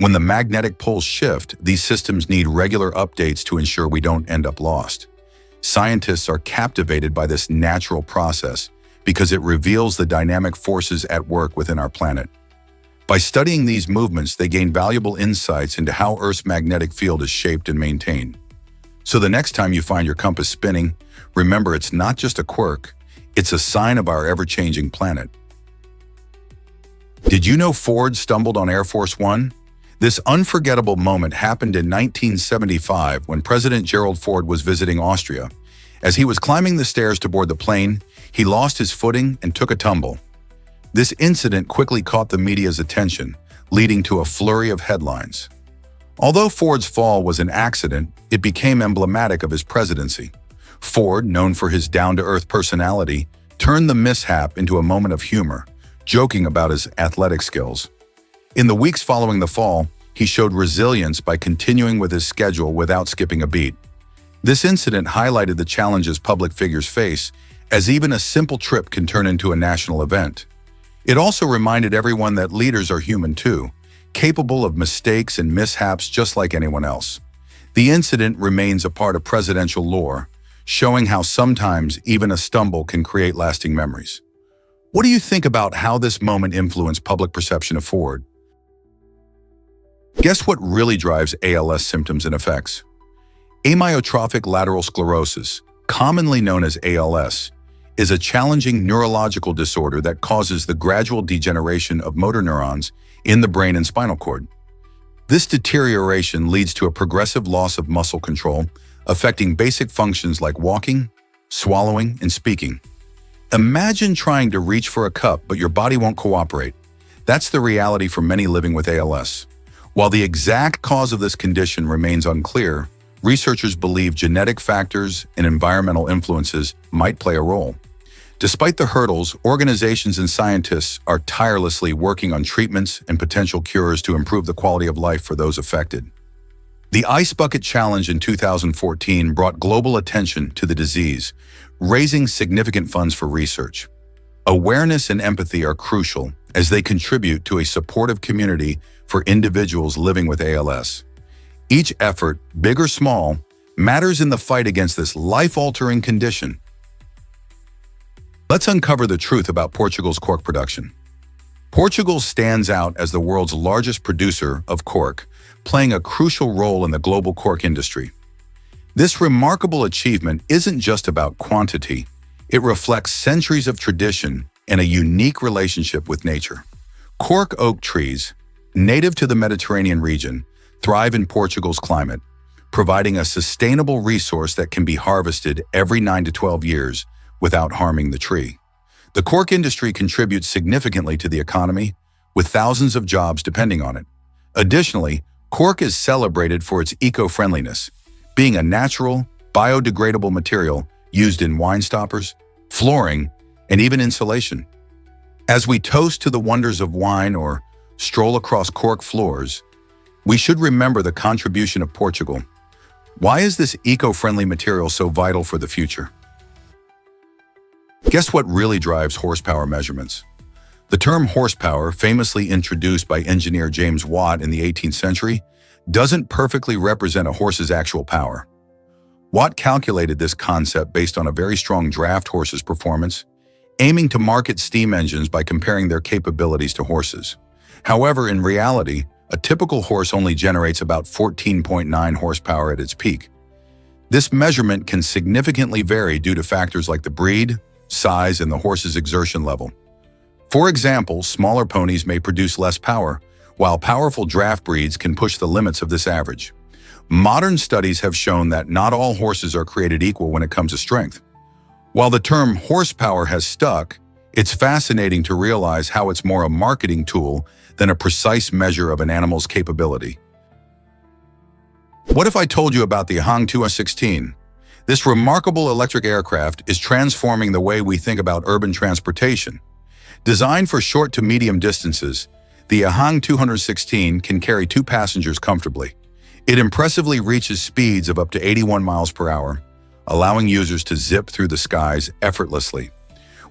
When the magnetic poles shift, these systems need regular updates to ensure we don't end up lost. Scientists are captivated by this natural process because it reveals the dynamic forces at work within our planet. By studying these movements, they gain valuable insights into how Earth's magnetic field is shaped and maintained. So the next time you find your compass spinning, remember it's not just a quirk, it's a sign of our ever-changing planet. Did you know Ford stumbled on Air Force One? This unforgettable moment happened in 1975 when President Gerald Ford was visiting Austria. As he was climbing the stairs to board the plane, he lost his footing and took a tumble. This incident quickly caught the media's attention, leading to a flurry of headlines. Although Ford's fall was an accident, it became emblematic of his presidency. Ford, known for his down-to-earth personality, turned the mishap into a moment of humor, joking about his athletic skills. In the weeks following the fall, he showed resilience by continuing with his schedule without skipping a beat. This incident highlighted the challenges public figures face, as even a simple trip can turn into a national event. It also reminded everyone that leaders are human too, capable of mistakes and mishaps just like anyone else. The incident remains a part of presidential lore, showing how sometimes even a stumble can create lasting memories. What do you think about how this moment influenced public perception of Ford? Guess what really drives ALS symptoms and effects? Amyotrophic lateral sclerosis, commonly known as ALS, is a challenging neurological disorder that causes the gradual degeneration of motor neurons in the brain and spinal cord. This deterioration leads to a progressive loss of muscle control, affecting basic functions like walking, swallowing, and speaking. Imagine trying to reach for a cup, but your body won't cooperate. That's the reality for many living with ALS. While the exact cause of this condition remains unclear, researchers believe genetic factors and environmental influences might play a role. Despite the hurdles, organizations and scientists are tirelessly working on treatments and potential cures to improve the quality of life for those affected. The Ice Bucket Challenge in 2014 brought global attention to the disease, raising significant funds for research. Awareness and empathy are crucial as they contribute to a supportive community for individuals living with ALS. Each effort, big or small, matters in the fight against this life-altering condition. Let's uncover the truth about Portugal's cork production. Portugal stands out as the world's largest producer of cork, playing a crucial role in the global cork industry. This remarkable achievement isn't just about quantity, it reflects centuries of tradition and a unique relationship with nature. Cork oak trees, native to the Mediterranean region, thrive in Portugal's climate, providing a sustainable resource that can be harvested every 9 to 12 years without harming the tree. The cork industry contributes significantly to the economy, with thousands of jobs depending on it. Additionally, cork is celebrated for its eco-friendliness, being a natural, biodegradable material used in wine stoppers, flooring, and even insulation. As we toast to the wonders of wine or stroll across cork floors, we should remember the contribution of Portugal. Why is this eco-friendly material so vital for the future? Guess what really drives horsepower measurements? The term horsepower, famously introduced by engineer James Watt in the 18th century, doesn't perfectly represent a horse's actual power. Watt calculated this concept based on a very strong draft horse's performance, aiming to market steam engines by comparing their capabilities to horses. However, in reality, a typical horse only generates about 14.9 horsepower at its peak. This measurement can significantly vary due to factors like the breed, size, and the horse's exertion level. For example, smaller ponies may produce less power, while powerful draft breeds can push the limits of this average. Modern studies have shown that not all horses are created equal when it comes to strength. While the term horsepower has stuck, it's fascinating to realize how it's more a marketing tool than a precise measure of an animal's capability. What if I told you about the Ahang 216? This remarkable electric aircraft is transforming the way we think about urban transportation. Designed for short to medium distances, the Ahang 216 can carry 2 passengers comfortably. It impressively reaches speeds of up to 81 miles per hour, allowing users to zip through the skies effortlessly.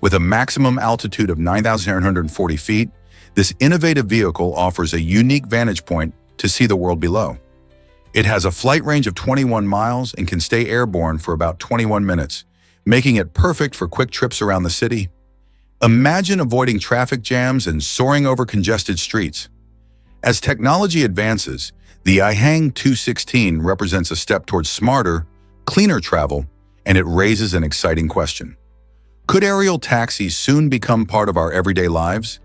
With a maximum altitude of 9,940 feet, this innovative vehicle offers a unique vantage point to see the world below. It has a flight range of 21 miles and can stay airborne for about 21 minutes, making it perfect for quick trips around the city. Imagine avoiding traffic jams and soaring over congested streets. As technology advances, the Ahang 216 represents a step towards smarter, cleaner travel, and it raises an exciting question. Could aerial taxis soon become part of our everyday lives?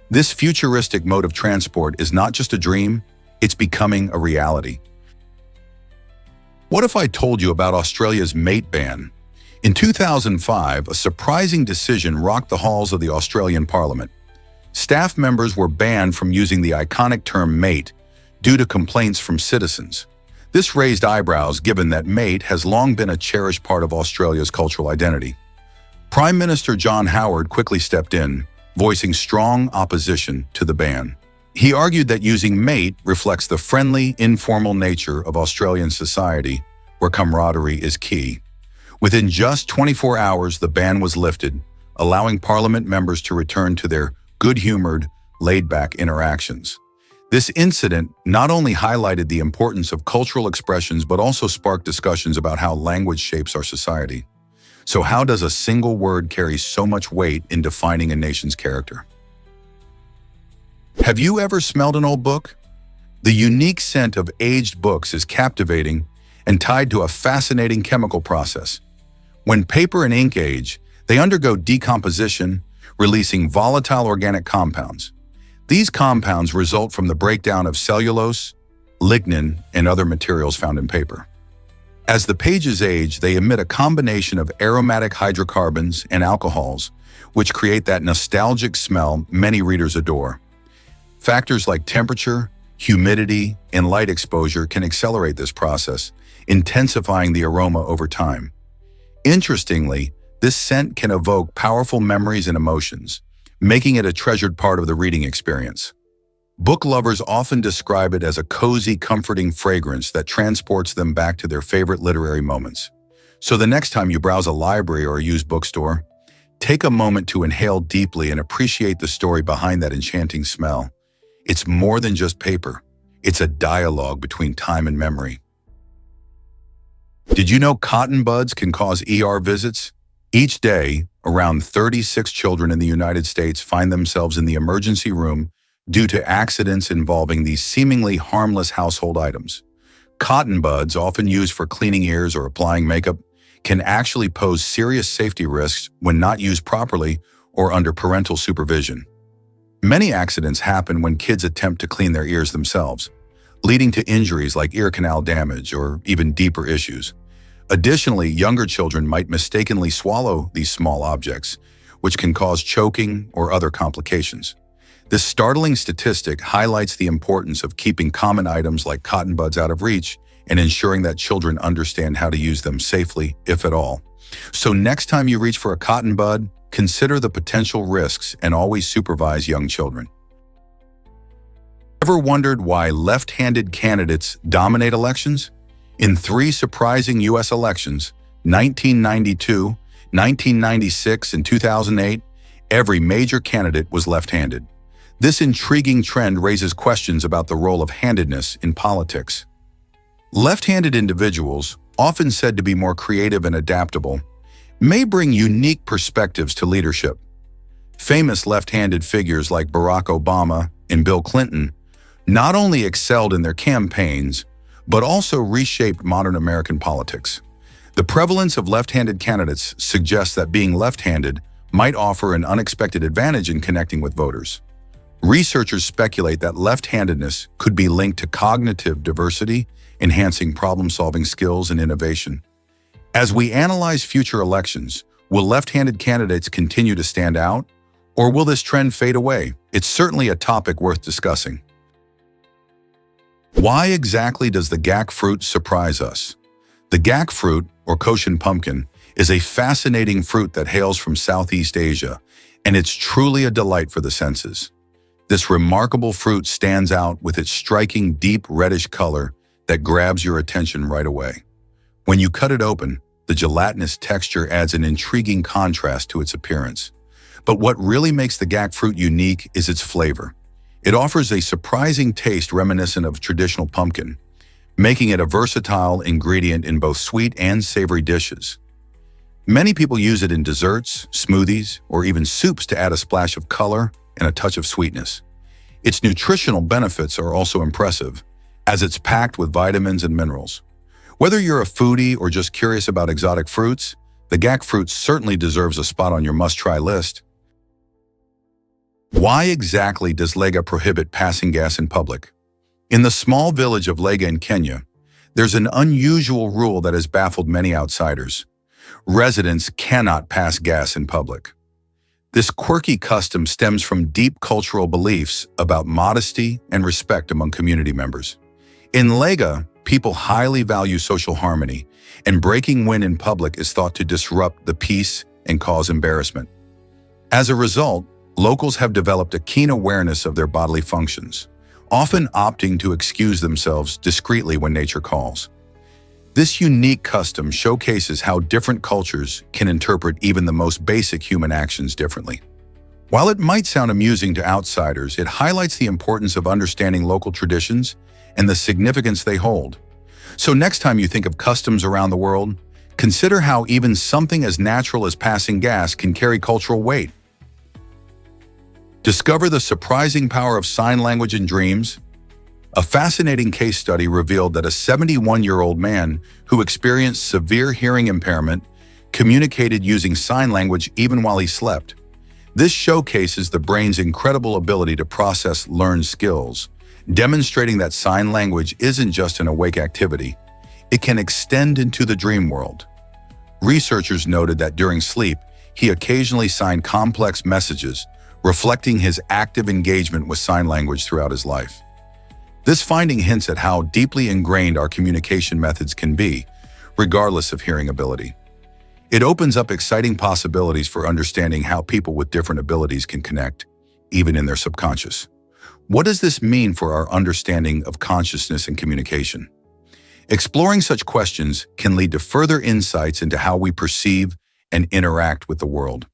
This futuristic mode of transport is not just a dream, it's becoming a reality. What if I told you about Australia's mate ban? In 2005, a surprising decision rocked the halls of the Australian Parliament. Staff members were banned from using the iconic term mate due to complaints from citizens. This raised eyebrows given that mate has long been a cherished part of Australia's cultural identity. Prime Minister John Howard quickly stepped in, voicing strong opposition to the ban. He argued that using mate reflects the friendly, informal nature of Australian society, where camaraderie is key. Within just 24 hours, the ban was lifted, allowing Parliament members to return to their good-humored, laid-back interactions. This incident not only highlighted the importance of cultural expressions but also sparked discussions about how language shapes our society. So how does a single word carry so much weight in defining a nation's character? Have you ever smelled an old book? The unique scent of aged books is captivating and tied to a fascinating chemical process. When paper and ink age, they undergo decomposition, releasing volatile organic compounds. These compounds result from the breakdown of cellulose, lignin, and other materials found in paper. As the pages age, they emit a combination of aromatic hydrocarbons and alcohols, which create that nostalgic smell many readers adore. Factors like temperature, humidity, and light exposure can accelerate this process, intensifying the aroma over time. Interestingly, this scent can evoke powerful memories and emotions, making it a treasured part of the reading experience. Book lovers often describe it as a cozy, comforting fragrance that transports them back to their favorite literary moments. So the next time you browse a library or a used bookstore, take a moment to inhale deeply and appreciate the story behind that enchanting smell. It's more than just paper. It's a dialogue between time and memory. Did you know cotton buds can cause ER visits? Each day, around 36 children in the United States find themselves in the emergency room due to accidents involving these seemingly harmless household items. Cotton buds, often used for cleaning ears or applying makeup, can actually pose serious safety risks when not used properly or under parental supervision. Many accidents happen when kids attempt to clean their ears themselves, leading to injuries like ear canal damage or even deeper issues. Additionally, younger children might mistakenly swallow these small objects, which can cause choking or other complications. This startling statistic highlights the importance of keeping common items like cotton buds out of reach and ensuring that children understand how to use them safely, if at all. So next time you reach for a cotton bud, consider the potential risks and always supervise young children. Ever wondered why left-handed candidates dominate elections? In 3 surprising U.S. elections, 1992, 1996, and 2008, every major candidate was left-handed. This intriguing trend raises questions about the role of handedness in politics. Left-handed individuals, often said to be more creative and adaptable, may bring unique perspectives to leadership. Famous left-handed figures like Barack Obama and Bill Clinton not only excelled in their campaigns, but also reshaped modern American politics. The prevalence of left-handed candidates suggests that being left-handed might offer an unexpected advantage in connecting with voters. Researchers speculate that left-handedness could be linked to cognitive diversity, enhancing problem-solving skills and innovation. As we analyze future elections, will left-handed candidates continue to stand out, or will this trend fade away? It's certainly a topic worth discussing. Why exactly does the gac fruit surprise us? The gac fruit, or Cochin pumpkin, is a fascinating fruit that hails from Southeast Asia, and it's truly a delight for the senses. This remarkable fruit stands out with its striking deep reddish color that grabs your attention right away. When you cut it open, the gelatinous texture adds an intriguing contrast to its appearance. But what really makes the gac fruit unique is its flavor. It offers a surprising taste reminiscent of traditional pumpkin, making it a versatile ingredient in both sweet and savory dishes. Many people use it in desserts, smoothies, or even soups to add a splash of color and a touch of sweetness. Its nutritional benefits are also impressive, as it's packed with vitamins and minerals. Whether you're a foodie or just curious about exotic fruits, the gac fruit certainly deserves a spot on your must-try list. Why exactly does Lega prohibit passing gas in public? In the small village of Lega in Kenya, there's an unusual rule that has baffled many outsiders. Residents cannot pass gas in public. This quirky custom stems from deep cultural beliefs about modesty and respect among community members. In Lega, people highly value social harmony, and breaking wind in public is thought to disrupt the peace and cause embarrassment. As a result, locals have developed a keen awareness of their bodily functions, often opting to excuse themselves discreetly when nature calls. This unique custom showcases how different cultures can interpret even the most basic human actions differently. While it might sound amusing to outsiders, it highlights the importance of understanding local traditions and the significance they hold. So next time you think of customs around the world, consider how even something as natural as passing gas can carry cultural weight. Discover the surprising power of sign language in dreams. A fascinating case study revealed that a 71-year-old man who experienced severe hearing impairment communicated using sign language even while he slept. This showcases the brain's incredible ability to process learned skills, demonstrating that sign language isn't just an awake activity. It can extend into the dream world. Researchers noted that during sleep, he occasionally signed complex messages, reflecting his active engagement with sign language throughout his life. This finding hints at how deeply ingrained our communication methods can be, regardless of hearing ability. It opens up exciting possibilities for understanding how people with different abilities can connect, even in their subconscious. What does this mean for our understanding of consciousness and communication? Exploring such questions can lead to further insights into how we perceive and interact with the world.